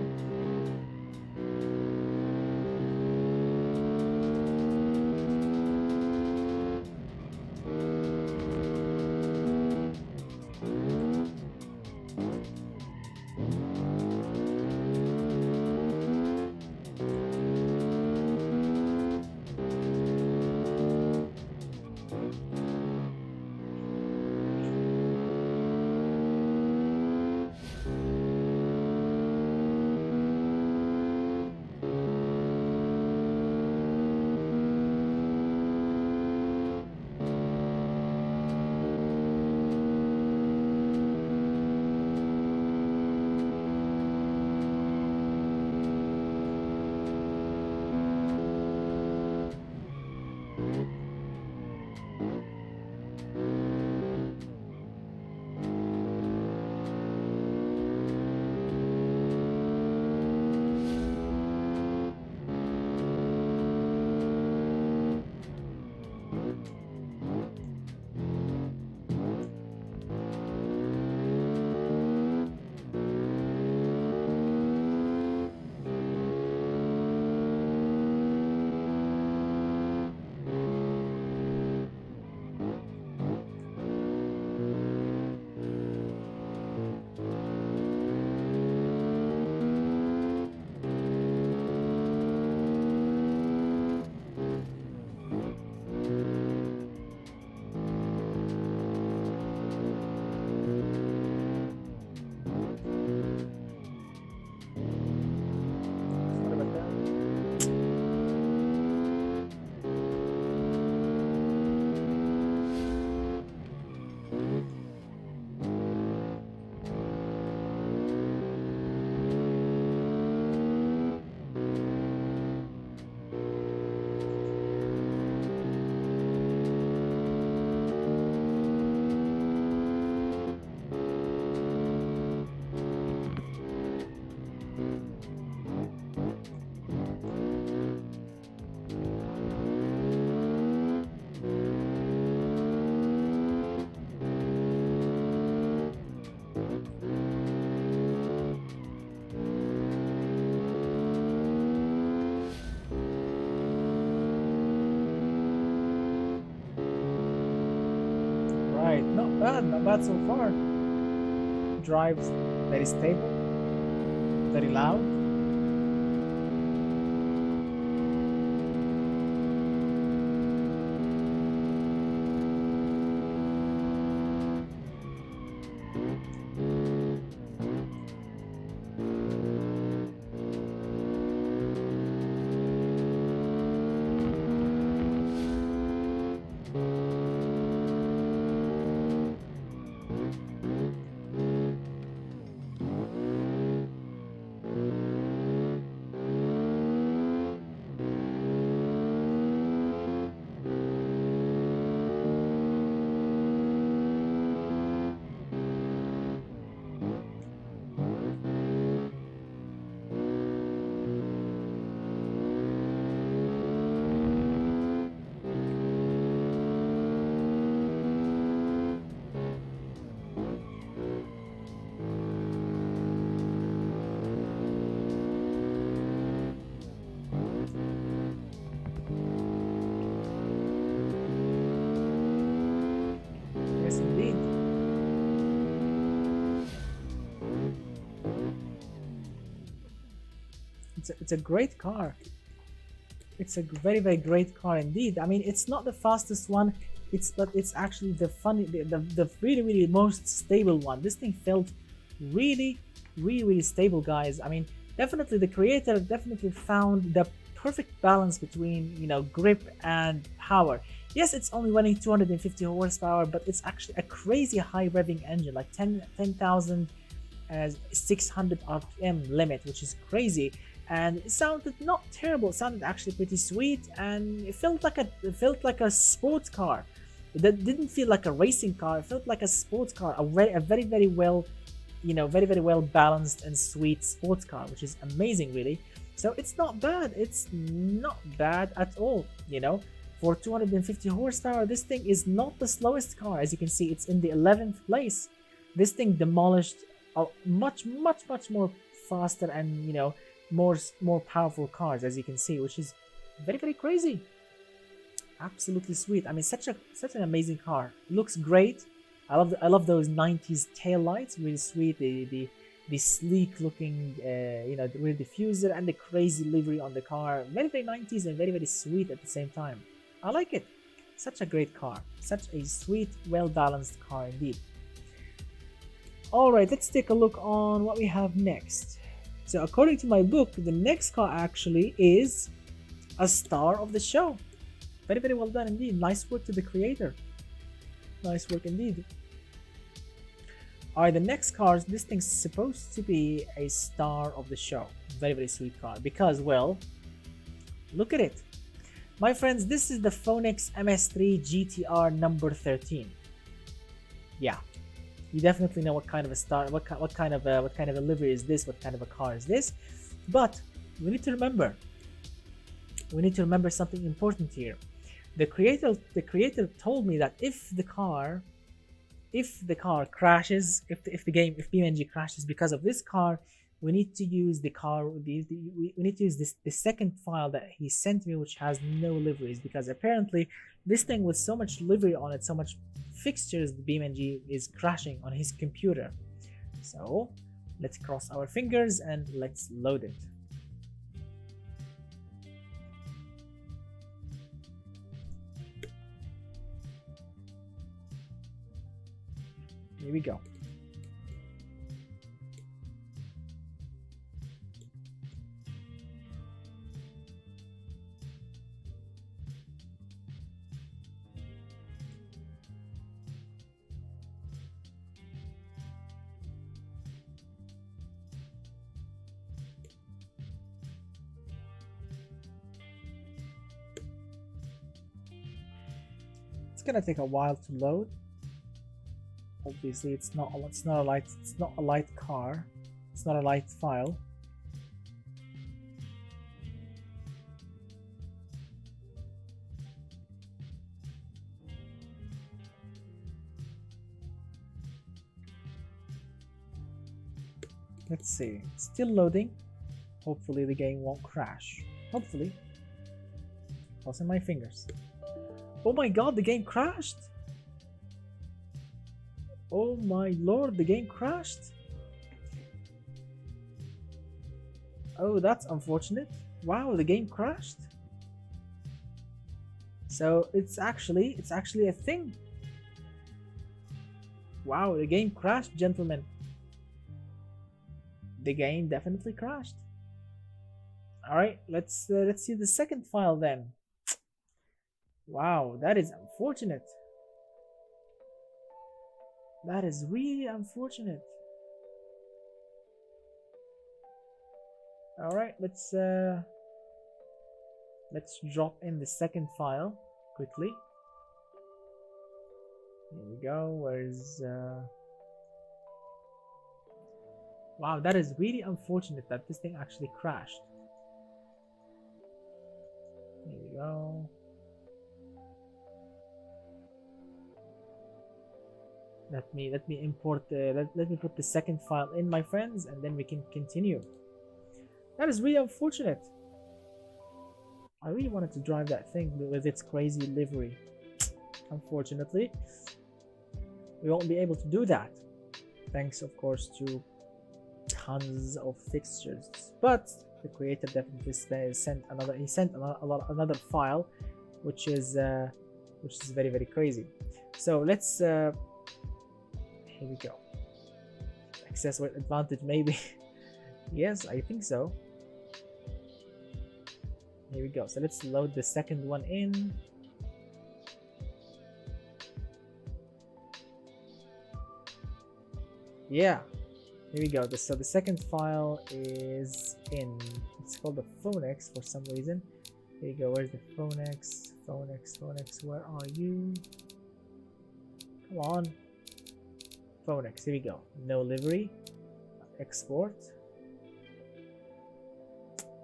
Not bad so far. Drives very stable, very loud. It's a great car. It's a very great car indeed. I mean, it's not the fastest one, but it's actually the really most stable one. This thing felt really stable, guys. I mean, definitely the creator definitely found the perfect balance between, you know, grip and power. Yes, it's only running 250 horsepower, but it's actually a crazy high revving engine, like 10,600 RPM limit, which is crazy. And it sounded not terrible. It sounded actually pretty sweet, and it felt like a sports car. That didn't feel like a racing car. It felt like a sports car, a very well, you know, very well balanced and sweet sports car, which is amazing, really. So it's not bad. It's not bad at all, you know. for 250 horsepower. This thing is not the slowest car. As you can see, it's in the 11th place. This thing demolished much more faster and, you know, more powerful cars, as you can see, which is very crazy. Absolutely sweet. I mean, such an amazing car. Looks great. I love those 90s tail lights. Really sweet. The sleek looking, you know, the rear diffuser and the crazy livery on the car. Very 90s and very sweet at the same time. I like it. Such a great car. Such a sweet, well balanced car indeed. Alright, let's take a look on what we have next. So according to my book, the next car actually is a star of the show. Very well done indeed. Nice work to the creator. Nice work indeed. Alright, the next car, this thing's supposed to be a star of the show. Very sweet car. Because, well, look at it. My friends, this is the Phonix MS3 GTR number 13. Yeah. You definitely know what kind of a star, what kind of a livery is this, what kind of a car is this. But we need to remember something important here. The creator told me that if the car crashes, if BeamNG crashes because of this car, we need to use we need to use the second file that he sent me, which has no liveries, because apparently this thing with so much livery on it, so much fixtures, the BeamNG is crashing on his computer. So let's cross our fingers and let's load it. Here we go. It's gonna take a while to load. Obviously, it's not a light car. It's not a light file. Let's see. It's still loading. Hopefully the game won't crash. Hopefully. Crossing my fingers. Oh my god, the game crashed! Oh my lord, the game crashed! Oh, that's unfortunate. Wow, the game crashed. So it's actually a thing. Wow, the game crashed, gentlemen. The game definitely crashed. All right, let's see the second file then. Wow, that is unfortunate. That is really unfortunate. All right, let's drop in the second file quickly. Here we go. Where's Wow, that is really unfortunate that this thing actually crashed. Here we go. Let me import let me put the second file in, my friends, and then we can continue. That is really unfortunate. I really wanted to drive that thing with its crazy livery. Unfortunately, we won't be able to do that. Thanks, of course, to tons of fixtures. But the creator definitely sent another file, which is very crazy. So let's here we go. Access weight advantage, maybe. Yes, I think so. Here we go. So let's load the second one in. Yeah, here we go. So the second file is in. It's called the Phonix for some reason. Here you go. Where's the Phonix? Phonix, where are you? Come on. Phonix, here we go. No livery. Export.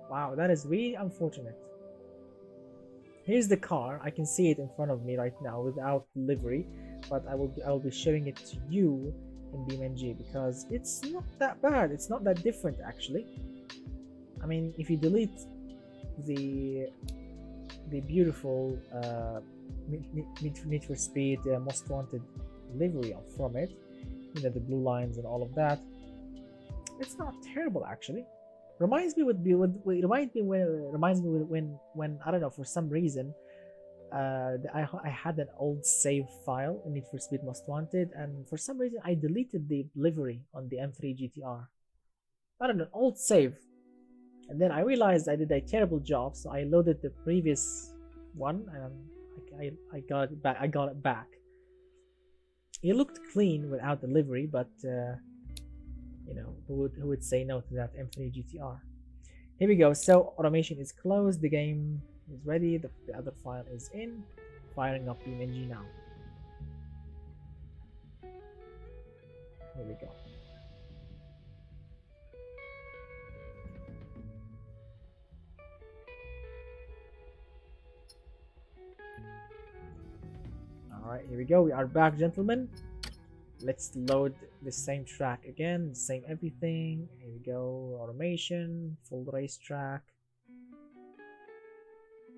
Wow, that is really unfortunate. Here's the car. I can see it in front of me right now without livery, but I will be showing it to you in BeamNG because it's not that bad. It's not that different actually. I mean, if you delete the beautiful Need for Speed Most Wanted livery from it, you know, the blue lines and all of that, it's not terrible actually. Reminds me when I don't know, for some reason I had an old save file in Need for Speed Most Wanted, and for some reason I deleted the livery on the M3 GTR. I don't know, old save, and then I realized I did a terrible job, so I loaded the previous one and I got it back. It looked clean without the livery, but you know, who would say no to that M3 GTR? Here we go. So automation is closed. The game is ready. The other file is in. Firing up BeamNG now. Here we go. All right, here we go. We are back, gentlemen. Let's load the same track again, same everything. Here we go, automation, full racetrack.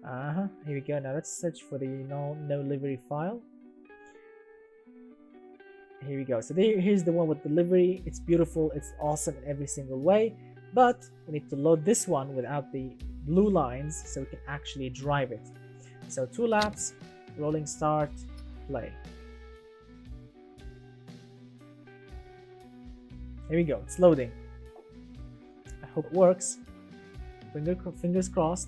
Here we go. Now let's search for the no livery file. Here we go. So here's the one with the livery. It's beautiful, it's awesome in every single way, but we need to load this one without the blue lines so we can actually drive it. So 2 laps, rolling start, play. Here we go, it's loading. I hope it works. Fingers crossed.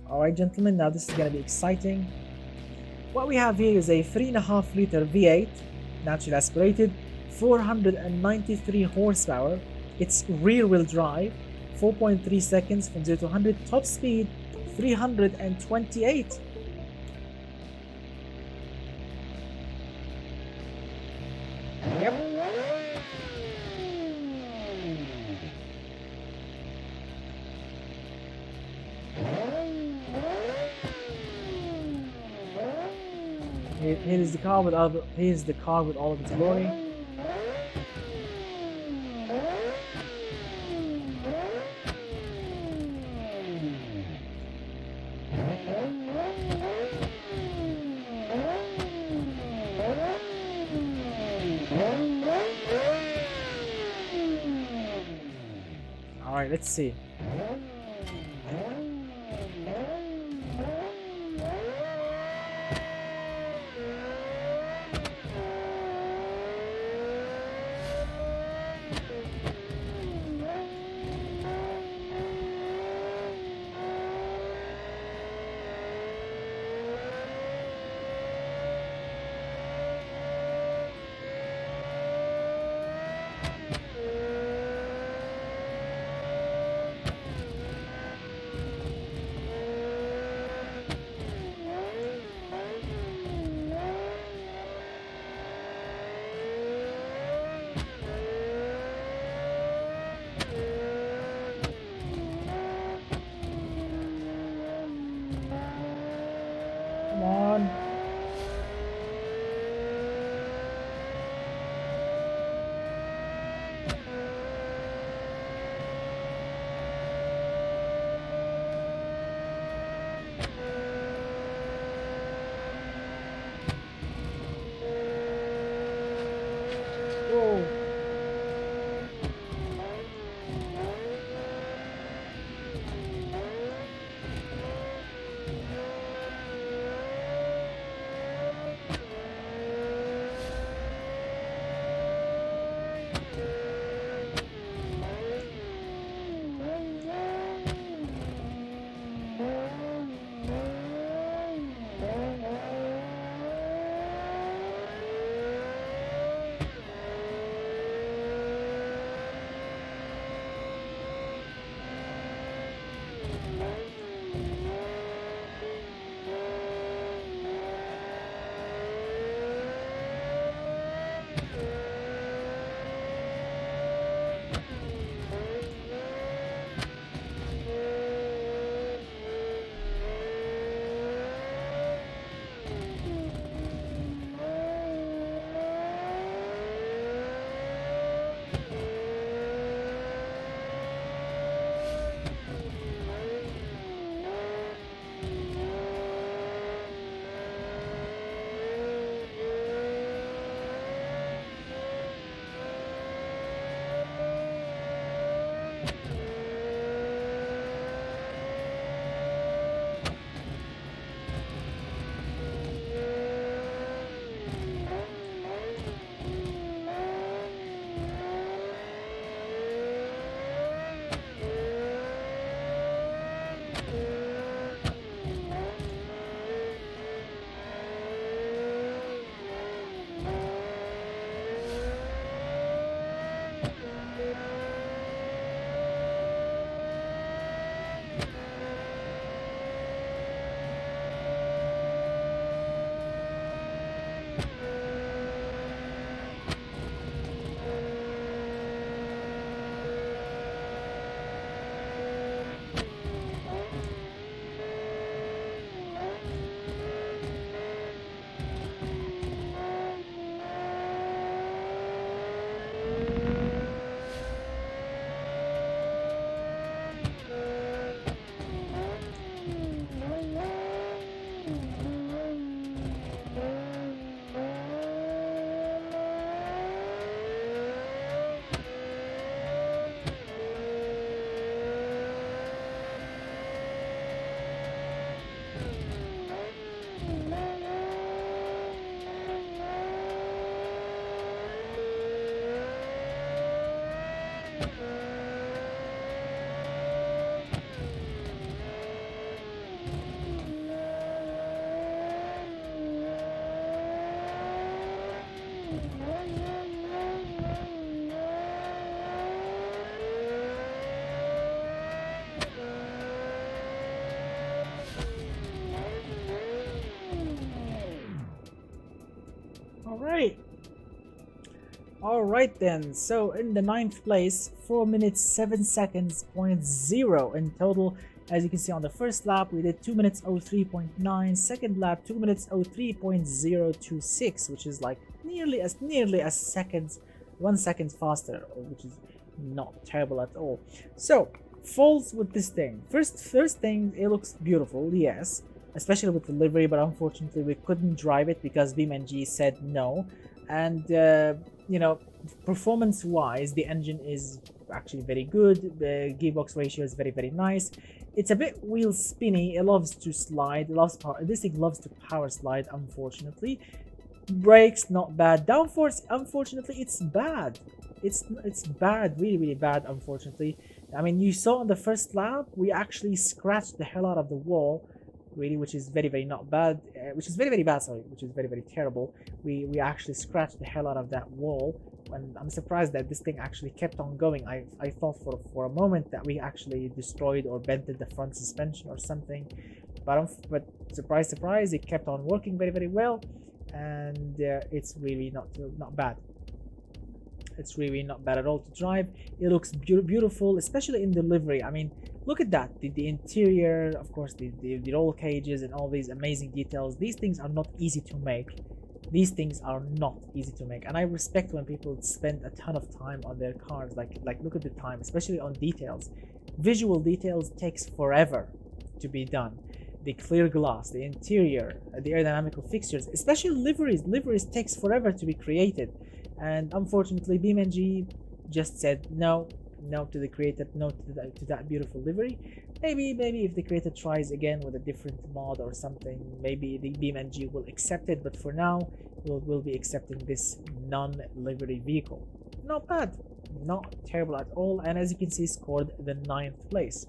Alright gentlemen, now this is going to be exciting. What we have here is a 3.5 liter V8, naturally aspirated, 493 horsepower. It's rear wheel drive, 4.3 seconds from 0 to 100, top speed 328. Yep. Here is the car with all of its glory. All right, let's see. All right then, so in the 9th place, 4 minutes 7 seconds point 0 in total. As you can see on the first lap, we did 2 minutes 03.9. Second lap, 2 minutes 03.026, which is like nearly a second, 1 second faster, which is not terrible at all. So faults with this thing. First thing, it looks beautiful, yes, especially with the livery, but unfortunately we couldn't drive it because BeamNG said no. And you know, performance wise, the engine is actually very good. The gearbox ratio is very nice. It's a bit wheel spinny. It loves to slide. It loves power. This thing loves to power slide, unfortunately. Brakes not bad. Downforce, unfortunately, it's bad. It's bad, really bad, unfortunately. I mean, you saw on the first lap, we actually scratched the hell out of the wall, really, which is very not bad, which is very bad, sorry, which is very terrible. We actually scratched the hell out of that wall, and I'm surprised that this thing actually kept on going. I thought for a moment that we actually destroyed or bented the front suspension or something, but surprise, it kept on working very well, and it's really not bad. It's really not bad at all to drive. It looks beautiful, especially in the livery. I mean, look at that, the interior, of course, the roll cages and all these amazing details. These things are not easy to make. These things are not easy to make, and I respect when people spend a ton of time on their cars. Like look at the time, especially on details. Visual details takes forever to be done. The clear glass, the interior, the aerodynamical fixtures, especially liveries takes forever to be created. And unfortunately, BeamNG just said no to the creator, no to that beautiful livery. Maybe if the creator tries again with a different mod or something, maybe the BeamNG will accept it. But for now, we'll be accepting this non-livery vehicle. Not bad, not terrible at all. And as you can see, scored the 9th place.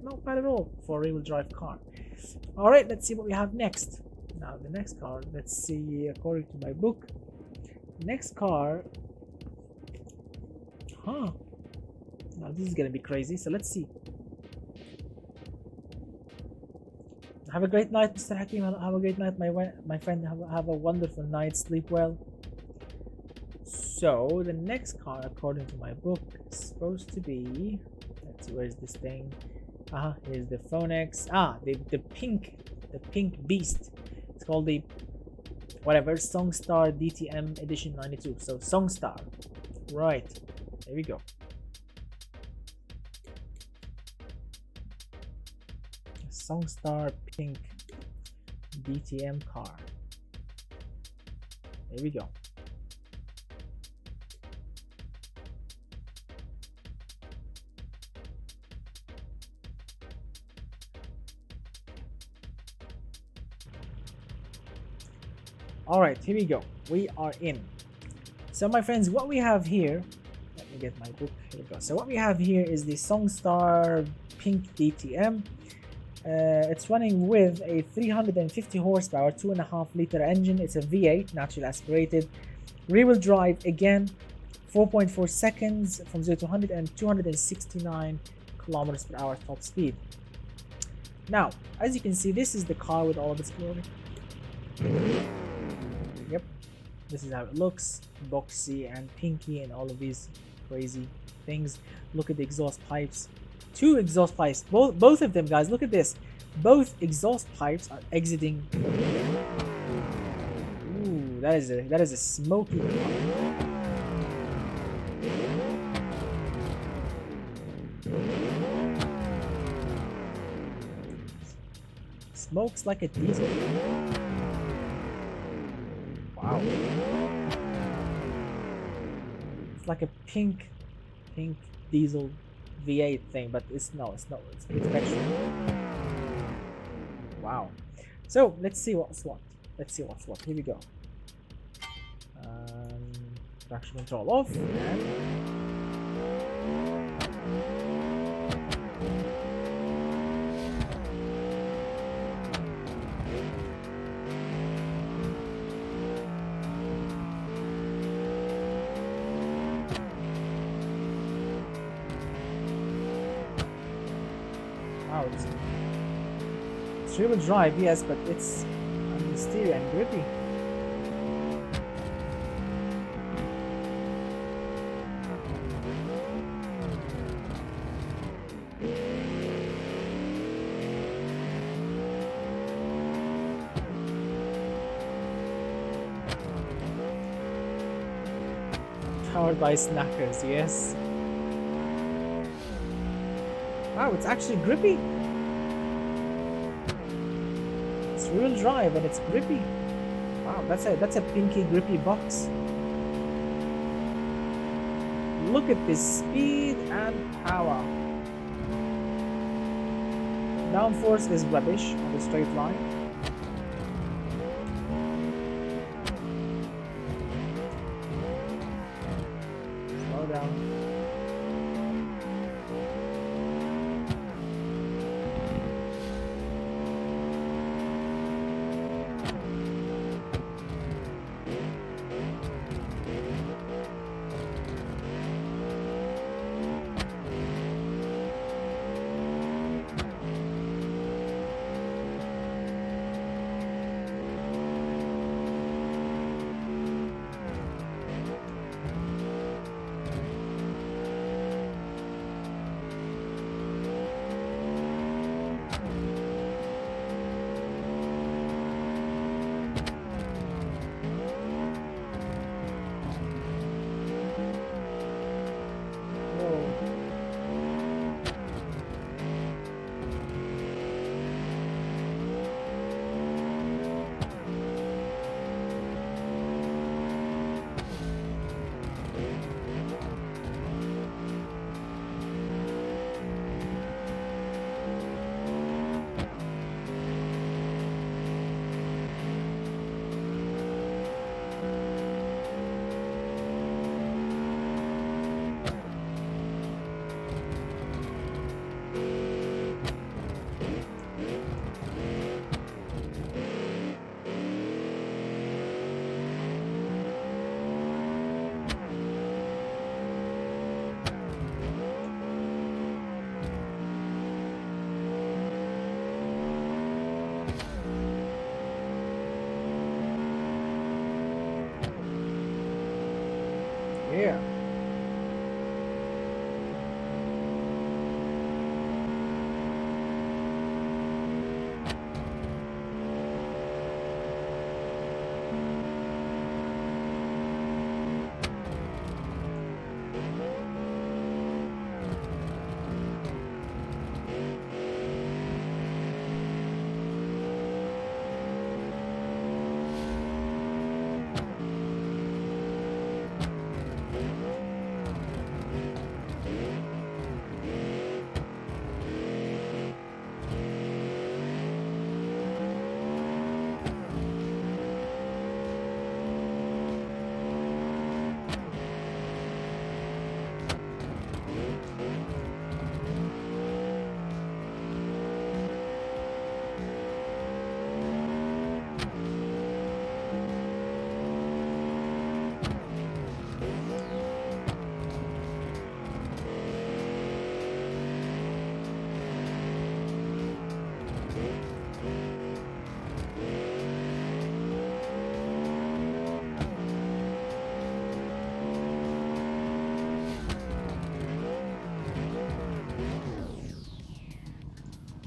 Not bad at all for a rear-wheel drive car. All right, let's see what we have next. Now the next car, let's see, according to my book. Next car, now this is gonna be crazy, so let's see. Have a great night, Mr. Hakim. Have a great night, my friend. Have a wonderful night. Sleep well. So the next car, according to my book, is supposed to be, let's see, where's this thing? Here's the Phonix. The pink beast. It's called the whatever, Songstar DTM edition 92. So Songstar, right, there we go. Songstar pink DTM car, there we go. All right, here we go. We are in. So my friends, what we have here, let me get my book. Here we go. So what we have here is the Songstar Pink DTM. It's running with a 350 horsepower, 2.5 liter engine. It's a V8, naturally aspirated. Rear-wheel drive again, 4.4 seconds from 0 to 100 and 269 kilometers per hour top speed. Now, as you can see, this is the car with all of its glory. Yep, this is how it looks, boxy and pinky and all of these crazy things. Look at the exhaust pipes, 2 exhaust pipes, both of them, guys. Look at this, both exhaust pipes are exiting. Ooh, that is a smoky car. Smokes like a diesel. Wow. It's like a pink diesel V8 thing, but it's petrol. Wow. So let's see what's what. Here we go. Traction control off. Wow, it's rear-wheel drive, yes, but it's on the steering and grippy. Powered by snackers, yes. Wow, it's actually grippy. It's real drive and it's grippy. Wow, that's a pinky grippy box. Look at this speed and power. Downforce is rubbish on the straight line. Slow down. Yeah.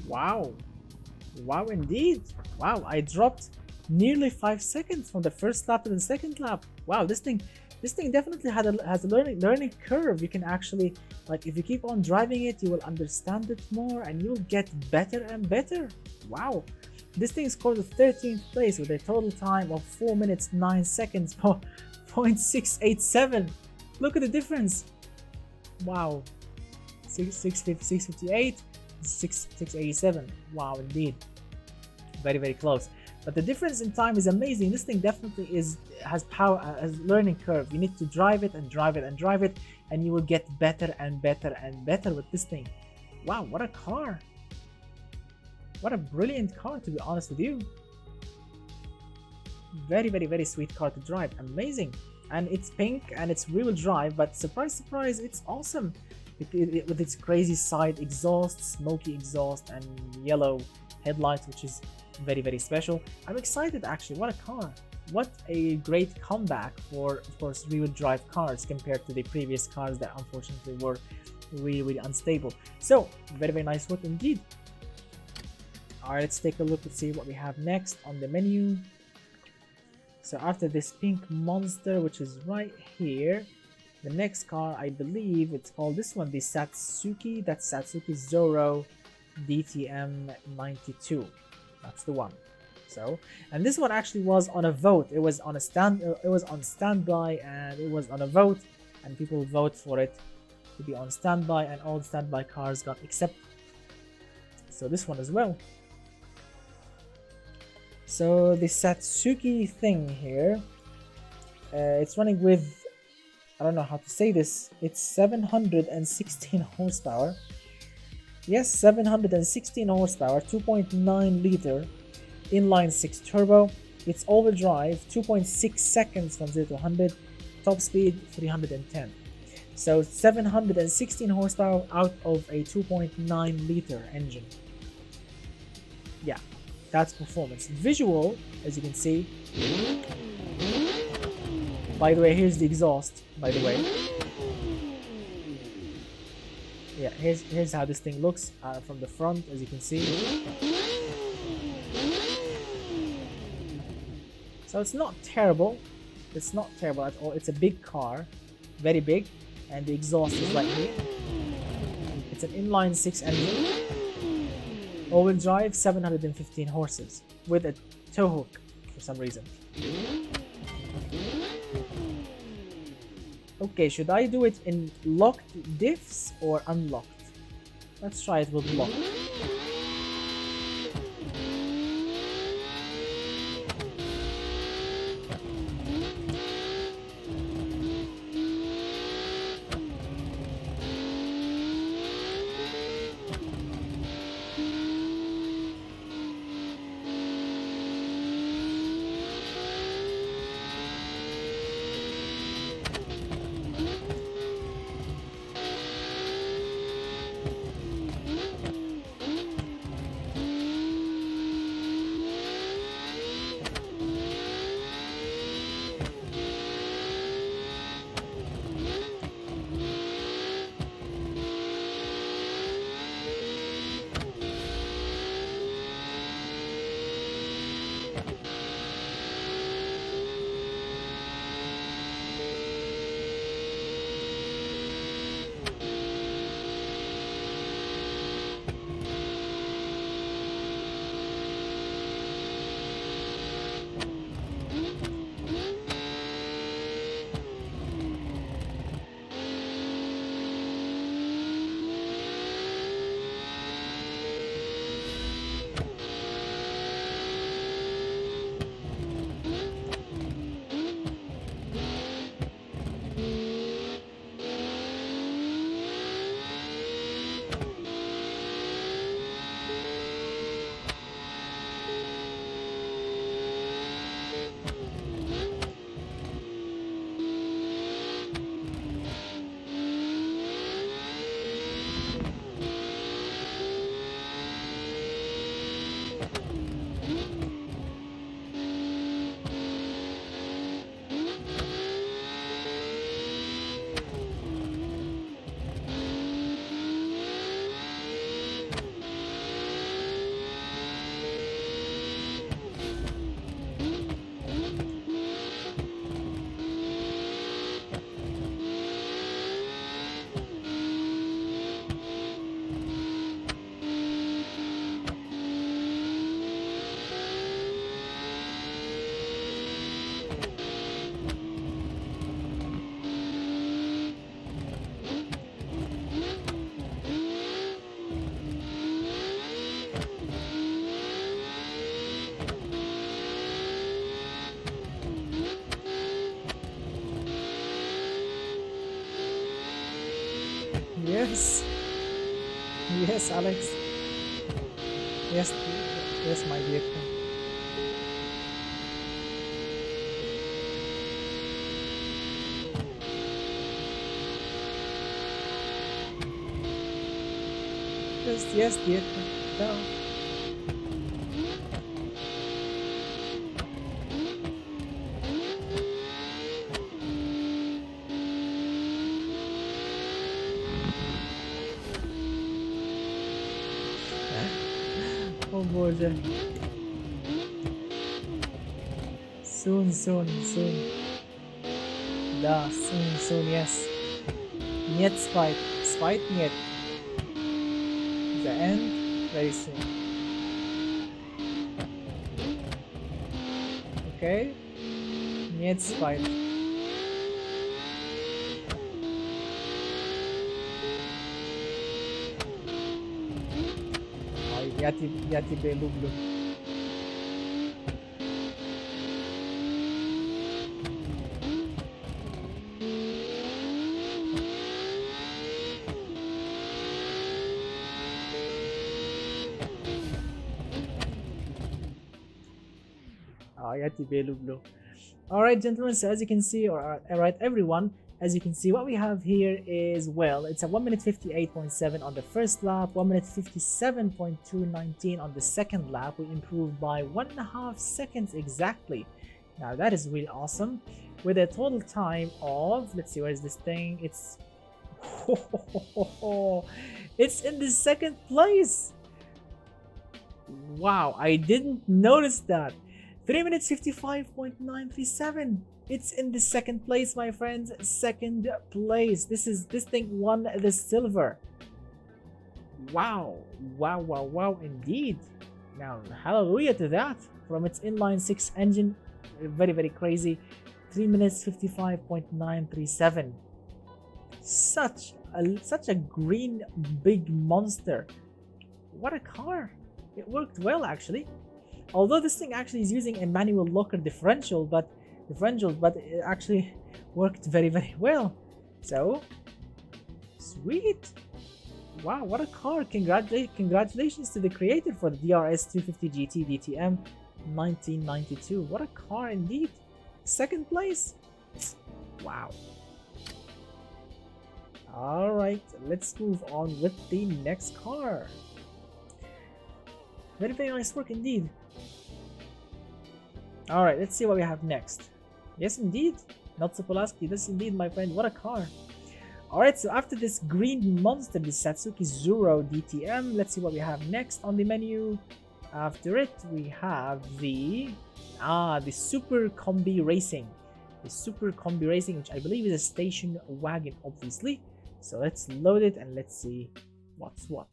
Wow. Wow, indeed. Wow, I dropped nearly 5 seconds from the first lap to the second lap. Wow, this thing definitely has a learning curve. You can actually, like, if you keep on driving it, you will understand it more and you'll get better and better. Wow. This thing scored the 13th place with a total time of 4 minutes 9 seconds for 0.687. Look at the difference. Wow. 658, 687. Wow, indeed. Very, very close. But the difference in time is amazing. This thing definitely has power, has learning curve. You need to drive it and drive it and drive it, and you will get better and better and better with this thing. Wow, what a car. What a brilliant car, to be honest with you. Very, very, very sweet car to drive. Amazing. And it's pink and it's rear-wheel drive, but surprise, surprise, it's awesome. With its crazy side exhaust, smoky exhaust, and yellow headlights, which is very, very special. I'm excited, actually. What a car. What a great comeback for, of course, rear-wheel drive cars compared to the previous cars that unfortunately were really, really unstable. So, very, very nice work indeed. Alright, let's take a look and see what we have next on the menu. So after this pink monster, which is right here, The next car, I believe it's called this one, the Satsuki. That's Satsuki Zorro DTM 92. That's the one. So, and this one actually was on a vote. It was on a it was on standby, and it was on a vote, and people vote for it to be on standby, and all the standby cars got accepted. So this one as well. So the Satsuki thing here, it's running with, I don't know how to say this, it's 716 horsepower. Yes, 716 horsepower, 2.9 liter inline 6 turbo. It's all-wheel drive, 2.6 seconds from 0 to 100, top speed 310. So 716 horsepower out of a 2.9 liter engine. Yeah, that's performance. Visual, as you can see. By the way, here's the exhaust, by the way. Yeah, here's how this thing looks from the front, as you can see. So it's not terrible. It's not terrible at all. It's a big car, very big, and the exhaust is right here. It's an inline 6 engine, all-wheel drive, 715 horses with a tow hook for some reason. Okay, should I do it in locked diffs or unlocked? Let's try it with locked. Yes. Yes, Alex. Yes, yes, my dear friend. Yes, dear friend. No. Oh boy. Soon. Da, soon, yes. Niet spite. Spite, niet. The end, very soon. Okay? Niet spite. Ay, yati belublo. Alright, gentlemen, so as you can see, or alright, everyone, as you can see, what we have here is, well, it's a 1 minute 58.7 on the first lap, 1 minute 57.219 on the second lap. We improved by 1.5 seconds exactly. Now that is really awesome. With a total time of, let's see, where is this thing? It's it's in the second place. Wow, I didn't notice that. 3 minutes 55.937. It's in the second place, my friends. Second place. This thing won the silver. Wow, indeed. Now, hallelujah to that. From its inline 6 engine, very crazy. 3 minutes 55.937. Such a green big monster. What a car. It worked well, actually. Although this thing actually is using a manual locker differential, but it actually worked very well. So sweet. Wow, what a car. Congratulations to the creator for the DRS 250 GT DTM 1992. What a car indeed. Second place. Wow. Alright, let's move on with the next car. Very nice work indeed. Alright, let's see what we have next. Yes, indeed. Not Pulaski. This indeed, my friend. What a car. Alright, so after this green monster, the Sadowtski Zorro DTM, let's see what we have next on the menu. After it, we have the Superkombi Racing. The Superkombi Racing, which I believe is a station wagon, obviously. So let's load it and let's see what's what.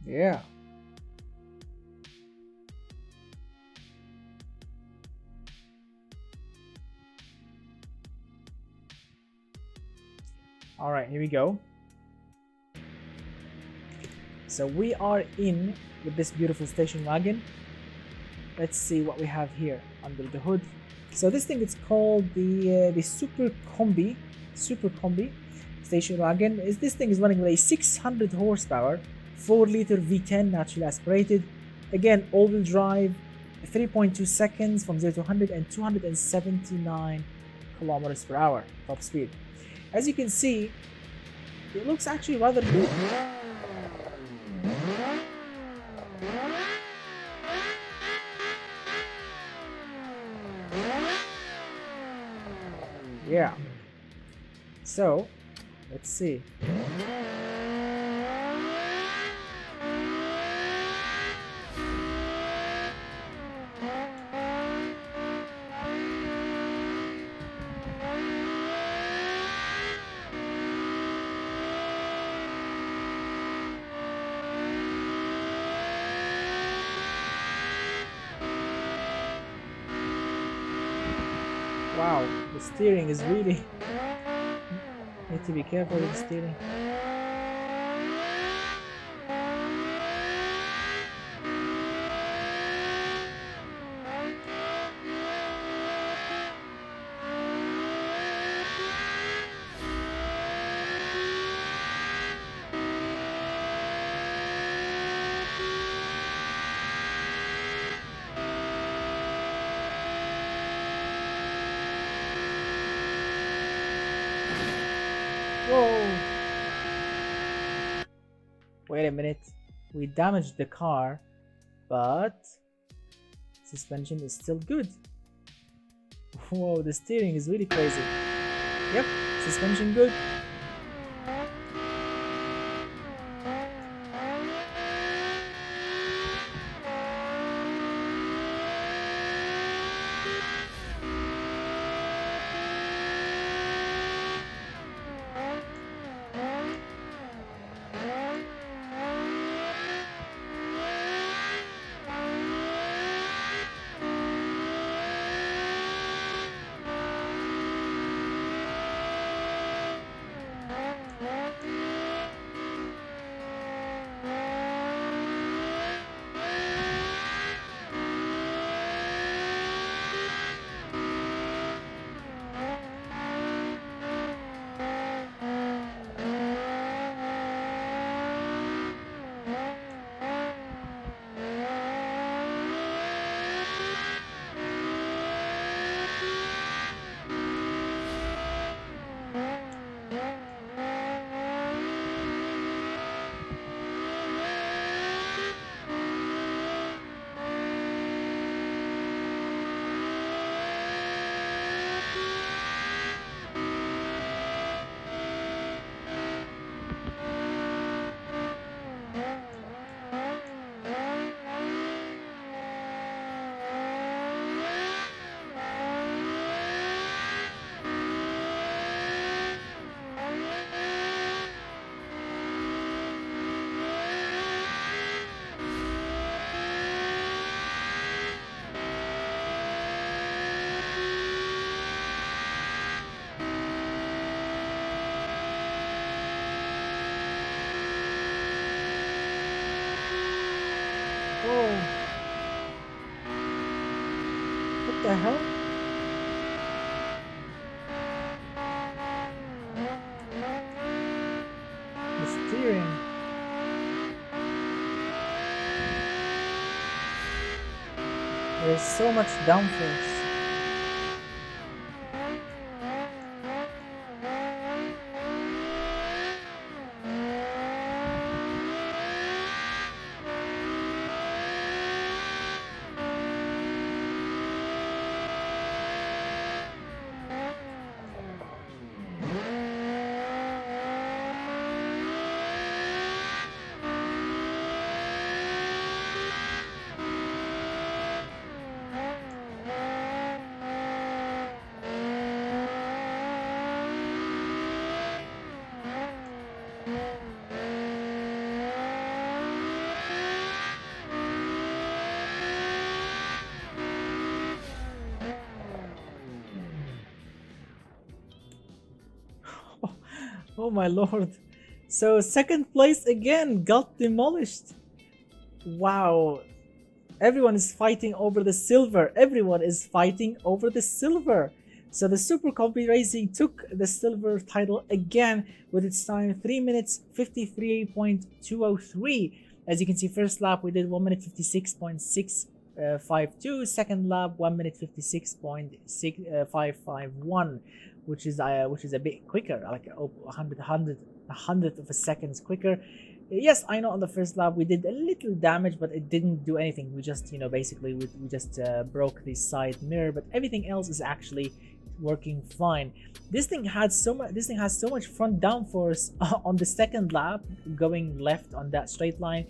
Yeah. All right, here we go. So we are in with this beautiful station wagon. Let's see what we have here under the hood. So this thing is called the Superkombi station wagon. This thing is running with a 600 horsepower, 4-liter V10 naturally aspirated. Again, all-wheel drive, 3.2 seconds from 0 to 100 and 279 kilometers per hour top speed. As you can see, it looks actually rather good. Yeah. So, let's see. Wow, the steering is really... Need to be careful with the steering. Whoa! Wait a minute. We damaged the car, but suspension is still good. Whoa, the steering is really crazy. Yep, suspension good. Whoa. What the hell? The steering. There's so much downforce. Oh my lord. So second place again got demolished. Wow. Everyone is fighting over the silver. Everyone is fighting over the silver. So the Superkombi Racing took the silver title again with its time 3 minutes 53.203. As you can see, first lap we did 1 minute 56.652. Second lap 1 minute 56.551, which is a bit quicker, like a hundredth of a second quicker. Yes, I know on the first lap we did a little damage, but it didn't do anything. We just, basically we just broke the side mirror, but everything else is actually working fine. This thing has so much front downforce on the second lap, going left on that straight line.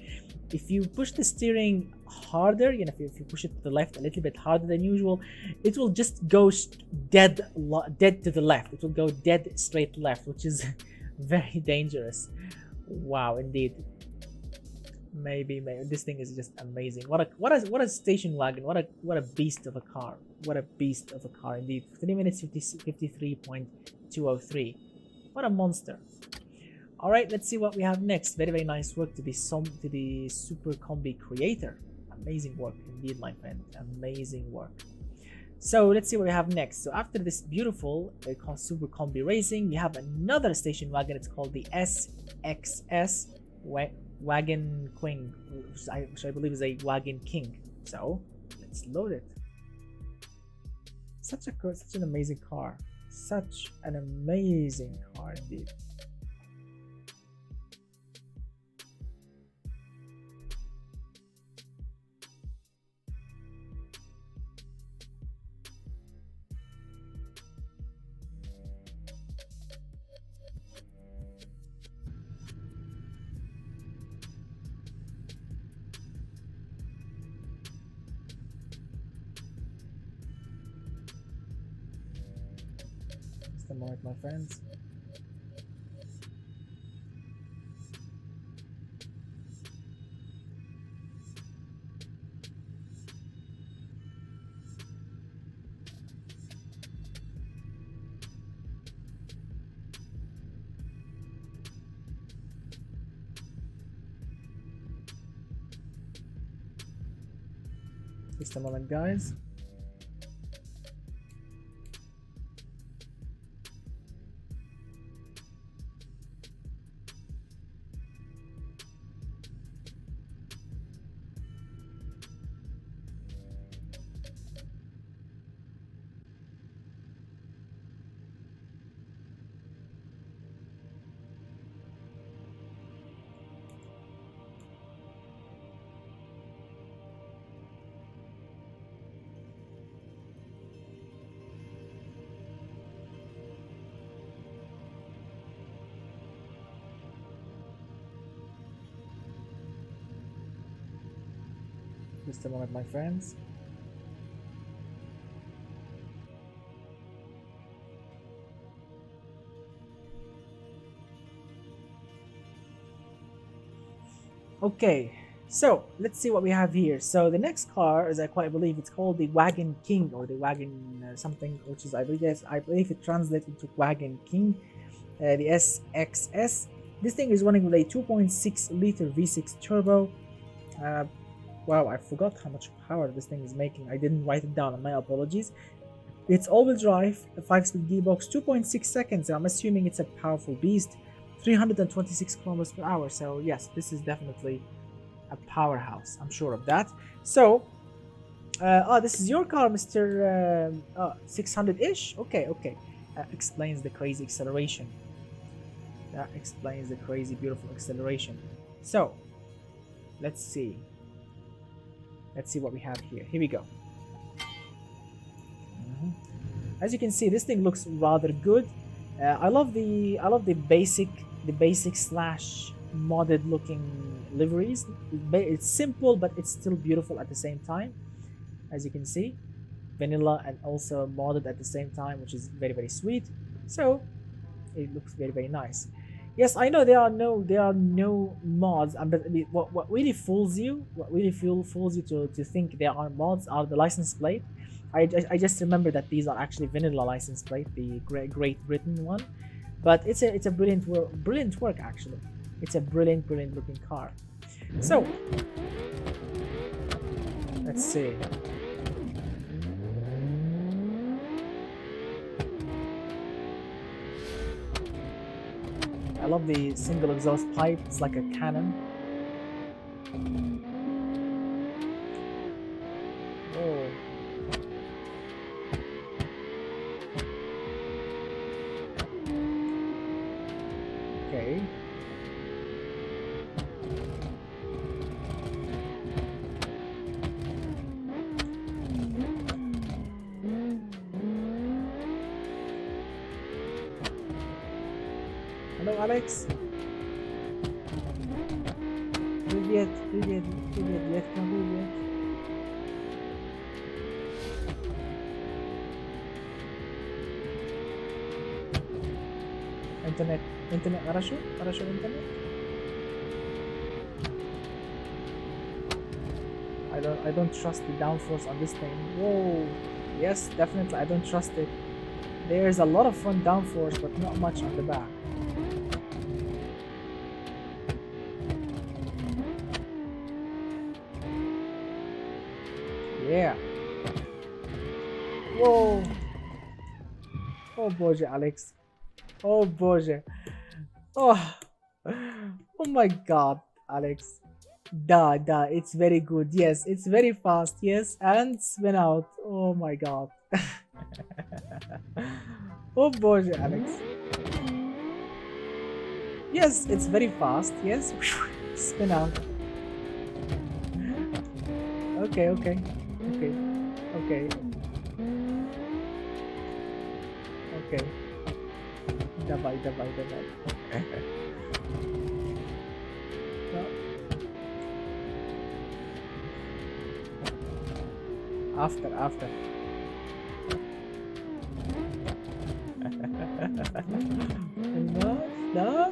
If you push the steering harder, if you push it to the left a little bit harder than usual, it will just go dead to the left. It will go dead straight left, which is very dangerous. Wow, indeed. Maybe this thing is just amazing. What a station wagon. What a beast of a car. What a beast of a car indeed. 3 minutes 53.203. What a monster. All right, let's see what we have next. Very, very nice work to the Superkombi creator. Amazing work indeed, my friend. Amazing work. So let's see what we have next. So after this beautiful Superkombi Racing, we have another station wagon. It's called the SXS Wagenkonig, which I believe is a Wagon King. So let's load it. Such an amazing car. Such an amazing car indeed. moment, my friends. Just a moment, guys. Just a moment, my friends. Okay, so let's see what we have here. So the next car, as I quite believe, it's called the Wagon King, or the Wagon something, which is I believe it translates into Wagon King, the SXS. This thing is running with a 2.6 liter V6 turbo. Wow, I forgot how much power this thing is making. I didn't write it down, my apologies. It's all-wheel drive, a 5-speed gearbox, 2.6 seconds. I'm assuming it's a powerful beast, 326 kilometers per hour. So yes, this is definitely a powerhouse. I'm sure of that. So, this is your car, Mr. 600-ish. Okay. Explains the crazy acceleration. That explains the crazy, beautiful acceleration. So, let's see. Let's see what we have here. Here we go. As you can see, this thing looks rather good. I love the basic slash modded looking liveries. It's simple, but it's still beautiful at the same time. As you can see, vanilla and also modded at the same time, which is very, very sweet. So it looks very, very nice. Yes, I know there are no mods, but what really fools you, to think there are mods are the license plate. I just remember that these are actually vanilla license plate, the Great Britain one, but it's a brilliant work actually. It's a brilliant looking car. So let's see. I love the single exhaust pipe. It's like a cannon. Oh. Okay. Hello, Alex. Привет, детка, привет. Internet, хорошо internet. I don't trust the downforce on this thing. Whoa, yes, definitely, I don't trust it. There's a lot of front downforce, but not much on the back. Yeah. Whoa. Oh boże, Alex. Oh boże. Oh my god, Alex. Da, it's very good. Yes, it's very fast. Yes, and spin out. Oh my god. Oh boże, Alex. Yes, it's very fast. Yes, spin out. Okay. Давай. No. After. الماس ده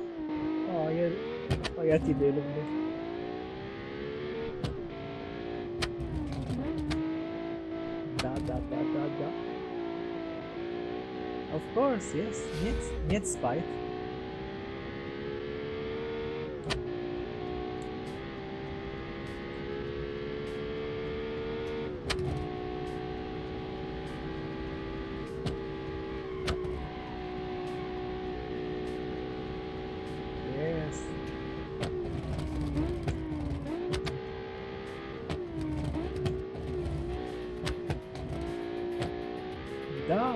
يا ياتي بيلبلي. Da. Of course, yes. Niet spite. Yes. Da.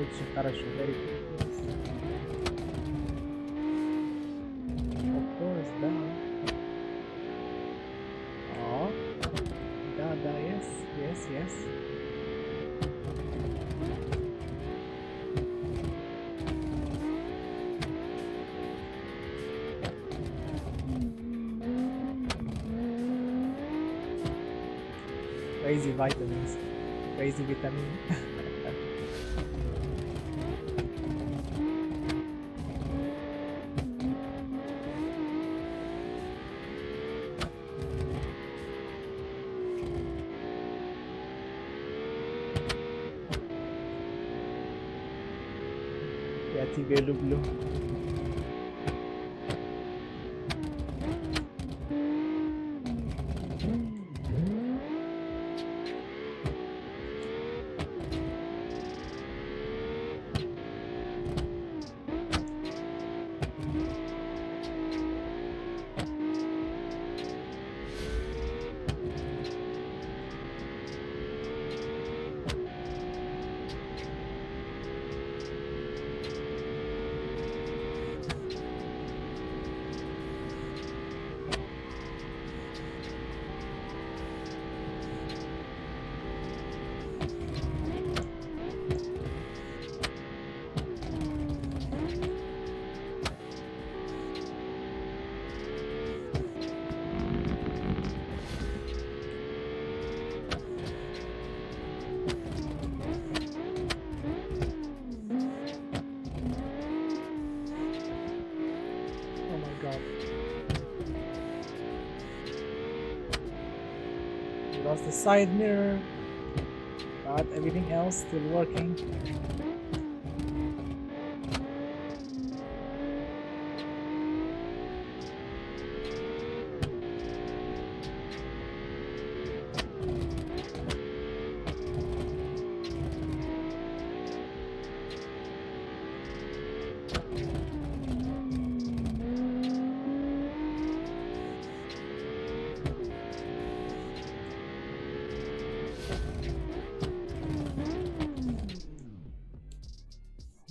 Очень хорошо, very good. Of course, да. Да, yes. Crazy vitamins, crazy vitamin. Yati Belublu. Lost the side mirror, but everything else still working.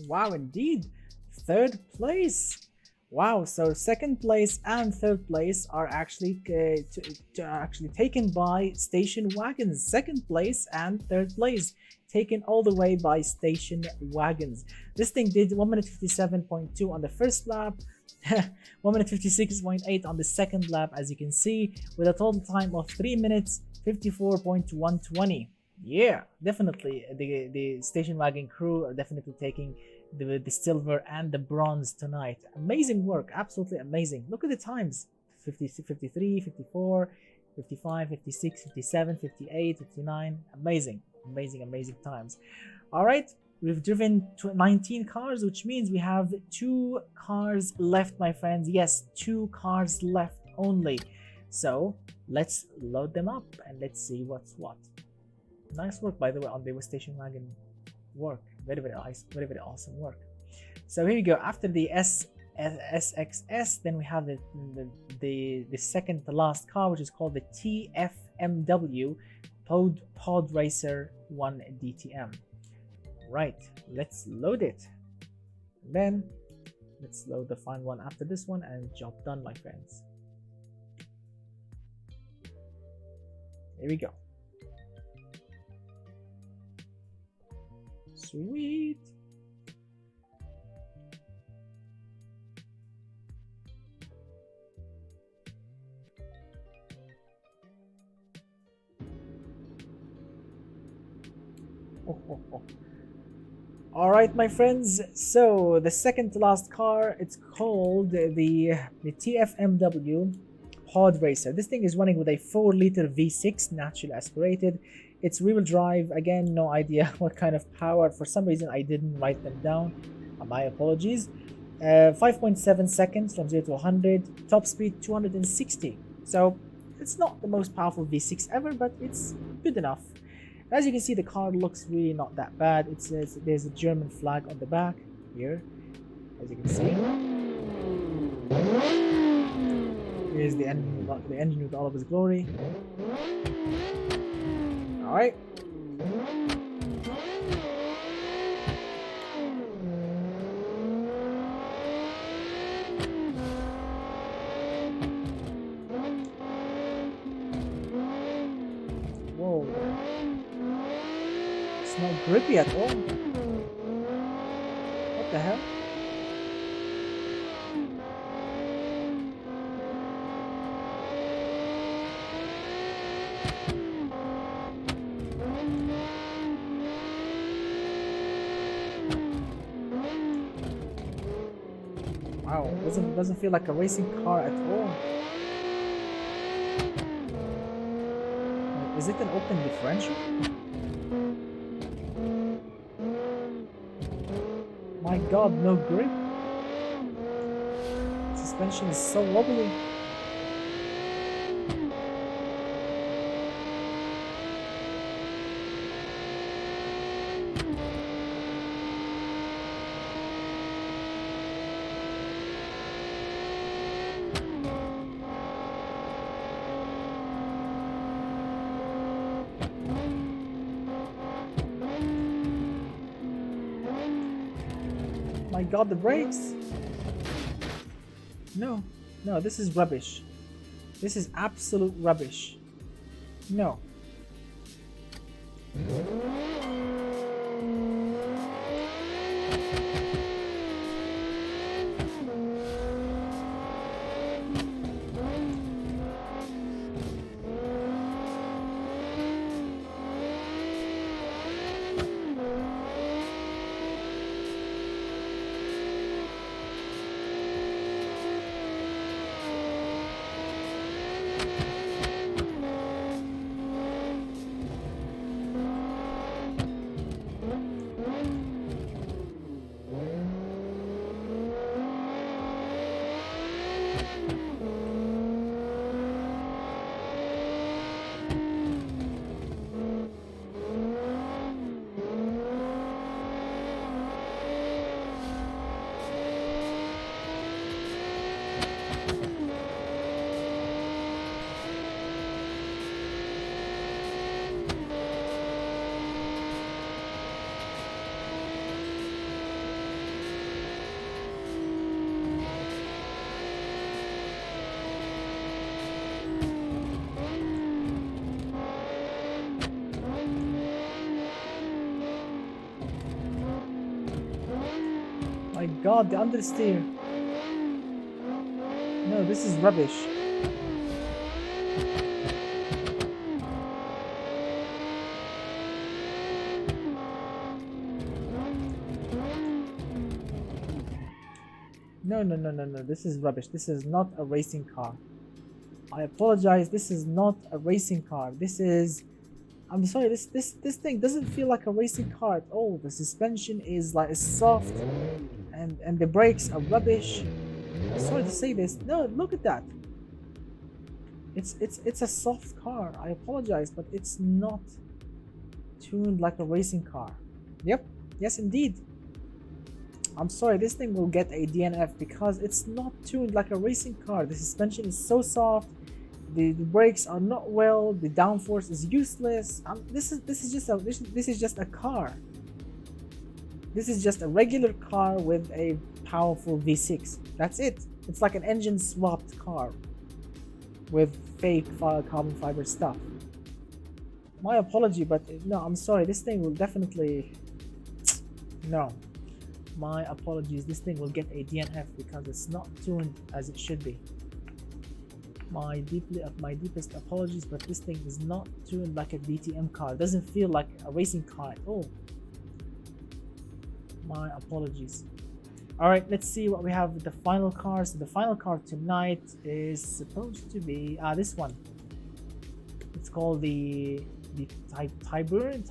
Wow, indeed, third place. Wow, so second place and third place are actually actually taken by station wagons. Second place and third place taken all the way by station wagons. This thing did 1 minute 57.2 on the first lap, 1 minute 56.8 on the second lap, as you can see, with a total time of 3 minutes 54.120. Yeah, definitely the station wagon crew are definitely taking the silver and the bronze tonight. Amazing work, absolutely amazing. Look at the times: 50, 53, 54, 55, 56, 57, 58, 59. Amazing times. All right, we've driven 19 cars, which means we have 2 cars left, my friends. Yes, 2 cars left only. So let's load them up and let's see what's what. Nice work, by the way, on the station wagon work. Very nice, very awesome work. So here we go. After the SXS, then we have the second to last car, which is called the TFMW Podracer 1 DTM. Right, let's load it. Then let's load the final one after this one, and job done, my friends. Here we go. Sweet. Oh. All right, my friends. So the second to last car, it's called the TFMW Podracer. This thing is running with a 4-liter V6, naturally aspirated. It's rear-wheel drive. Again, no idea what kind of power. For some reason, I didn't write them down. My apologies. 5.7 seconds from 0 to 100. Top speed 260. So it's not the most powerful V6 ever, but it's good enough. As you can see, the car looks really not that bad. It says there's a German flag on the back here, as you can see. Here's the engine with all of its glory. All right. Whoa. It's not grippy at all. What the hell? Wow, doesn't feel like a racing car at all. Is it an open differential? My god, no grip. Suspension is so wobbly. My god, the brakes! No, this is rubbish. This is absolute rubbish. No. My god, the understeer. No, this is rubbish. No, this is rubbish. This is not a racing car. I apologize, this is not a racing car. This is... I'm sorry, this thing doesn't feel like a racing car at all. The suspension is like soft and the brakes are rubbish. I'm sorry to say this. No, look at that. It's a soft car. I apologize, but it's not tuned like a racing car. Yep, yes indeed. I'm sorry, this thing will get a DNF because it's not tuned like a racing car. The suspension is so soft. The brakes are not well. The downforce is useless. This is just a car. This is just a regular car with a powerful V6. That's it. It's like an engine swapped car with fake carbon fiber stuff. My apology, but no, I'm sorry. This thing will definitely. No, my apologies. This thing will get a DNF because it's not tuned as it should be. My deepest apologies, but this thing is not tuned like a DTM car. It doesn't feel like a racing car at all. My apologies. All right, let's see what we have with the final car. So the final car tonight is supposed to be this one. It's called the Tiburon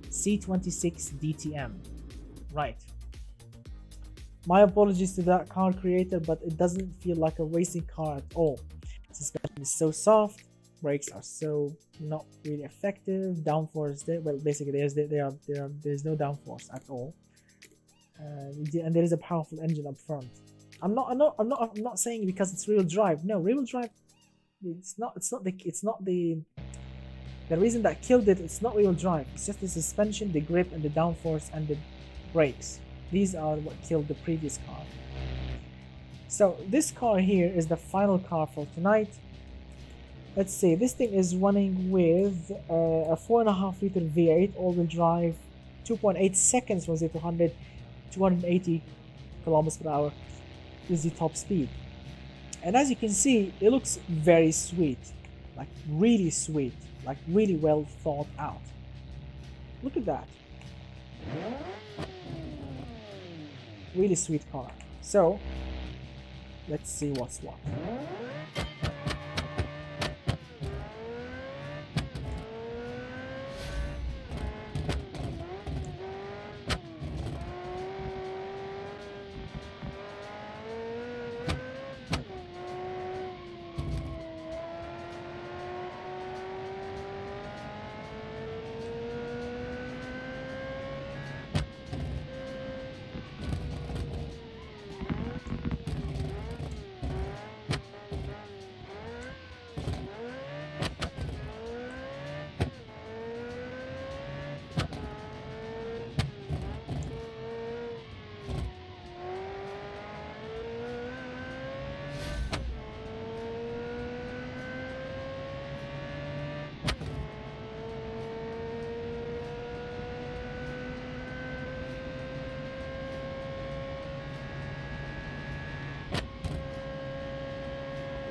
C26 DTM. Right. My apologies to that car creator, but it doesn't feel like a racing car at all. Suspension is so soft, brakes are so not really effective. Downforce, well, basically there's no downforce at all. And there is a powerful engine up front. I'm not saying because it's rear-wheel drive. No, rear-wheel drive. It's not the reason that killed it. It's not rear-wheel drive. It's just the suspension, the grip, and the downforce and the brakes. These are what killed the previous car. So this car here is the final car for tonight. Let's see. This thing is running with a 4.5 liter V8 all-wheel drive, 2.8 seconds from 0 to 100. 280 kilometers per hour is the top speed, and as you can see, it looks very sweet, like really sweet, like really well thought out. Look at that, really sweet car. So let's see what's what.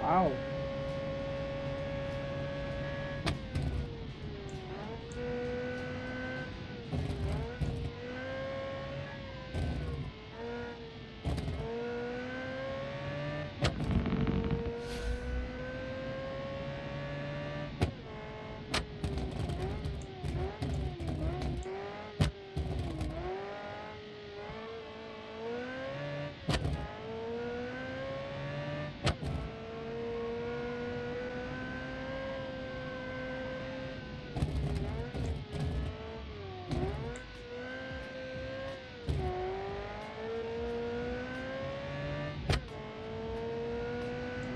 Wow.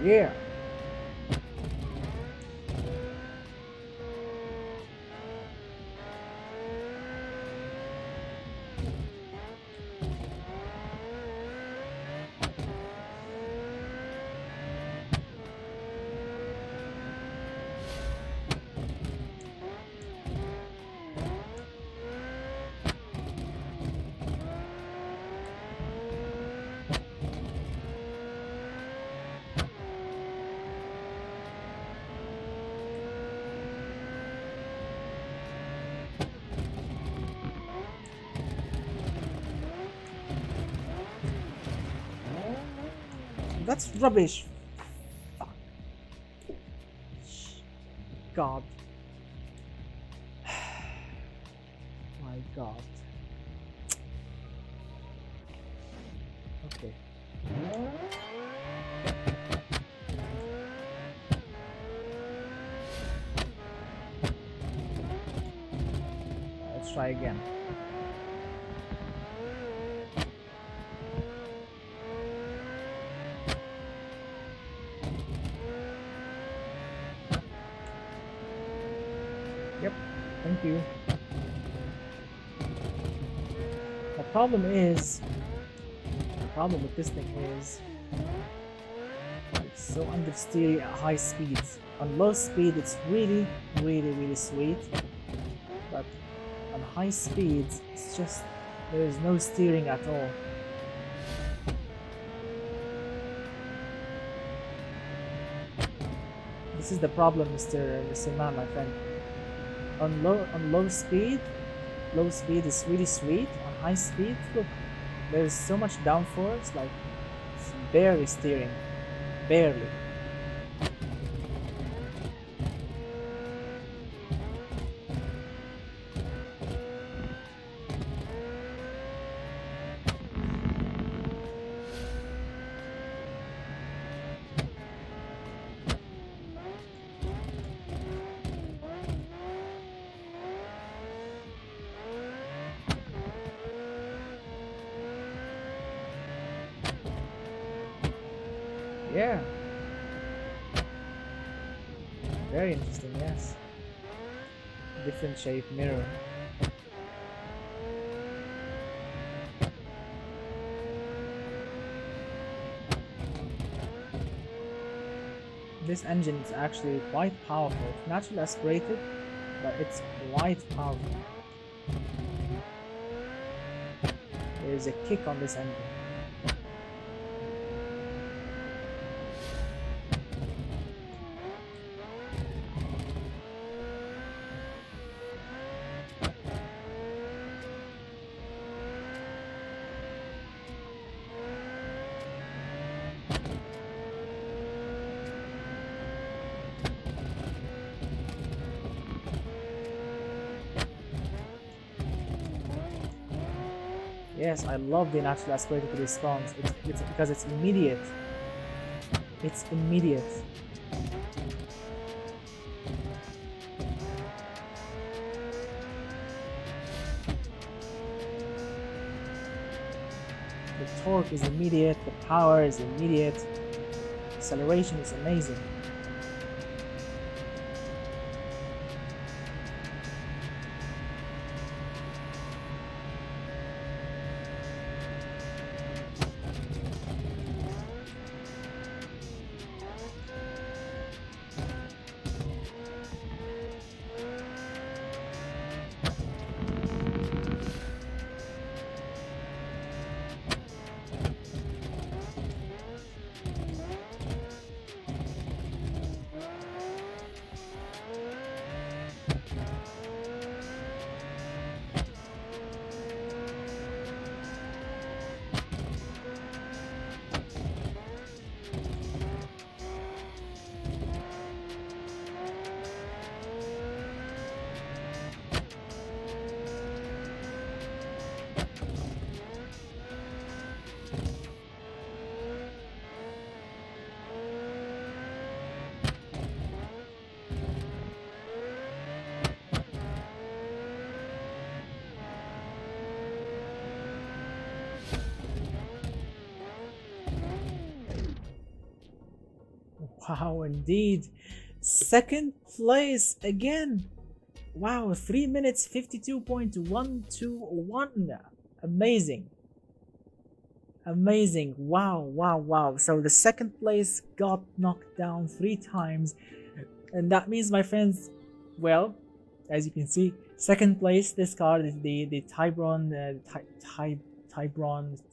Yeah. That's rubbish. Fuck. God. My God. Okay. Let's try again. Thank you. The problem with this thing is it's so understeery at high speeds. On low speed it's really sweet, but on high speeds it's just There is no steering at all. This is the problem, Mr. Man, my friend. On low speed is really sweet. On high speed, look, there's so much downforce, like it's barely steering, barely. Yeah. Very interesting, yes. Different shape mirror. This engine is actually quite powerful. It's naturally aspirated, but it's quite powerful. There is a kick on this engine. Yes, I love the natural aspirated response. It's because it's immediate. It's immediate. The torque is immediate, the power is immediate, acceleration is amazing. Wow, indeed. Second place again. Wow, 3 minutes 52.121. Amazing. Amazing. Wow, wow, wow. So the second place got knocked down 3 times. And that means, my friends, well, as you can see, second place, this car is the Tiburon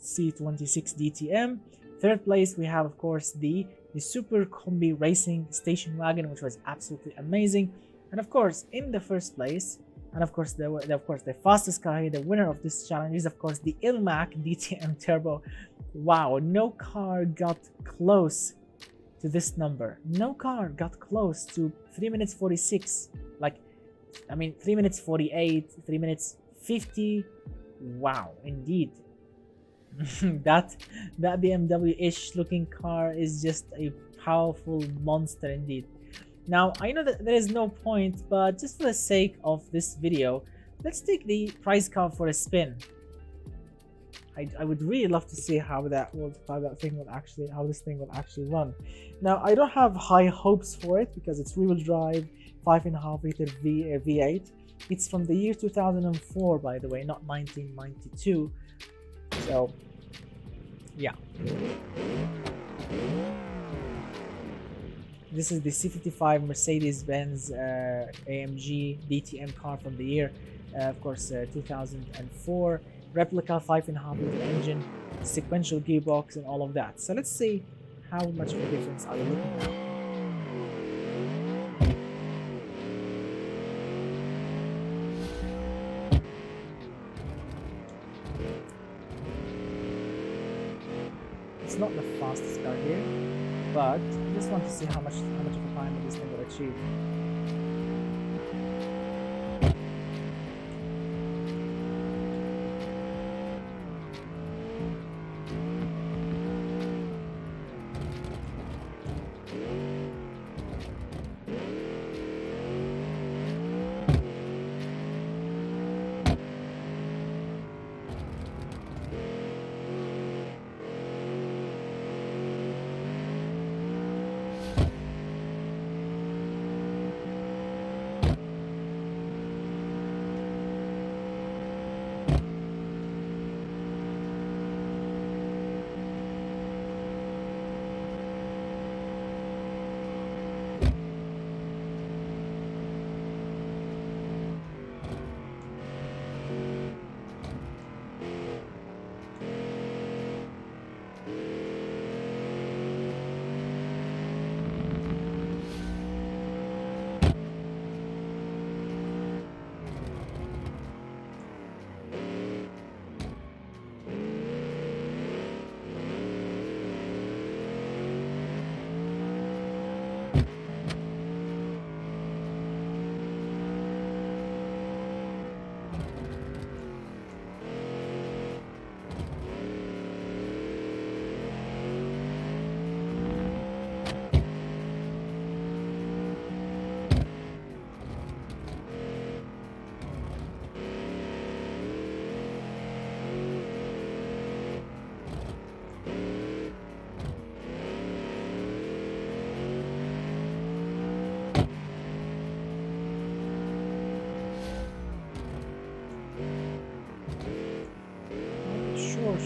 C26 DTM. Third place, we have, of course, the Superkombi Racing station wagon, which was absolutely amazing. And of course, in the first place, and of course the fastest car here, the winner of this challenge is of course the Elmac DTM Turbo. Wow, no car got close to this number. No car got close to 3 minutes 46. Like, I mean, 3 minutes 48, 3 minutes 50. Wow, indeed. that BMW-ish looking car is just a powerful monster indeed. Now, I know that there is no point, but just for the sake of this video, let's take the prize car for a spin. I would really love to see how this thing will actually run. Now, I don't have high hopes for it because it's rear-wheel drive, 5.5 liter V8. It's from the year 2004, by the way, not 1992. So, yeah. This is the C55 Mercedes-Benz AMG DTM car from the year, of course, 2004. replica 5.5-liter engine, sequential gearbox, and all of that. So let's see how much of a difference are we looking at. It's not the fastest car here, but I just want to see how much of a time this thing will achieve. Sure.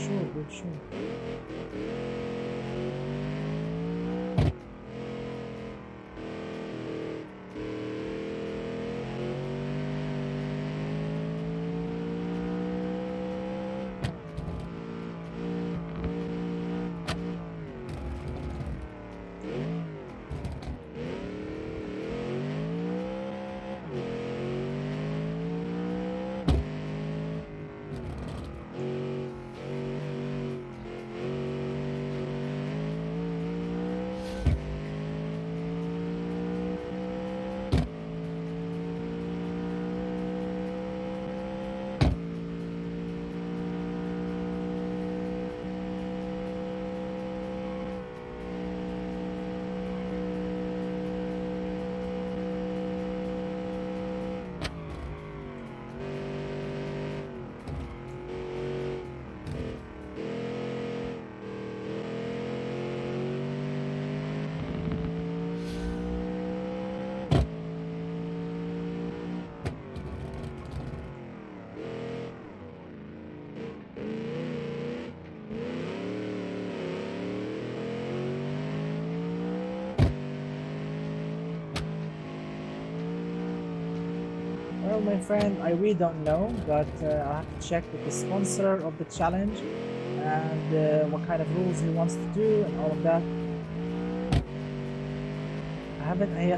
Well, my friend, I really don't know, but I'll have to check with the sponsor of the challenge and what kind of rules he wants to do and all of that.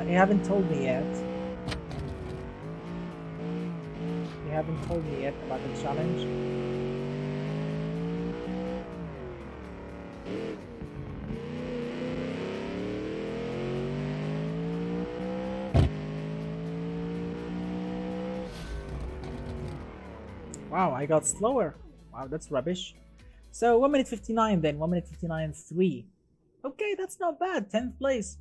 He haven't told me yet. He haven't told me yet about the challenge. Wow, I got slower. Wow, that's rubbish. So 1 minute 59 then, 1 minute 59.3. Okay, that's not bad. 10th place.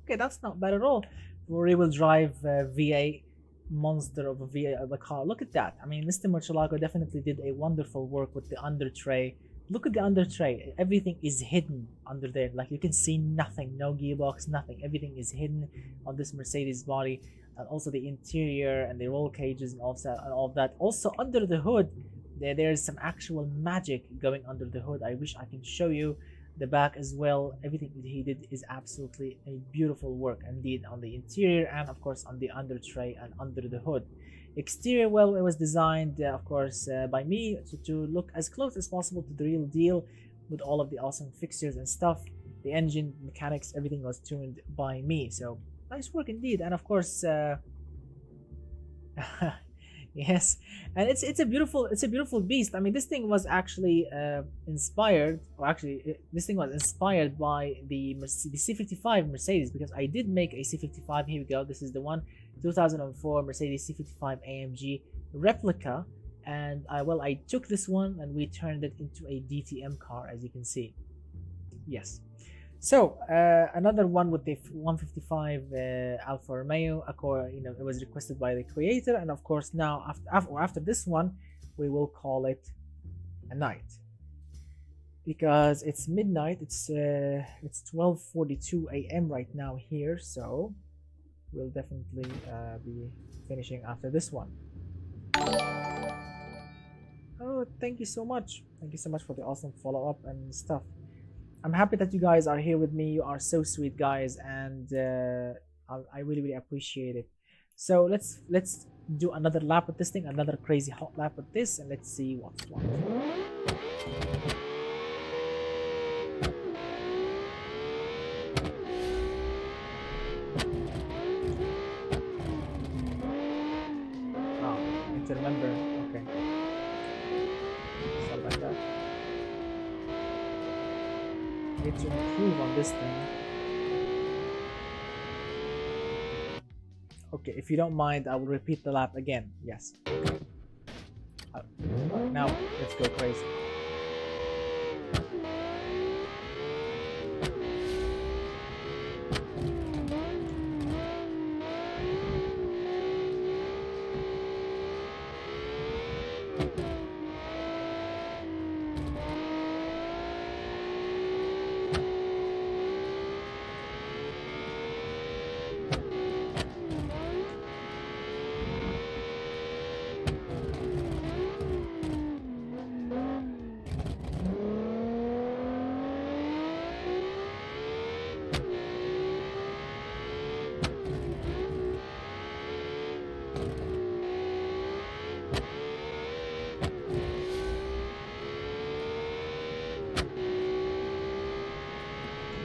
Okay, that's not bad at all for a rear-wheel drive V8 monster of a V8 of a car. Look at that. I mean, Mr. Murcielago definitely did a wonderful work with the under tray. Look at the under tray. Everything is hidden under there. Like you can see nothing, no gearbox, nothing. Everything is hidden on this Mercedes body. And also the interior and the roll cages and all of that. Also under the hood, there's some actual magic going under the hood. I wish I can show you the back as well. Everything that he did is absolutely a beautiful work indeed on the interior and of course on the under tray and under the hood. Exterior, well, it was designed, of course, by me to look as close as possible to the real deal, with all of the awesome fixtures and stuff. The engine, mechanics, everything was tuned by me. So nice work indeed. And of course, yes, and it's a beautiful beast. I mean, this thing was actually inspired, or actually, this thing was inspired by the C55 Mercedes, because I did make a C55. Here we go. This is the one, 2004 Mercedes C55 AMG replica, and I took this one and we turned it into a DTM car, as you can see. Yes. So another one with the 155 Alfa Romeo, it was requested by the creator, and of course now after this one, we will call it a night, because it's midnight. It's 12:42 a.m. right now here, so we'll definitely be finishing after this one. Oh, thank you so much. Thank you so much for the awesome follow-up and stuff. I'm happy that you guys are here with me. You are so sweet, guys, and I really appreciate it. So let's do another lap with this thing, another crazy hot lap with this, and let's see what's what. Oh, I need to remember. Okay, sorry about that. Need to improve on this thing. Okay, if you don't mind, I will repeat the lap again. Yes. Now let's go crazy.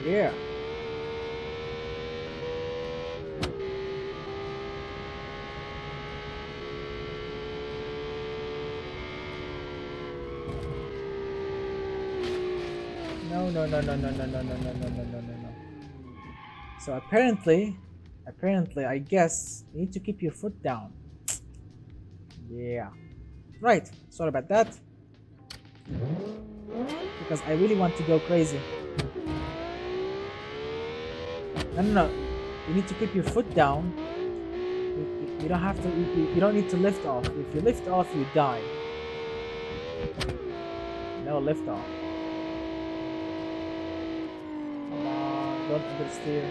Yeah. No. So apparently, I guess you need to keep your foot down. Yeah. Right. Sorry about that. Because I really want to go crazy. No. You need to keep your foot down. You don't have to. You don't need to lift off. If you lift off, you die. No lift off. Come on, don't understeer.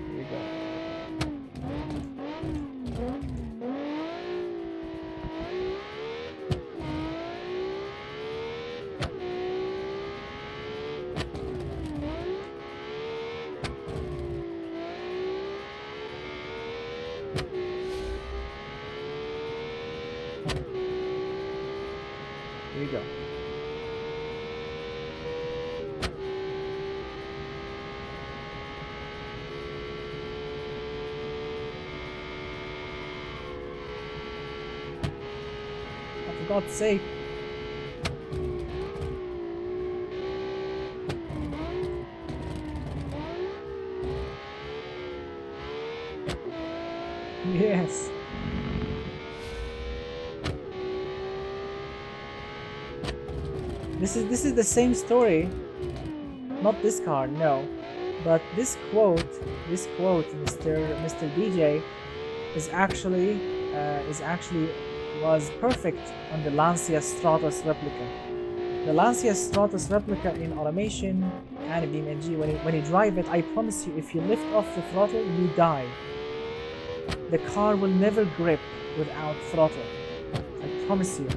Here we go. Here we go. Oh, for God's sake. Yes. This is the same story. Not this car, no. But this quote, Mr. DJ, was perfect on the Lancia Stratos replica. The Lancia Stratos replica in automation and in DMG, when you drive it, I promise you, if you lift off the throttle, you die. The car will never grip without throttle. I promise you.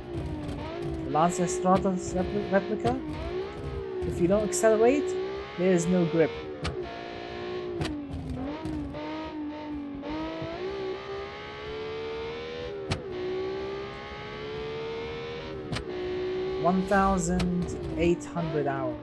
The Lancia Stratos replica, if you don't accelerate, there is no grip. 1,800 hours.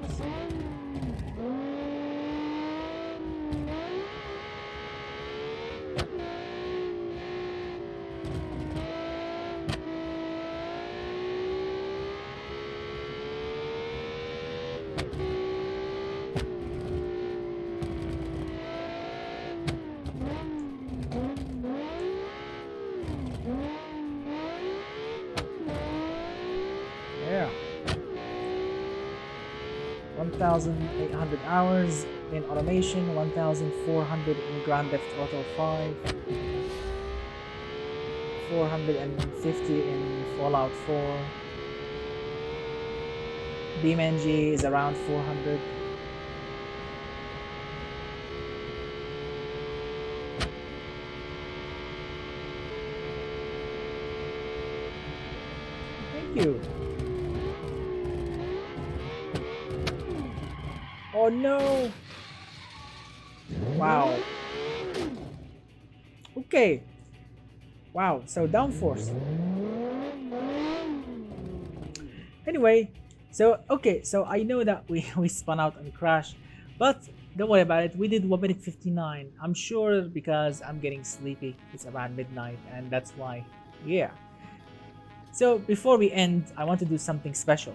Yeah. 1,800 hours in automation, 1,400 in Grand Theft Auto 5, 450 in Fallout 4. BeamNG is around 400. Thank you. Oh no! Wow. Okay. Wow, so downforce. Anyway, so okay, so I know that we spun out and crashed, but don't worry about it. We did 1 minute 59. I'm sure because I'm getting sleepy. It's around midnight, and that's why. Yeah. So before we end, I want to do something special.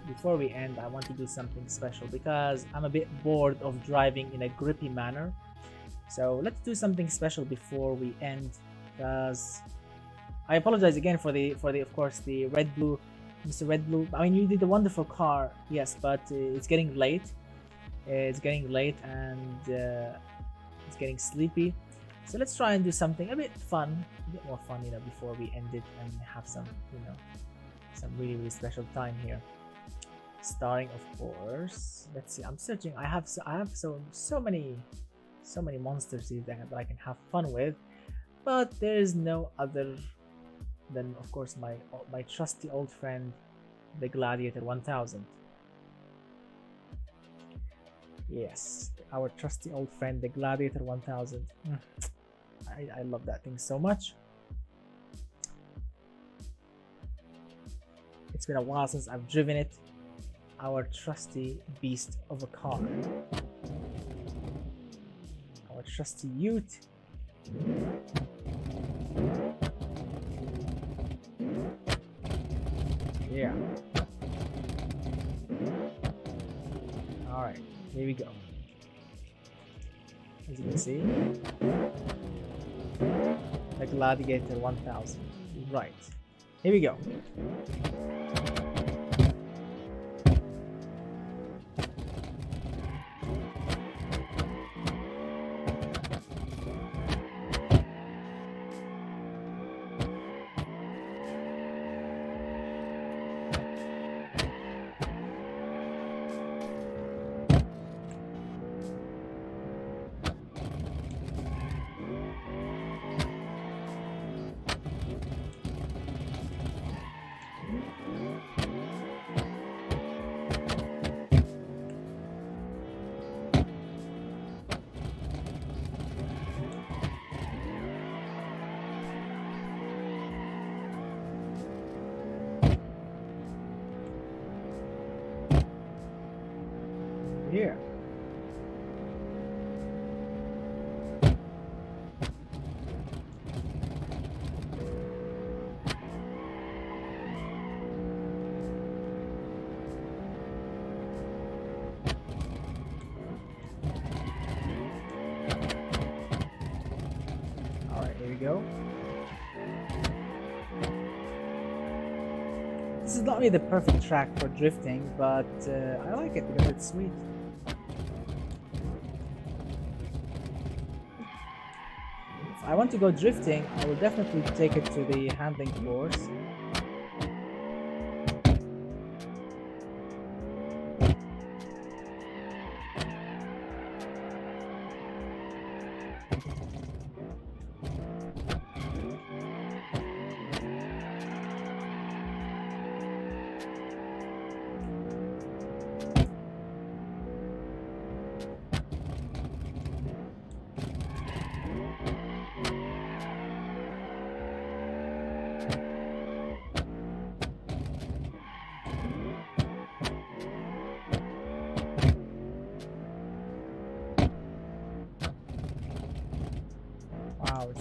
Before we end, I want to do something special because I'm a bit bored of driving in a grippy manner. So let's do something special before we end. Because I apologize again for the of course the Red Blue, Mr. Red Blue. I mean, you did a wonderful car, yes, but it's getting late. It's getting late and it's getting sleepy. So let's try and do something a bit fun, a bit more fun, before we end it and have some, some really special time here. Starting, of course. Let's see. I'm searching. I have so many monsters here that I can have fun with, but there is no other than, of course, my trusty old friend, the Gladiator 1000. Yes, our trusty old friend, the Gladiator 1000. I love that thing so much. It's been a while since I've driven it. Our trusty beast of a car. Our trusty Ute. Yeah. Alright, here we go. As you can see, the Gladiator 1000. Right. Here we go. Here. Alright, here we go. This is not really the perfect track for drifting, but I like it because it's sweet. If I want to go drifting, I will definitely take it to the handling course.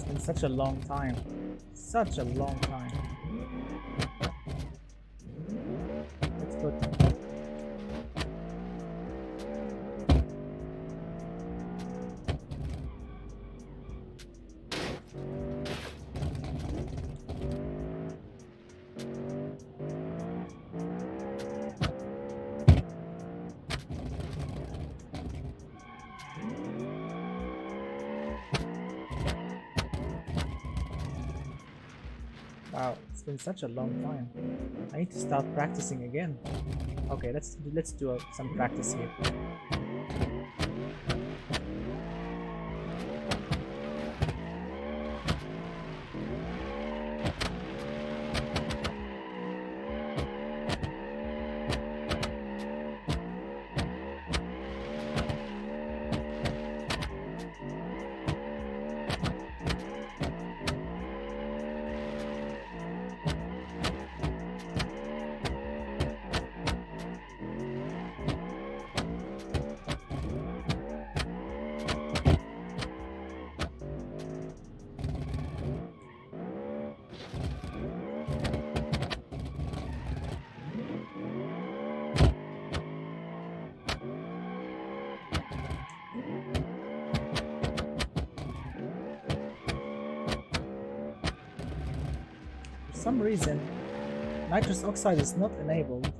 It's been such a long time. Such a long time. Let's put... Wow, it's been such a long time. I need to start practicing again. Okay, let's do some practice here. For some reason, nitrous oxide is not enabled.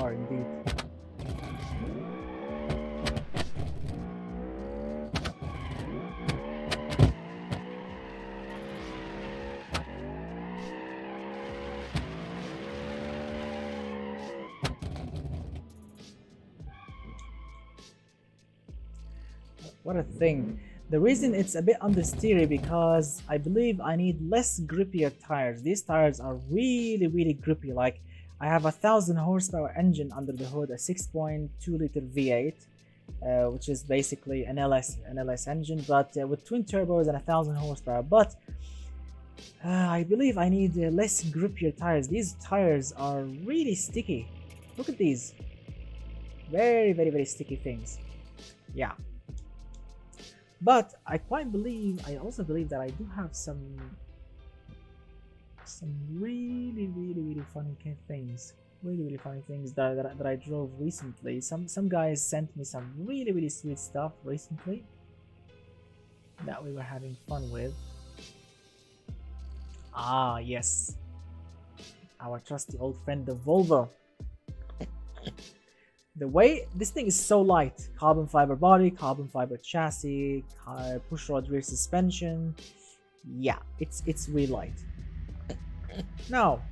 Indeed. What a thing. The reason it's a bit understeery because I believe I need less grippier tires. These tires are really grippy. Like, I have a 1000 horsepower engine under the hood, a 6.2 liter V8, which is basically an LS engine, but with twin turbos and 1000 horsepower. But I believe I need less grippier tires. These tires are really sticky. Look at these. Very sticky things. Yeah. But I also believe that I do have some really funny things. Really funny things that I drove recently. Some guys sent me some really sweet stuff recently that we were having fun with. Ah, yes. Our trusty old friend, the Volvo. The way this thing is so light, carbon fiber body, carbon fiber chassis, pushrod rear suspension. Yeah, it's really light. Now,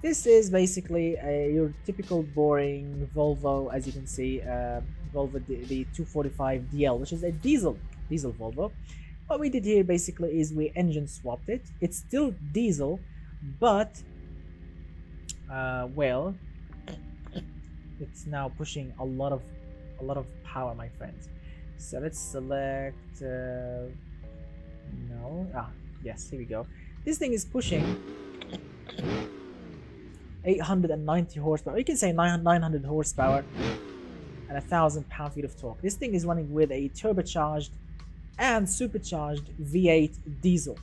this is basically your typical boring Volvo, as you can see, Volvo the 245 DL, which is a diesel Volvo. What we did here basically is we engine swapped it. It's still diesel, but well, it's now pushing a lot of power, my friends. So let's select yes, here we go. This thing is pushing 890 horsepower. You can say 900 horsepower and 1000 pound-feet of torque. This thing is running with a turbocharged and supercharged V8 diesel.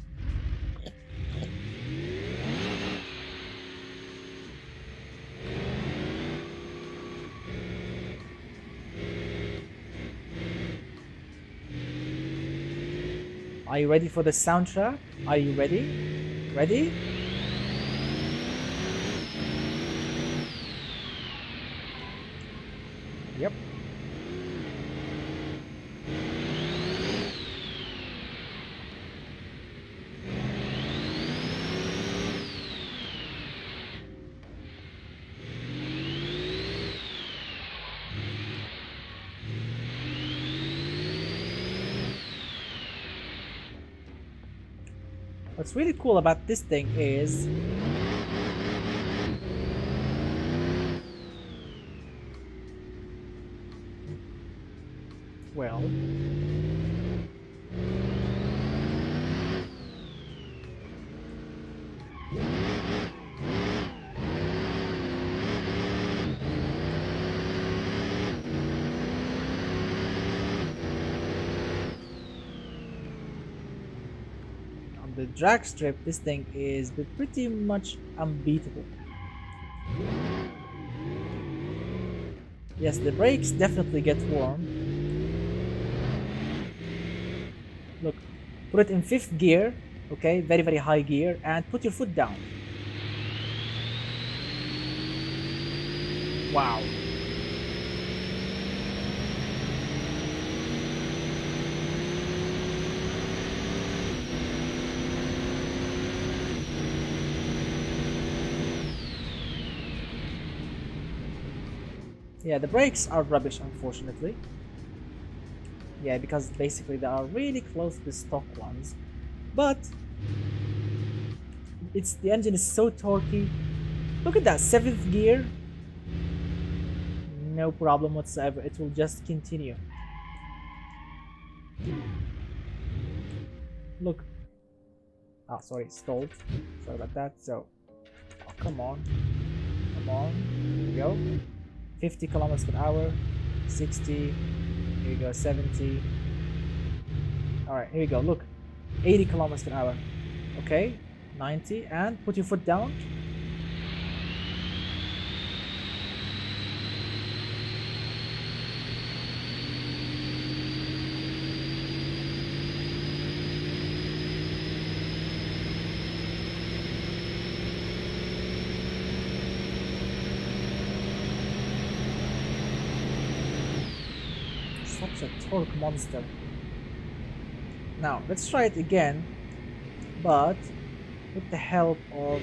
Are you ready for the soundtrack? Are you ready? Ready? Yep. What's really cool about this thing is, well, on the drag strip, this thing is pretty much unbeatable. Yes, the brakes definitely get warm. Look, put it in 5th gear, okay, very, very high gear, and put your foot down. Wow. Yeah, the brakes are rubbish, unfortunately. Yeah, because basically they are really close to the stock ones. But the engine is so torquey. Look at that, 7th gear. No problem whatsoever. It will just continue. Look. Oh, sorry, stalled. Sorry about that. So, oh, come on. Come on. Here we go. 50 kilometers per hour. 60. Here we go. 70. Alright, here we go. Look. 80 kilometers per hour. Okay. 90. And put your foot down. Such a torque monster. Now, let's try it again, but with the help of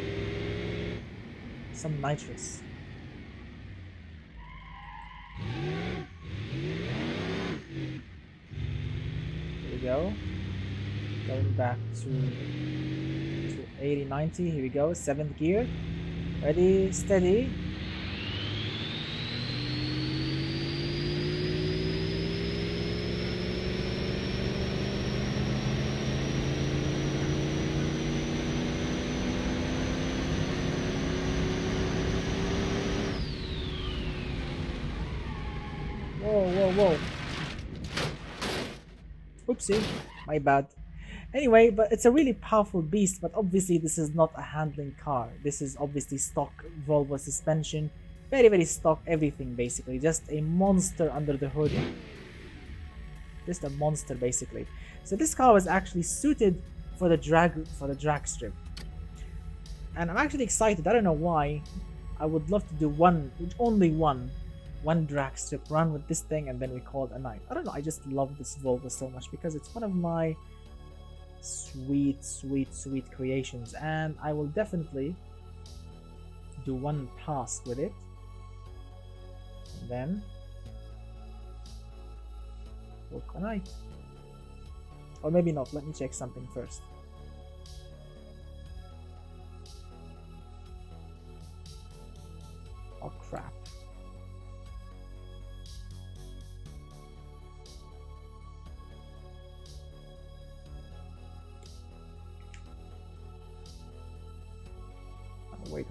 some nitrous. Here we go. Going back to 80, 90. Here we go. 7th gear. Ready, steady. Whoa. Oopsie, my bad. Anyway, but it's a really powerful beast, but obviously this is not a handling car. This is obviously stock Volvo suspension. Very, very stock everything basically. Just a monster under the hood. Just a monster basically. So this car was actually suited for the drag strip. And I'm actually excited. I don't know why. I would love to do only one drag strip run with this thing, and then we call it a night. I don't know, I just love this Volvo so much because it's one of my sweet creations, and I will definitely do one pass with it, and then we'll call night. Or maybe not, let me check something first. Oh crap. Wait.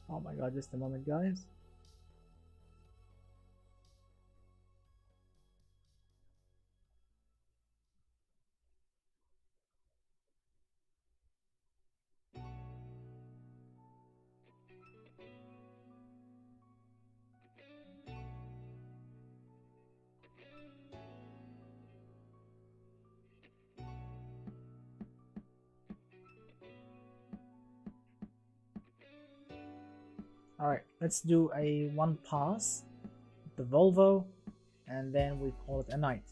Oh my god, just a moment, guys. All right, let's do a one pass, the Volvo, and then we call it a night.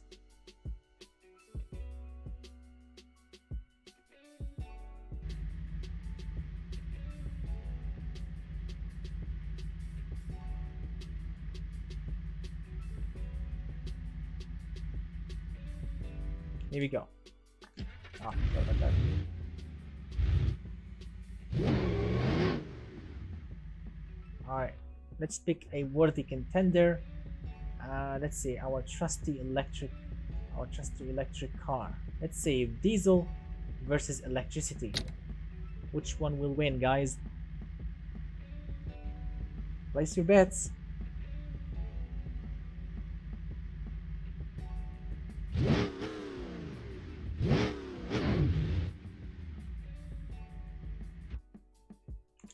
Here we go. Ah, sorry about that. Alright, let's pick a worthy contender. Let's say our trusty electric car. Let's say diesel versus electricity. Which one will win, guys? Place your bets.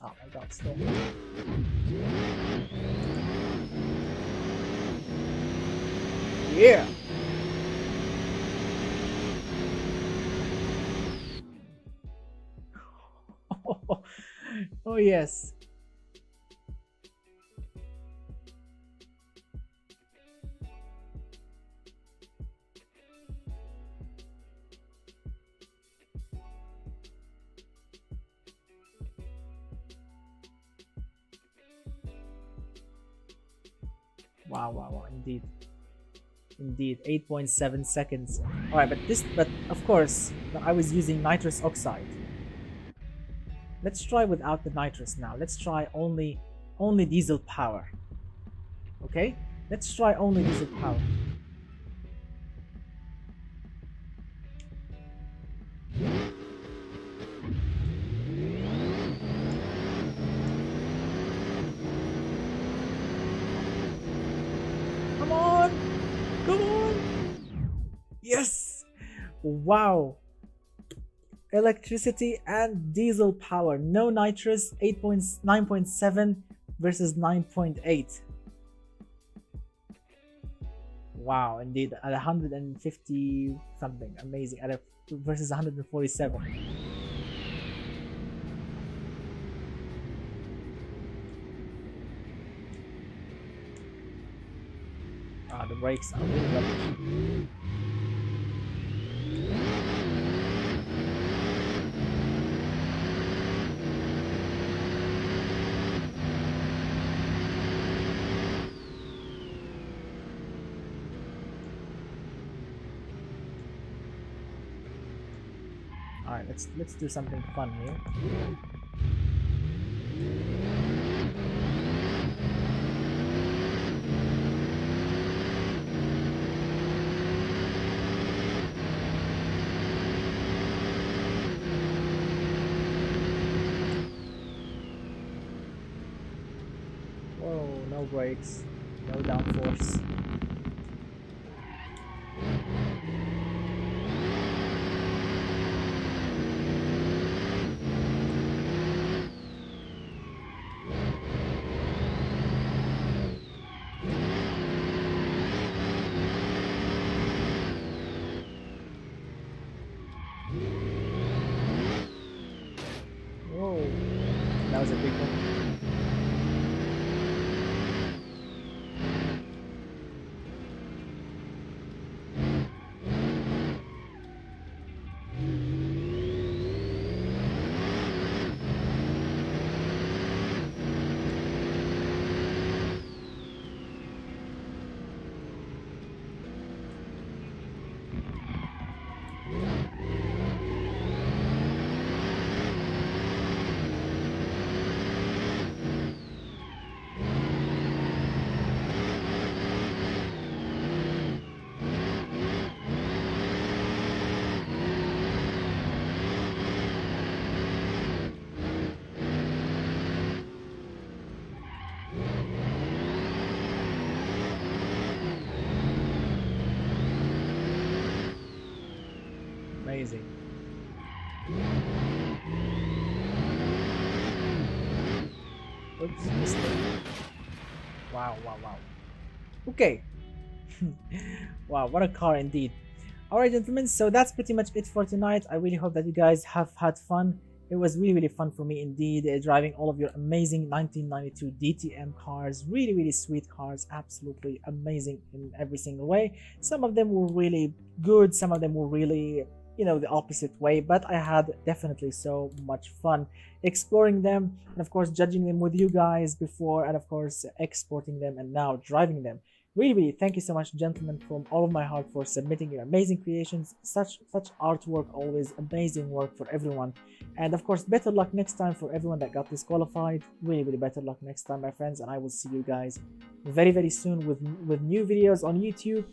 Oh my god, stop. Yeah! Oh yes. Wow, indeed. Indeed, 8.7 seconds. Alright, but of course, I was using nitrous oxide. Let's try without the nitrous now. Let's try only diesel power. Okay? Let's try only diesel power. Come on! Come on! Yes! Wow! Electricity and diesel power. No nitrous, 9.7 versus 9.8. Wow, indeed, at 150 something. Amazing. Versus 147. Ah, the brakes are really rubbish. Alright, let's do something fun here. Whoa, no brakes, no downforce. Whoa, that was a big one. Amazing. Oops, mistake. Wow. Okay. Wow, what a car indeed. Alright, gentlemen, so that's pretty much it for tonight. I really hope that you guys have had fun It was really fun for me indeed, driving all of your amazing 1992 DTM cars. Really sweet cars, absolutely amazing in every single way. Some of them were really good, some of them were really, you know, the opposite way, but I had definitely so much fun exploring them, and of course judging them with you guys before, and of course exporting them and now driving them. Really thank you so much, gentlemen, from all of my heart, for submitting your amazing creations. Such artwork, always amazing work for everyone. And of course, better luck next time for everyone that got disqualified. Really better luck next time, my friends, and I will see you guys very soon with new videos on YouTube,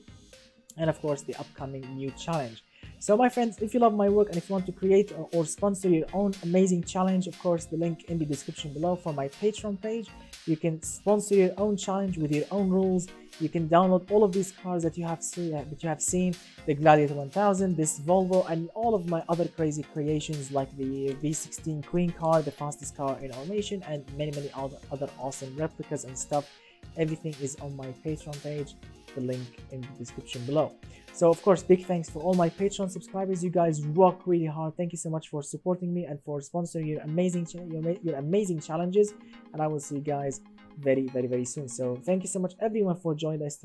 and of course the upcoming new challenge. So my friends, if you love my work and if you want to create or sponsor your own amazing challenge, of course the link in the description below for my Patreon page. You can sponsor your own challenge with your own rules. You can download all of these cars that you have seen, the Gladiator 1000, this Volvo, and all of my other crazy creations like the V16 Queen car, the fastest car in automation, and many other awesome replicas and stuff. Everything is on my Patreon page, the link in the description below. So of course, big thanks for all my Patreon subscribers. You guys rock really hard. Thank you so much for supporting me and for sponsoring your amazing challenges, and I will see you guys very soon. So thank you so much everyone for joining us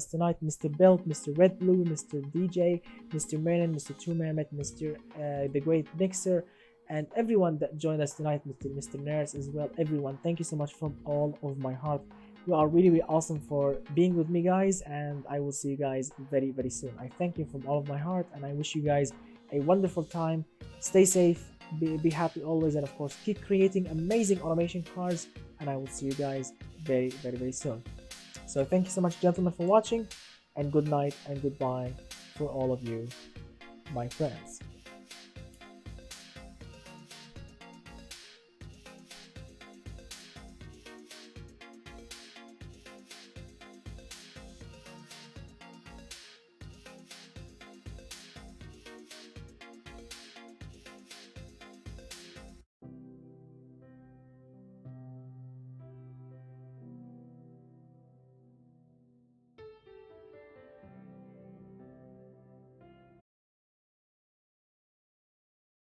tonight. Mr. Belt, Mr. Red Blue, Mr. DJ, Mr. Merlin, Mr. True Mermet, Mr. The Great Mixer, and everyone that joined us tonight, Mr. Nurse as well. Everyone, thank you so much from all of my heart. You are really awesome for being with me, guys, and I will see you guys very soon. I thank you from all of my heart, and I wish you guys a wonderful time. Stay safe, be happy always, and of course keep creating amazing automation cars, and I will see you guys very soon. So thank you so much, gentlemen, for watching, and good night and goodbye for all of you, my friends.